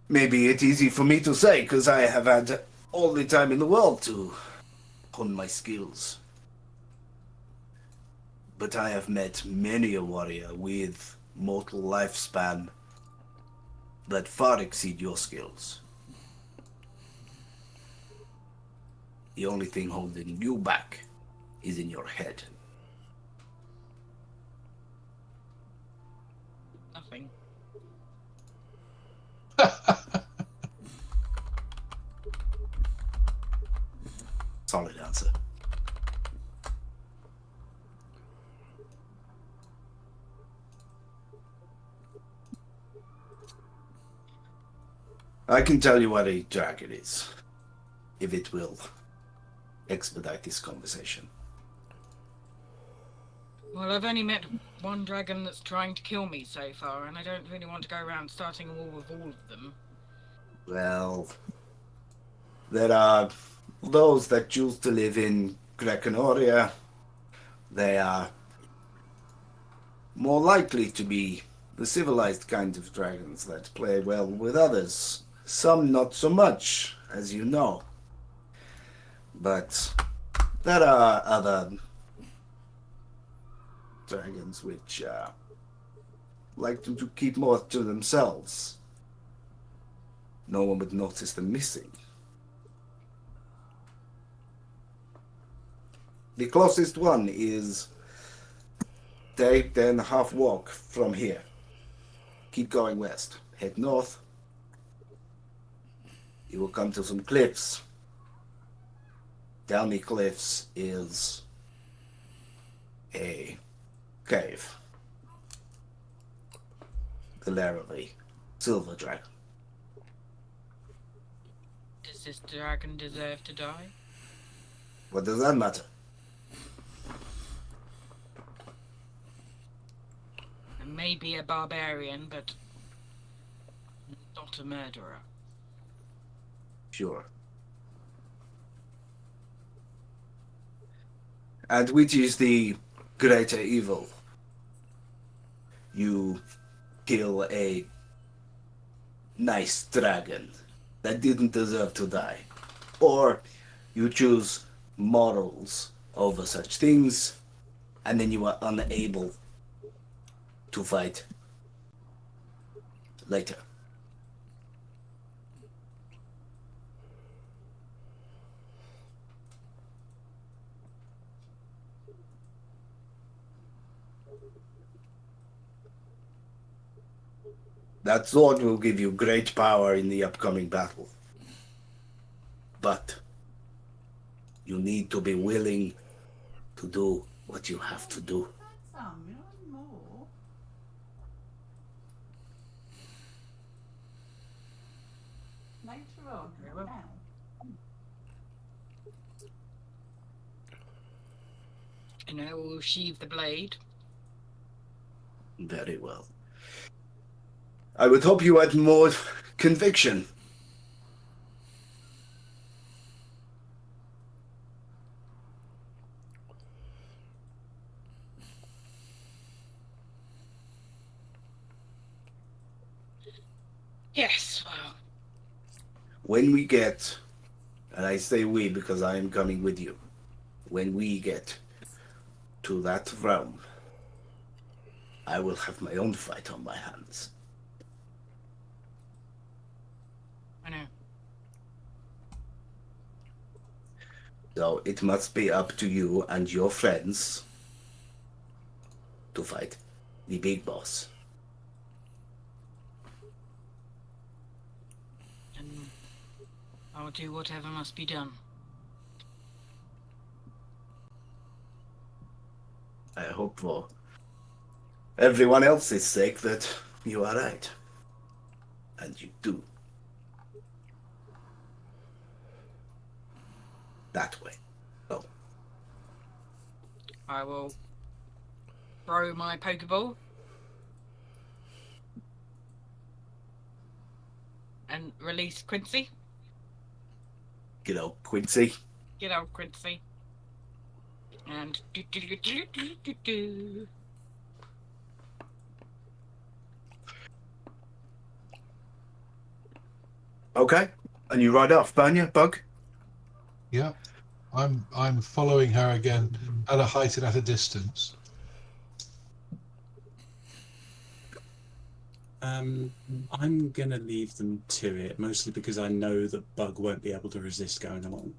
Maybe it's easy for me to say, because I have had all the time in the world to hone my skills. But I have met many a warrior with mortal lifespan that far exceed your skills. The only thing holding you back is in your head. Nothing. Solid answer. I can tell you what a dragon is, if it will expedite this conversation. Well, I've only met one dragon that's trying to kill me so far, and I don't really want to go around starting a war with all of them. Well, there are those that choose to live in Grekanoria. They are more likely to be the civilized kind of dragons that play well with others. Some not so much, as you know. But there are other dragons which like to keep more to themselves. No one would notice them missing. The closest one is 8.5 walk from here. Keep going west. Head north. You will come to some cliffs. Down the cliffs is a cave. The lair of a silver dragon. Does this dragon deserve to die? What does that matter? I may be a barbarian, but not a murderer. Sure. And which is the greater evil? You kill a nice dragon that didn't deserve to die, or you choose morals over such things, and then you are unable to fight later. That sword will give you great power in the upcoming battle. But you need to be willing to do what you have to do. And I will sheathe the blade. Very well. I would hope you had more conviction. Yes, well, When we get, and I say we because I am coming with you, when we get to that realm, I will have my own fight on my hands. I know. So it must be up to you and your friends to fight the big boss. And I'll do whatever must be done. I hope for everyone else's sake that you are right. And you do. That way. Oh. I will throw my Pokeball and release Quincy. Good old Quincy. Get out, Quincy. And do. Okay. And you ride off, burn you, Bug? Yeah, I'm following her again at a height and at a distance. I'm gonna leave them to it, mostly because I know that Bug won't be able to resist going along.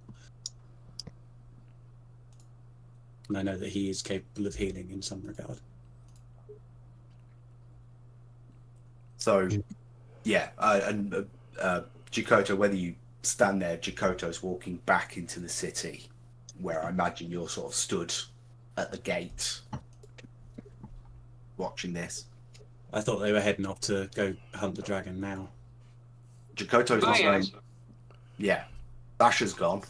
And I know that he is capable of healing in some regard. So, yeah, Jakoto, whether you stand there, Jakoto's walking back into the city, where I imagine you're sort of stood at the gate, watching this. I thought they were heading off to go hunt the dragon now. Jakoto's not going. Yeah, Basher's gone.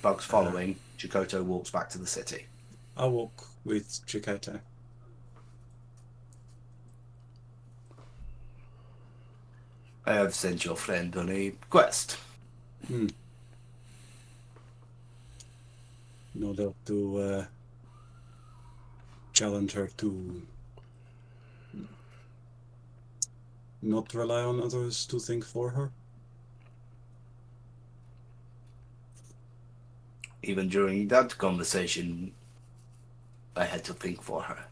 Bug's following. Jakoto walks back to the city. I'll walk with Jakoto. I have sent your friend on a quest. In order to challenge her to not rely on others to think for her. Even during that conversation, I had to think for her.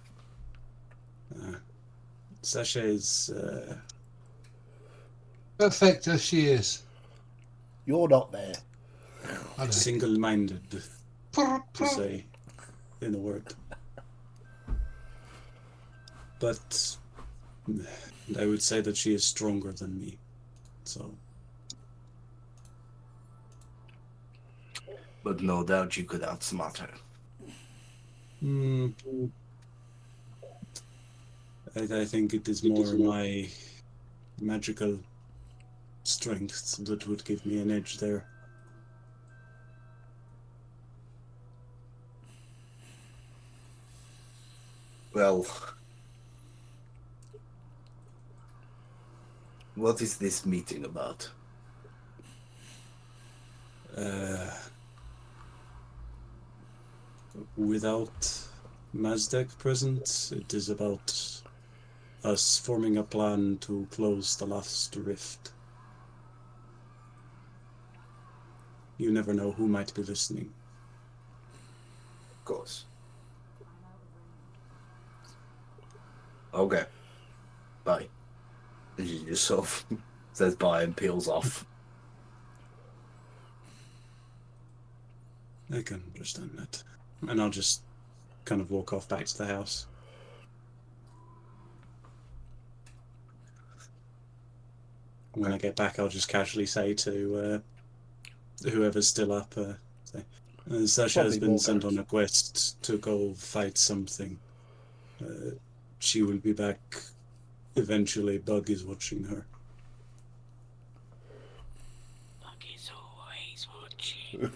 Sasha is Perfect as she is. You're not there. I know. single-minded, to say, in a word. But I would say that she is stronger than me, so... But no doubt you could outsmart her. I think it is more my magical strength that would give me an edge there. Well, what is this meeting about? Without Mazdek present, it is about us forming a plan to close the last rift. You never know who might be listening. Of course. Okay. Bye. And she just sort of says bye and peels off. I can understand that. And I'll just kind of walk off back to the house. When I get back, I'll just casually say to whoever's still up, Sasha has been sent on a quest to go fight something. She will be back eventually. Bug is watching her. Bug is always watching.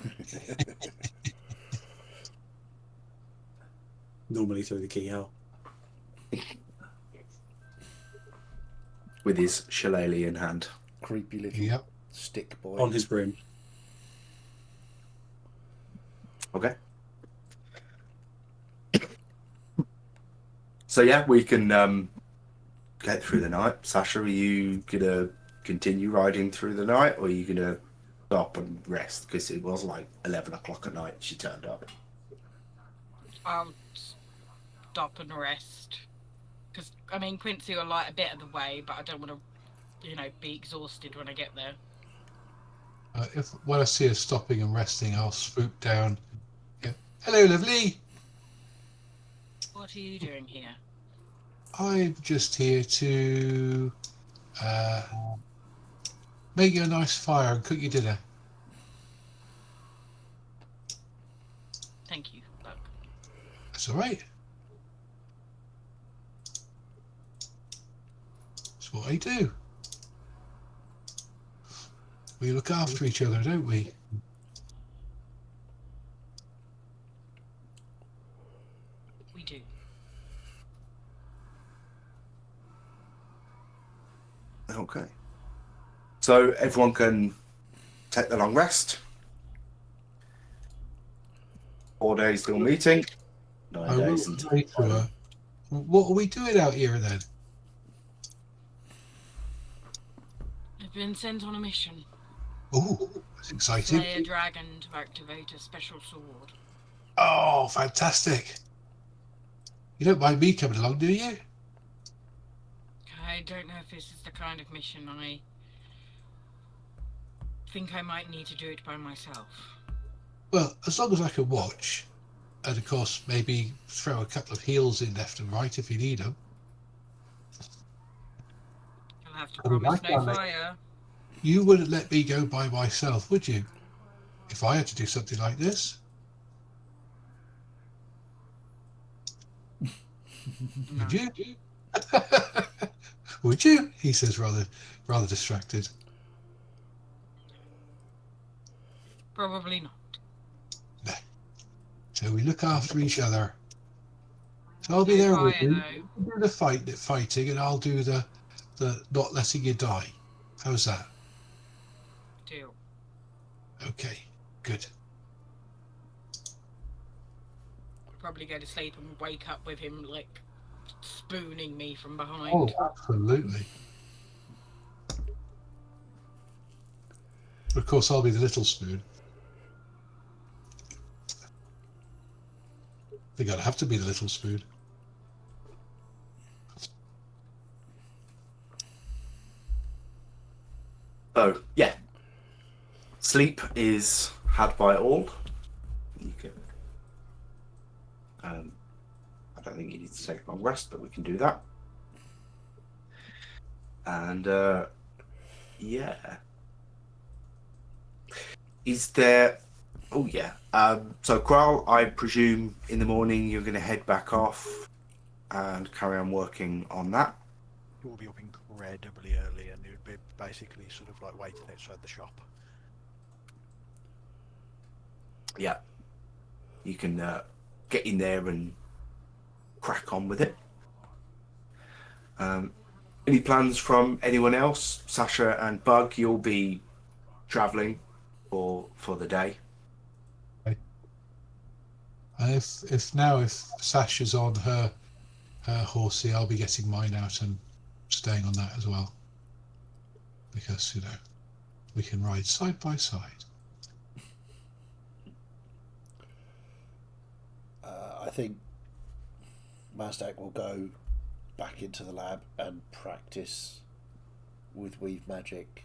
Normally through the keyhole. With his shillelagh in hand. Creepy little Yep. stick boy. On his broom. Okay. So yeah, we can get through the night. Sasha, are you gonna continue riding through the night, or are you gonna stop and rest? Because it was like 11 o'clock at night she turned up. I'll stop and rest. Because, I mean, Quincy will light a bit of the way, but I don't want to, be exhausted when I get there. If when I see her stopping and resting, I'll swoop down. Yeah. Hello, lovely. What are you doing here? I'm just here to make you a nice fire and cook your dinner. Thank you, Bug. That's all right. That's what I do. We look after each other, don't we? We do. Okay. So everyone can take the long rest. 4 days till meeting. 9 I will days until. say to her, what are we doing out here then? I've been sent on a mission. Oh, that's exciting. Slay a dragon to activate a special sword. Oh, fantastic. You don't mind me coming along, do you? I don't know if this is the kind of mission I think I might need to do it by myself. Well, as long as I can watch, and of course maybe throw a couple of heals in left and right if you need them. You'll have to Oh, promise like no that. fire. You wouldn't let me go by myself, would you? If I had to do something like this? No. Would you? Would you? He says, rather distracted. Probably not. So we look after each other. So I'll be No there with fire, you. though. You do the fighting, and I'll do the not letting you die. How's that? Deal. Okay, good. Probably go to sleep and wake up with him, like, spooning me from behind. Oh, absolutely. Of course, I'll be the little spoon. I think I'd have to be the little spoon. So yeah, sleep is had by all. You can. I don't think you need to take a long rest, but we can do that. And yeah, is there? Oh yeah. So Kral, I presume in the morning you're going to head back off and carry on working on that. It will be up incredibly early, and it would be basically sort of like waiting outside the shop. Yeah, you can get in there and crack on with it. Any plans from anyone else? Sasha and Bug, you'll be travelling for the day. And if Sasha's on her horsey, I'll be getting mine out and staying on that as well, because we can ride side by side. I think Mazdak will go back into the lab and practice with weave magic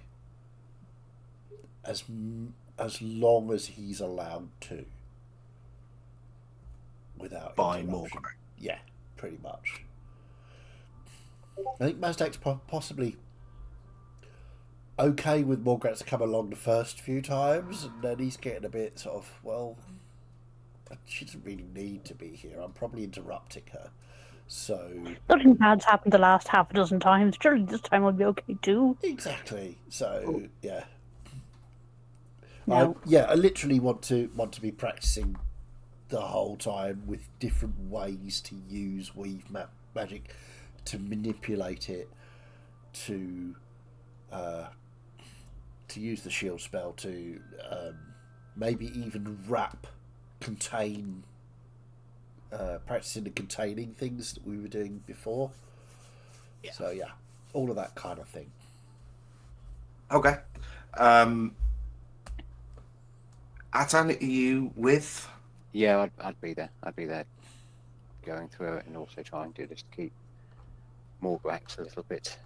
as long as he's allowed to, without By interruption. Morgrak. Yeah, pretty much. I think Mazdak's possibly okay with Morgrat to come along the first few times, and then he's getting a bit sort of, well, she doesn't really need to be here. I'm probably interrupting her. So Nothing bad's happened the last half a dozen times. Surely this time will be okay too. exactly. So yeah. No. I literally want to be practicing the whole time with different ways to use weave magic to manipulate it to use the shield spell to maybe even contain, practicing the containing things that we were doing before. Yeah. So yeah, all of that kind of thing. Okay. Atan, are you with? Yeah, I'd be there. I'd be there, going through it, and also trying to just keep Morgrax a little bit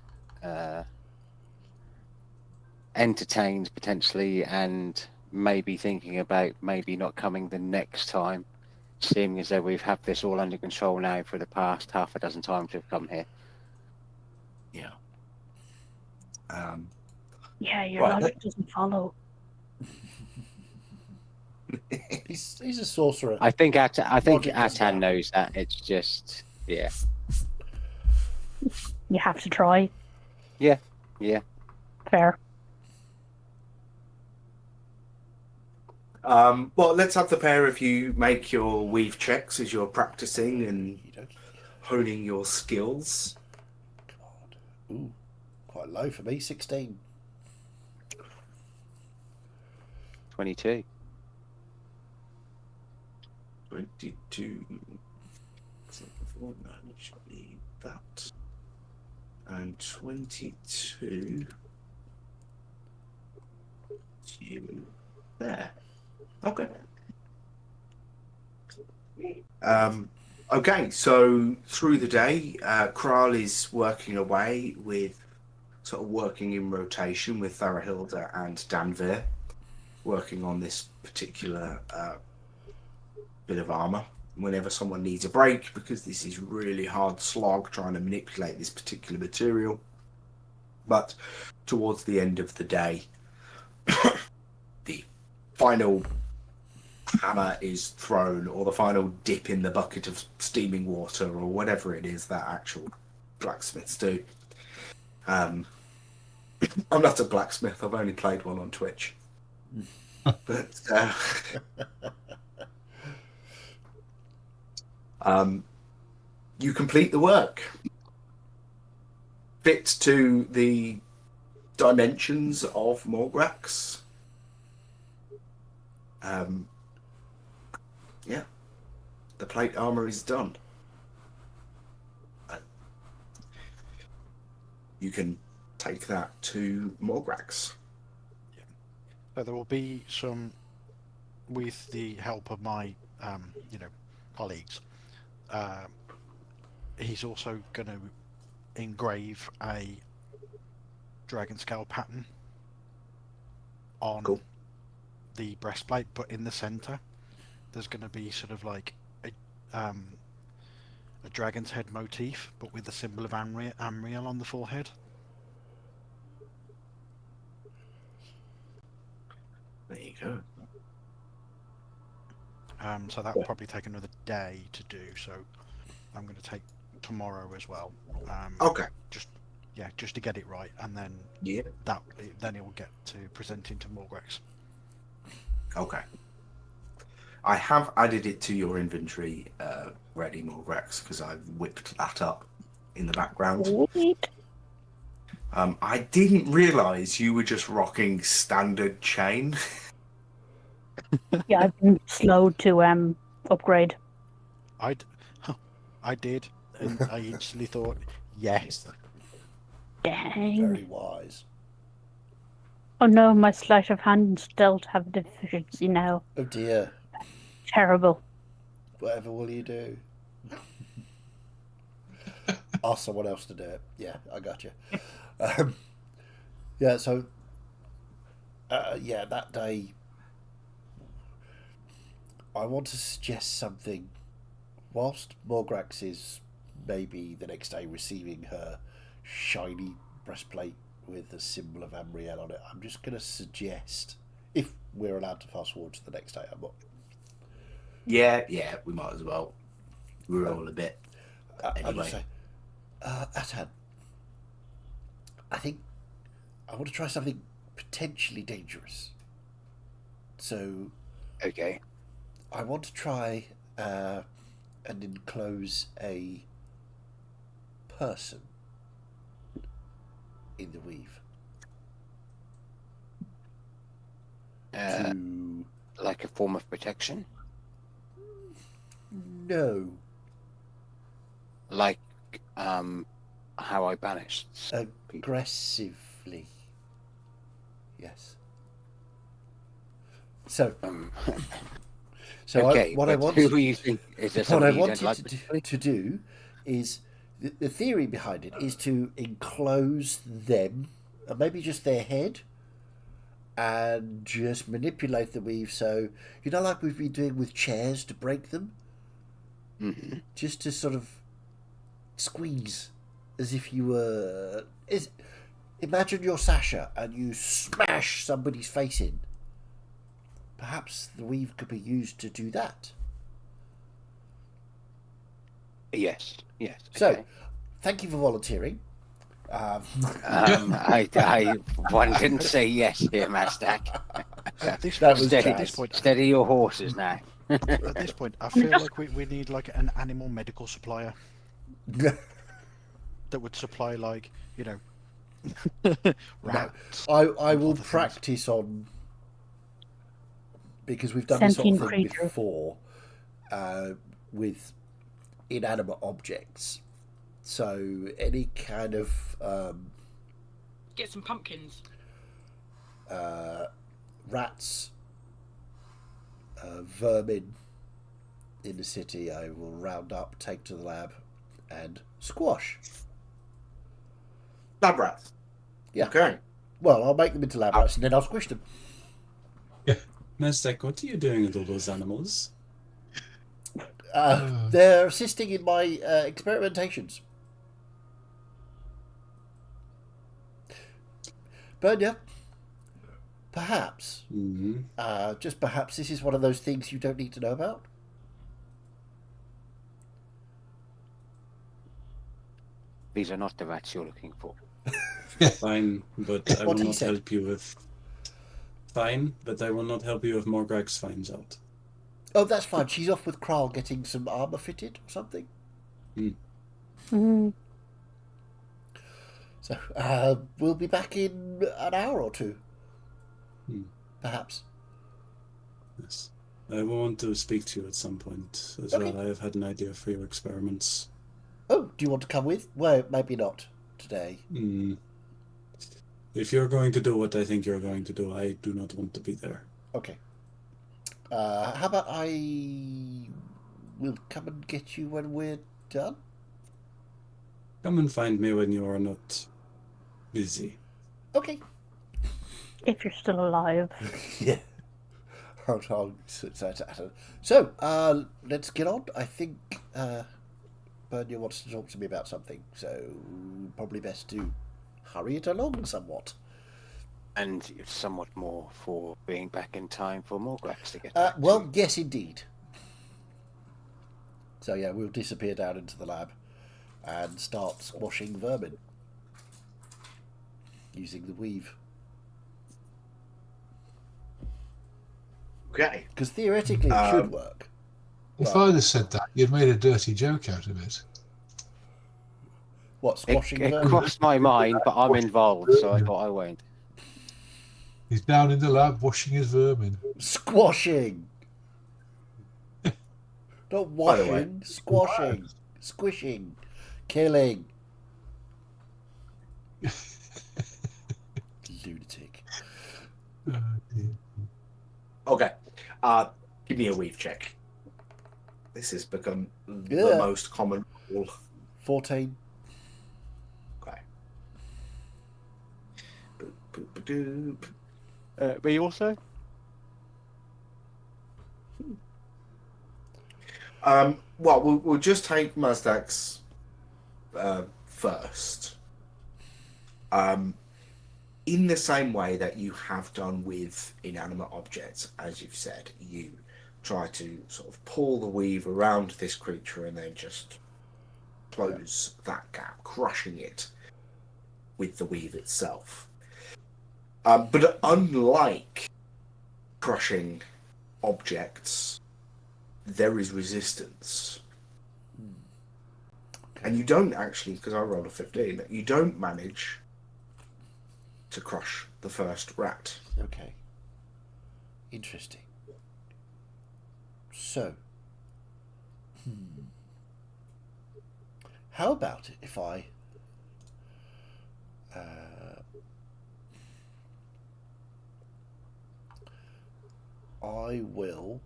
entertained potentially, and maybe thinking about maybe not coming the next time, seeing as though we've had this all under control now for the past half a dozen times we've come here. Yeah. Yeah, your Right, logic doesn't follow. He's a sorcerer. I think Logic doesn't Atan knows that. It's just You have to try. yeah. Fair. Well, let's have the pair of you make your weave checks as you're practicing and honing your skills. God. Ooh, quite low for me. 16. 22. 22. Manage that. And 22. You there. Okay. Okay, so through the day, Kral is working away working in rotation with Tharahilda and Danvir, working on this particular bit of armor. Whenever someone needs a break, because this is really hard slog trying to manipulate this particular material. But towards the end of the day, the final hammer is thrown, or the final dip in the bucket of steaming water, or whatever it is that actual blacksmiths do. I'm not a blacksmith, I've only played one on Twitch. But you complete the work. Fit to the dimensions of Morgrax. Yeah, the plate armor is done. You can take that to Morgrax. So there will be some, with the help of my, colleagues. He's also going to engrave a dragon scale pattern on the breastplate, but in the center there's going to be sort of like a dragon's head motif, but with the symbol of Amriel on the forehead. There you go. So that'll probably take another day to do. So I'm going to take tomorrow as well. Okay. Just to get it right, and then then it will get to presenting to Morgrax. Okay. I have added it to your inventory, Ready Morgrex, because I've whipped that up in the background. Sweet. I didn't realise you were just rocking standard chain. Yeah, I've been slow to upgrade. I did, and I instantly thought, yes. Dang. Very wise. Oh no, my sleight of hand still have a deficiency now. Oh dear. Terrible. Whatever will you do? Ask someone else to do it. Yeah, I got you. Yeah, so yeah, that day I want to suggest something. Whilst Morgrax is maybe the next day receiving her shiny breastplate with the symbol of Amriel on it, I'm just going to suggest, if we're allowed to fast forward to the next day, I'm not. Yeah, we might as well. We're all a bit. I'll Anyway. just say, Atan, I think I want to try something potentially dangerous. So Okay. I want to try and enclose a person in the weave. To Like a form of protection? no, Like how I banished people. aggressively. Yes. So, so Okay, what I but want. who do you think is there What I somebody you don't wanted like? to particularly? do is the theory behind it is to enclose them, and maybe just their head, and just manipulate the weave. So like we've been doing with chairs to break them, Mhm. just to sort of squeeze, as if you were. Imagine you're Sasha and you smash somebody's face in. Perhaps the weave could be used to do that. Yes. So, Okay. thank you for volunteering. I one didn't say yes here, Mastak. At this That point, was Steady, at this point, steady your horses now. at this point, I feel like we need like an animal medical supplier that would supply like rats. I and will other things. practice on, because we've done this sort of Sentient thing creature. before with inanimate objects. So any kind of Get some pumpkins. rats, vermin in the city, I will round up, take to the lab, and squash. Lab rats. Yeah. Okay. Well, I'll make them into lab rats and then I'll squish them. Mestek, what are you doing with all those animals? They're assisting in my experimentations. Bernia, perhaps, just perhaps, this is one of those things you don't need to know about. These are not the rats you're looking for. Fine, but I will What he not said. help you if. Fine, but I will not help you if Morgrax finds out. Oh, that's fine. She's off with Kral getting some armor fitted or something. Mm. So we'll be back in an hour or two, perhaps. Yes. I will want to speak to you at some point as Okay. well. I have had an idea for your experiments. Oh, do you want to come with? Well, maybe not today. If you're going to do what I think you're going to do, I do not want to be there. Okay. How about I will come and get you when we're done? Come and find me when you are not busy. Okay. If you're still alive. Yeah. So, let's get on. I think Bernia wants to talk to me about something, so probably best to hurry it along somewhat. And somewhat more for being back in time for Morgrax to get back Well, to. yes, indeed. So, yeah, we'll disappear down into the lab and start squashing vermin using the weave. Okay. Because theoretically it should work. If Right. I'd have said that, you'd made a dirty joke out of it. What, squashing It vermin? crossed my mind, but I'm involved, so I thought I won't. He's down in the lab washing his vermin. Squashing! Not By the way- washing, squashing, squishing, killing. Lunatic. Oh, dear. Okay. Give me a weave check. This has become the Yeah. most common rule. 14. Okay. Boop, boop, boop, doop. Me also? Well, we'll just take Mazdak's first. In the same way that you have done with inanimate objects, as you've said, you try to sort of pull the weave around this creature and then just close that gap, crushing it with the weave itself. But unlike crushing objects, there is resistance. And you don't actually, because I rolled a 15, you don't manage to crush the first rat. Okay. Interesting. So, how about it if I will,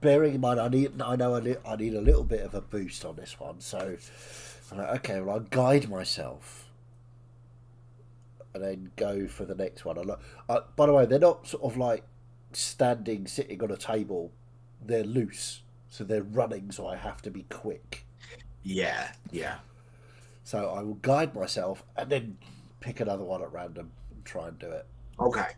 bearing in mind I need a little bit of a boost on this one, so I'm like, okay, well, I'll guide myself and then go for the next one. By the way, they're not sort of like sitting on a table. They're loose, so they're running, so I have to be quick. Yeah. So I will guide myself and then pick another one at random and try and do it. Okay.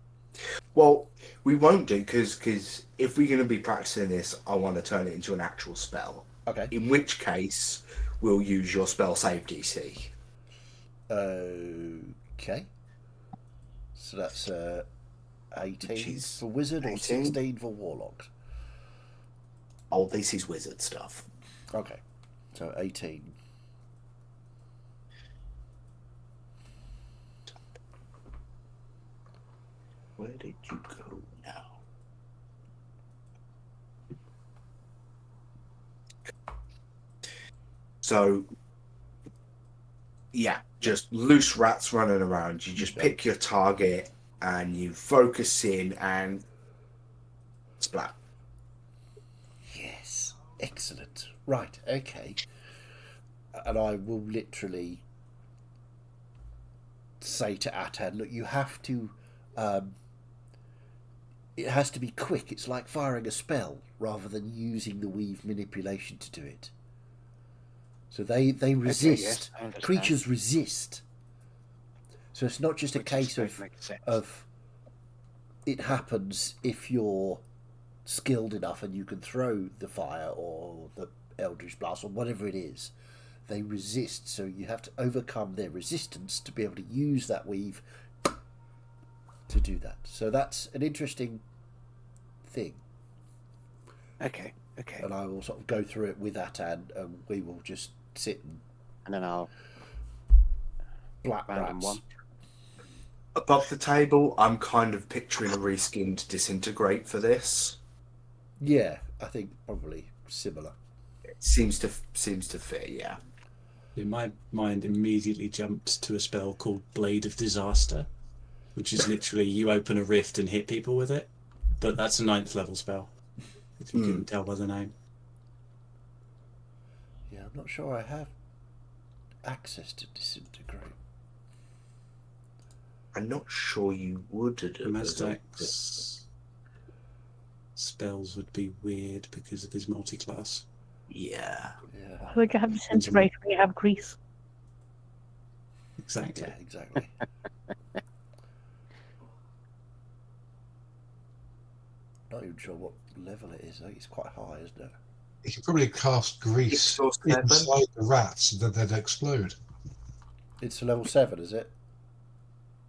Well, we won't do, because if we're going to be practicing this, I want to turn it into an actual spell. Okay. In which case, we'll use your spell save DC. Okay. So that's 18 Which is for wizard or 18? 16 for warlock. Oh, this is wizard stuff. Okay. So 18. Where did you go now? So, yeah, just loose rats running around. You just pick your target and you focus in and splat. Yes. Excellent. Right. Okay. And I will literally say to Atan, look, you have to... it has to be quick. It's like firing a spell rather than using the weave manipulation to do it. So they resist. yes, I understand. Creatures resist. So it's not just a Which case makes sense. of it happens if you're skilled enough and you can throw the fire or the Eldritch Blast or whatever it is. They resist, so you have to overcome their resistance to be able to use that weave to do that. So that's an interesting thing. Okay. And I will sort of go through it with Atan, and we will just sit and And then I'll black random rats. one. Above the table, I'm kind of picturing a reskinned disintegrate for this. Yeah, I think probably similar. It seems to fit, yeah. In my mind immediately jumped to a spell called Blade of Disaster, which is literally you open a rift and hit people with it. But that's a 9th level spell, if you can tell by the name. Yeah, I'm not sure I have access to disintegrate. I'm not sure you would have. Mazdak's spells would be weird because of his multi-class. Yeah. Yeah, I think I have disintegrate when you have grease. Exactly. yeah, exactly. Not even sure what level it is. I think it's quite high, isn't it? You could probably cast grease 6 or 7. inside the rats and then they'd explode. It's level 7, is it?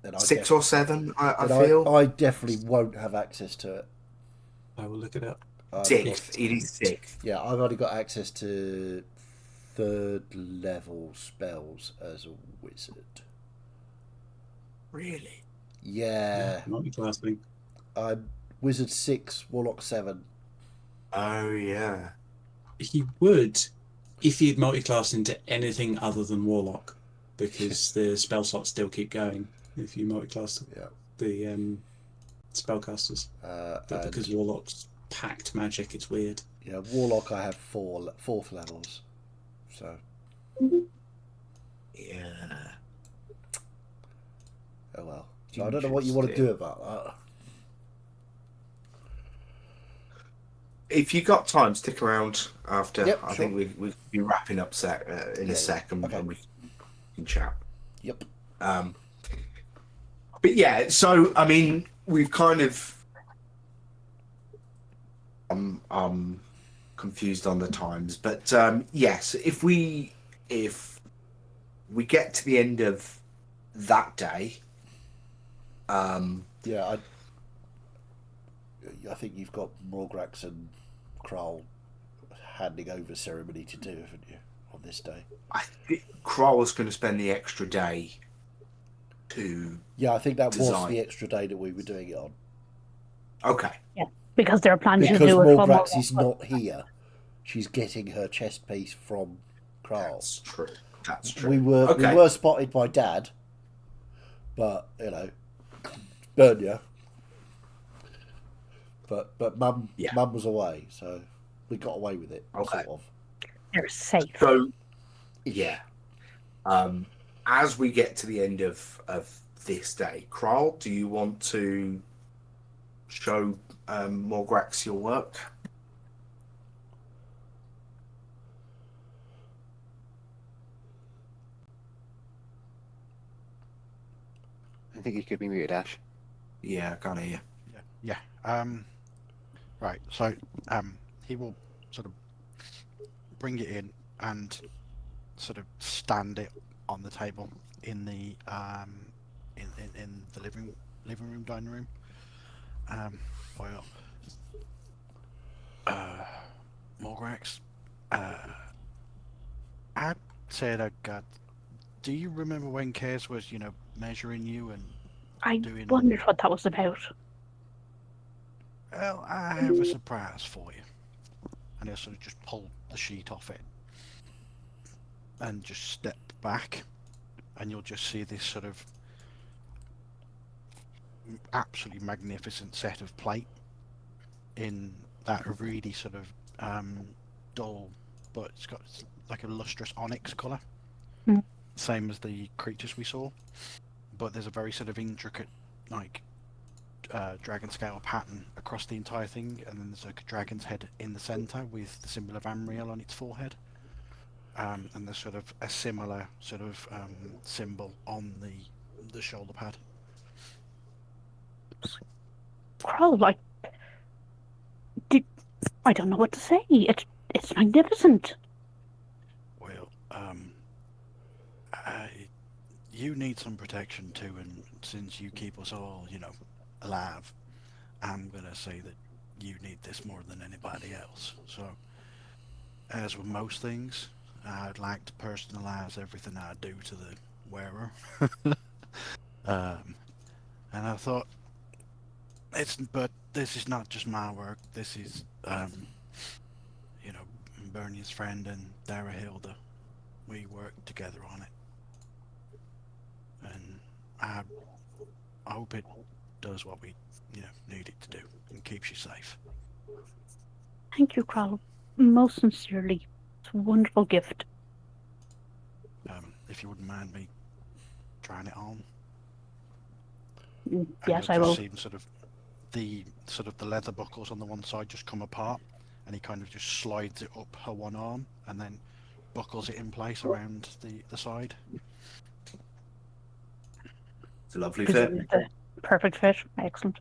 then I 6 or 7, I then feel. I definitely won't have access to it. I will look it up. 6th. It is 6th. Yeah, I've only got access to 3rd level spells as a wizard. Really? Yeah. Multi-classing. I'm wizard 6, warlock 7. Oh, yeah. He would, if he'd multi-classed into anything other than Warlock, because the spell slots still keep going if you multi-class Yeah. the spellcasters. But because Warlock's packed magic, it's weird. Yeah, warlock I have 4th levels. So. Yeah. Oh well. So I don't know what you want to do about that. If you got time, stick around after. Yep, I sure. think we'll be wrapping up in a second, okay. and we can chat. Yep. But yeah, so I mean, we've kind of. I'm confused on the times, but yes, if we get to the end of that day, Yeah, I think you've got Morgrax and Kral handing over ceremony to do, haven't you, on this day? I think Kral's going to spend the extra day to. Yeah, I think that was Design. the extra day that we were doing it on. Okay. Because they're planning Because to do it from Morgrax is not here. She's getting her chest piece from Kral. That's true. That's true. We were spotted by Dad, but burn you. But Mum was away, so we got away with it. Okay. Sort of. They're safe. So, yeah. As we get to the end of this day, Kral, do you want to show Morgrax your work? I think he could be muted, Ash. Yeah, I can't hear you. Yeah. Right. So he will sort of bring it in and sort of stand it on the table in the in the living room, dining room. Morgrax, I said I got. Do you remember when Kez was, measuring you and I doing? wondered what that was about. Well, I have a surprise for you. And he'll sort of just pull the sheet off it and just step back, and you'll just see this sort of absolutely magnificent set of plate in that really sort of dull, but it's got like a lustrous onyx colour, same as the creatures we saw, but there's a very sort of intricate dragon scale pattern across the entire thing, and then there's a dragon's head in the centre with the symbol of Amriel on its forehead, and there's sort of a similar sort of symbol on the shoulder pad. Kral, I don't know what to say. It's magnificent. Well, you need some protection too, and since you keep us all, alive, I'm gonna say that you need this more than anybody else. So, as with most things, I'd like to personalize everything I do to the wearer. And I thought, but this is not just my work. This is, Bernie's friend and Dara Hilda. We work together on it, and I hope it does what we, need it to do and keeps you safe. Thank you, Kral. Most sincerely. It's a wonderful gift. If you wouldn't mind me trying it on. Yes, I I will. See sort of the leather buckles on the one side just come apart, and he kind of just slides it up her one arm and then buckles it in place around the side. It's a lovely fit. The perfect fit. Excellent.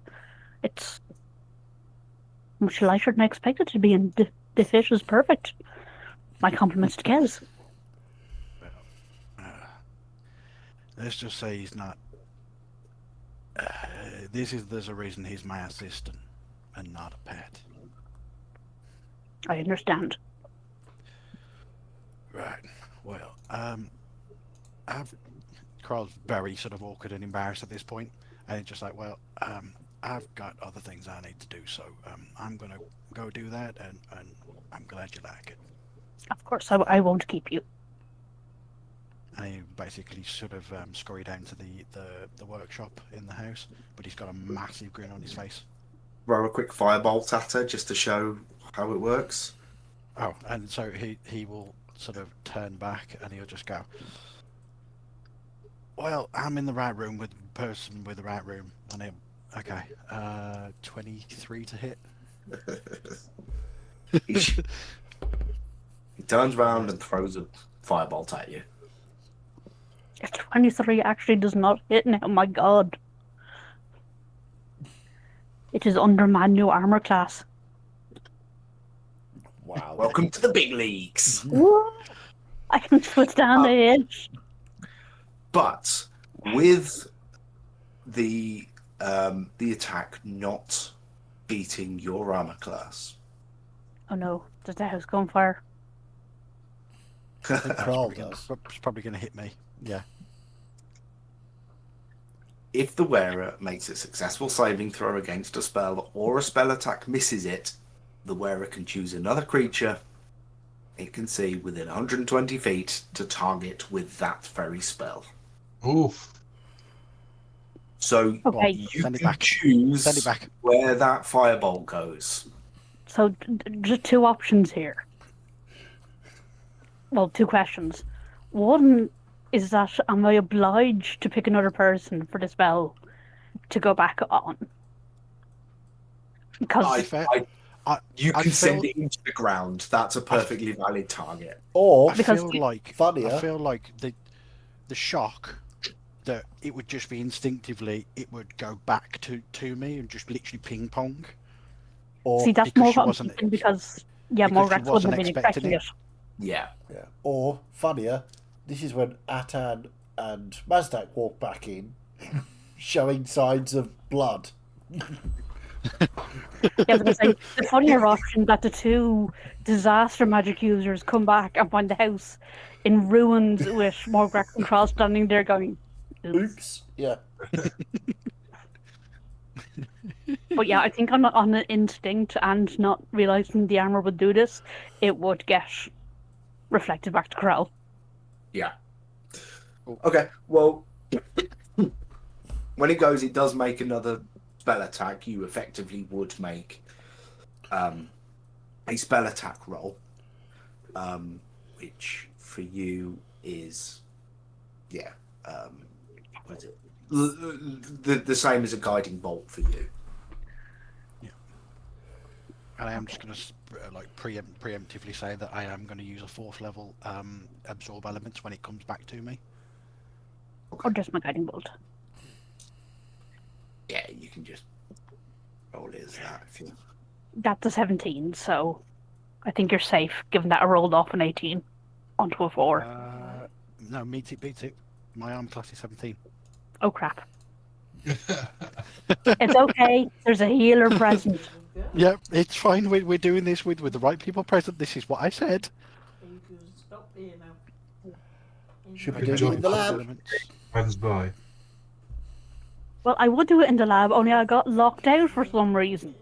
It's much lighter than I expected to be, and the fit is perfect. My compliments to Kez. Let's just say he's not There's a reason he's my assistant and not a pet. I understand. Right. Well, Carl's very sort of awkward and embarrassed at this point, and it's just like, well, I've got other things I need to do, so I'm gonna go do that, and I'm glad you like it. Of course, I won't keep you. And he basically sort of scurry down to the workshop in the house, but he's got a massive grin on his face. Throw a quick firebolt at her just to show how it works. Oh, and so he will sort of turn back and he'll just go, well, I'm in the right room with the person with the right room. And he'll, okay, 23 to hit. He turns around and throws a firebolt at you. 23 actually does not hit now, my god. It is under manual armor class. Wow. Welcome to the big leagues. What? I can withstand it. But with the attack not beating your armor class, Oh no, does the house go on fire? Carl It's does. probably going to hit me. Yeah. if the wearer makes a successful saving throw against a spell or a spell attack misses it, the wearer can choose another creature it can see within 120 feet to target with that very spell. Oof. So Okay. you Send it can back. choose Send it back. where that firebolt goes. So just two options here. Well, two questions. One is that am I obliged to pick another person for the spell to go back on? Because fair. You I can send feel- it into the ground. That's a perfectly valid target. Or I Because feel like funnier. the shock that it would just be instinctively it would go back to me and just literally ping pong. or see, that's because more she what I'm wasn't- thinking because yeah, because she Morgax wouldn't wasn't have been expecting expecting it. Yeah. yeah, or funnier, this is when Atan and Mazdak walk back in, showing signs of blood. Yeah, I was gonna say the funnier option that the two disaster magic users come back and find the house in ruins with Morgax and Cross standing there going, "Oops." Oops. Yeah. But yeah, I think on an instinct and not realizing the armor would do this, it would get reflected back to Krell. Yeah. Okay. Well, when it goes, it does make another spell attack. You effectively would make a spell attack roll, which for you is, yeah, what is it? The same as a guiding bolt for you. And I am just going to preemptively say that I am going to use a 4th level absorb elements when it comes back to me. Or just my guiding bolt. Yeah, you can just roll it as that if you. That's a 17, so I think you're safe, given that I rolled off an 18 onto a 4. No, meet it, beat it. My arm class is 17. Oh crap. It's okay, there's a healer present. Yeah, it's fine. We're doing this with the right people present. This is what I said. You can stop here now. Should we Good do it job. in the lab? Elements. Runs by. Well, I would do it in the lab, only I got locked out for some reason.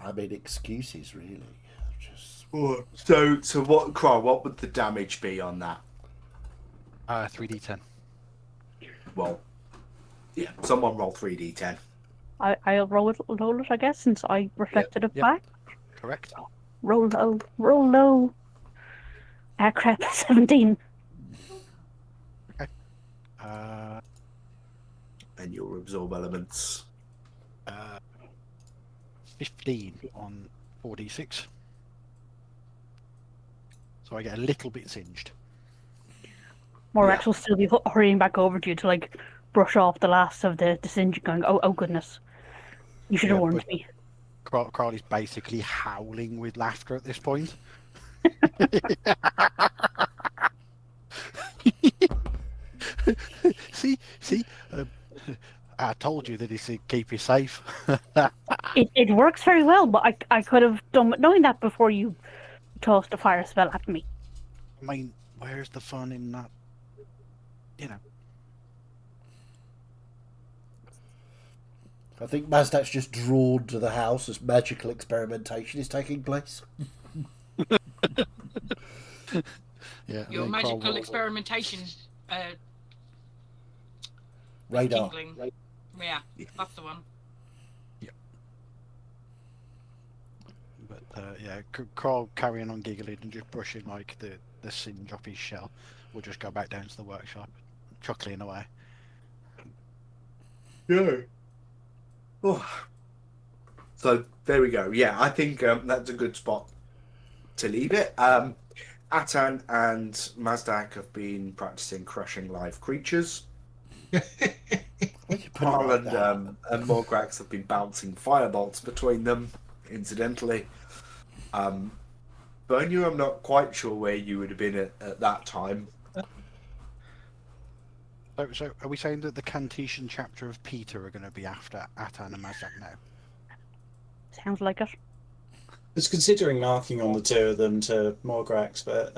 I mean, excuses, really. Just So what, Crow? What would the damage be on that? 3d10. Well, yeah, someone roll 3d10. I'll roll it, I guess, since I reflected it yep. back. Correct. Roll low, roll low. Ah, crap, 17. And your absorb elements. 15 on 4d6. So I get a little bit singed. Morgax will still be hurrying back over to you to, like, brush off the last of the singe, going, oh goodness. You should have Yeah, warned but- me. Carl is basically howling with laughter at this point. See, I told you that he said keep you safe. It works very well, but I could have done knowing that before you tossed a fire spell at me. I mean, where's the fun in that? You know. I think Mazdak's just drawn to the house as magical experimentation is taking place. Yeah. Your and then magical Carl- experimentation Radar. tingling. Yeah, that's the one. But yeah, Carl carrying on giggling and just brushing like the singe off his shell. We'll just go back down to the workshop, chuckling away. Yeah. Oh. So there we go. Yeah, I think that's a good spot to leave it. Atan and Mazdak have been practicing crushing live creatures. Carl and Morgrax have been bouncing firebolts between them, incidentally. Bernu, I'm not quite sure where you would have been at that time. So are we saying that the Cantetian chapter of Peter are going to be after Atan and Mazdak now? Sounds like it. I was considering marking on the two of them to Morgrax, but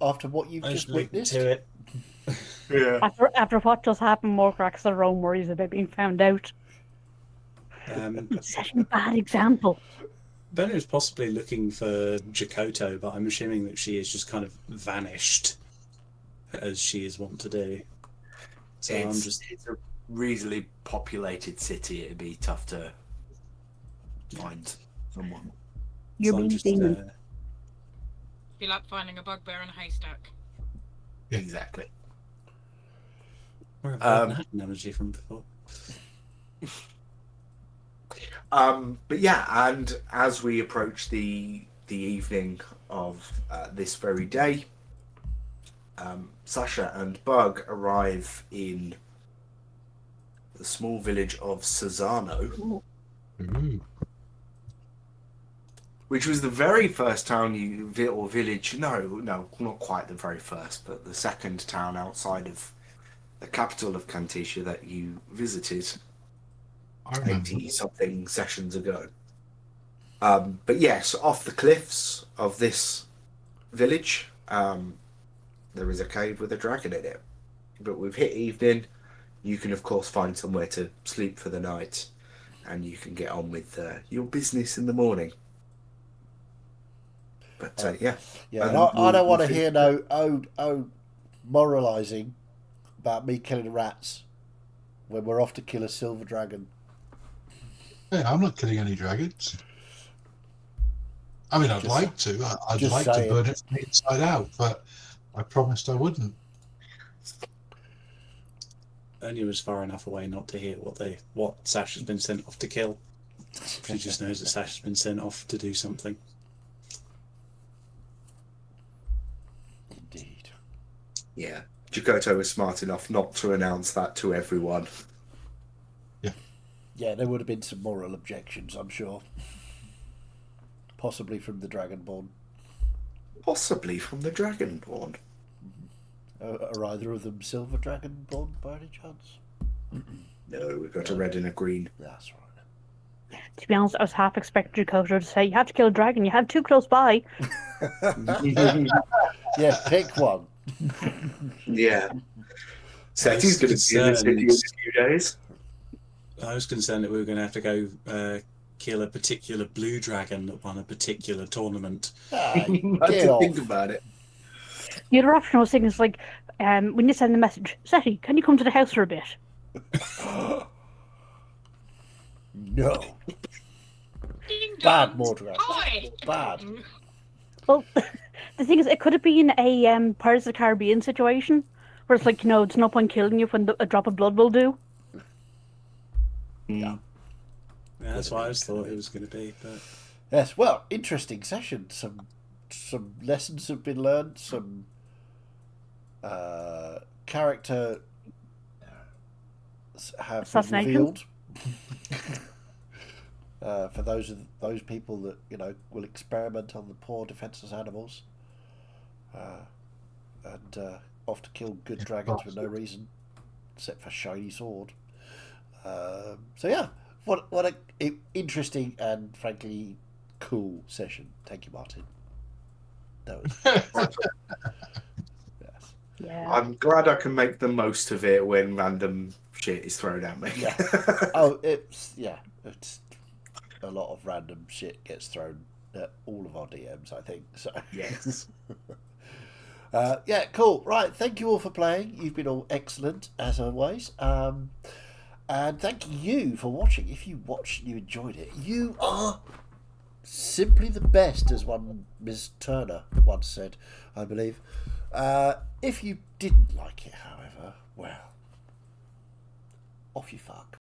After what you've I just just leave it witnessed, to it. Yeah. After what just happened, Morcrax their own worries about being found out. Such a bad example. Ben is possibly looking for Jakoto, but I'm assuming that she is just kind of vanished, as she is wont to do. So I'm just... It's a reasonably populated city. It'd be tough to find someone. You're so I'm being just, demon. Be like finding a bugbear in a haystack. Exactly. Where have I heard that analogy from before? But yeah, and as we approach the evening of this very day, Sasha and Bug arrive in the small village of Cesano, which was the very first town or village. No, not quite the very first, but the second town outside of the capital of Canticia that you visited 80-something sessions ago. But yes, off the cliffs of this village, there is a cave with a dragon in it. But we've hit evening. You can, of course, find somewhere to sleep for the night, and you can get on with your business in the morning. But yeah. Yeah, and I don't want to hear no moralising about me killing rats when we're off to kill a silver dragon. Hey, I'm not killing any dragons. I mean, I'd Just- like to. I'd just like saying. to burn it from the inside out, but I promised I wouldn't. Only was far enough away not to hear what Sash has been sent off to kill. She just knows that Sash has been sent off to do something. Indeed. Yeah. Jakoto was smart enough not to announce that to everyone. Yeah, there would have been some moral objections, I'm sure. Possibly from the Dragonborn. Possibly from the Dragonborn. Are either of them silver Dragonborn by any chance? No, we've got a red and a green. That's right. To be honest, I was half expecting Jakoto to say, "You have to kill a dragon. You have two close by." Yeah, pick one. Yeah. Seti's going to be in the city in a few days. I was concerned that we were going to have to go kill a particular blue dragon that won a particular tournament. I Get did off. think about it. The other option I was thinking is like, we need to send a message. Seti, can you come to the house for a bit? No. Ding Bad dong. Mordred. Hi. Bad. Well, the thing is, it could have been a Pirates of the Caribbean situation, where it's like, it's no point killing you when a drop of blood will do. Yeah. Yeah, that's what I thought it was going to be. But Yes, well, interesting session. Some lessons have been learned. Some character have been Assassination? revealed. For those people that will experiment on the poor defenseless animals, and off to kill good dragons for no reason, except for shiny sword. So yeah, what a interesting and frankly cool session. Thank you, Martin. That was yes. Yeah. I'm glad I can make the most of it when random shit is thrown at me. Yeah. Oh, it's a lot of random shit gets thrown at all of our DMs, I think. So Yes. yeah, cool. Right, thank you all for playing. You've been all excellent as always. And thank you for watching. If you watched and you enjoyed it, you are simply the best, as one Ms. Turner once said, I believe. If you didn't like it, however, well, off you fuck.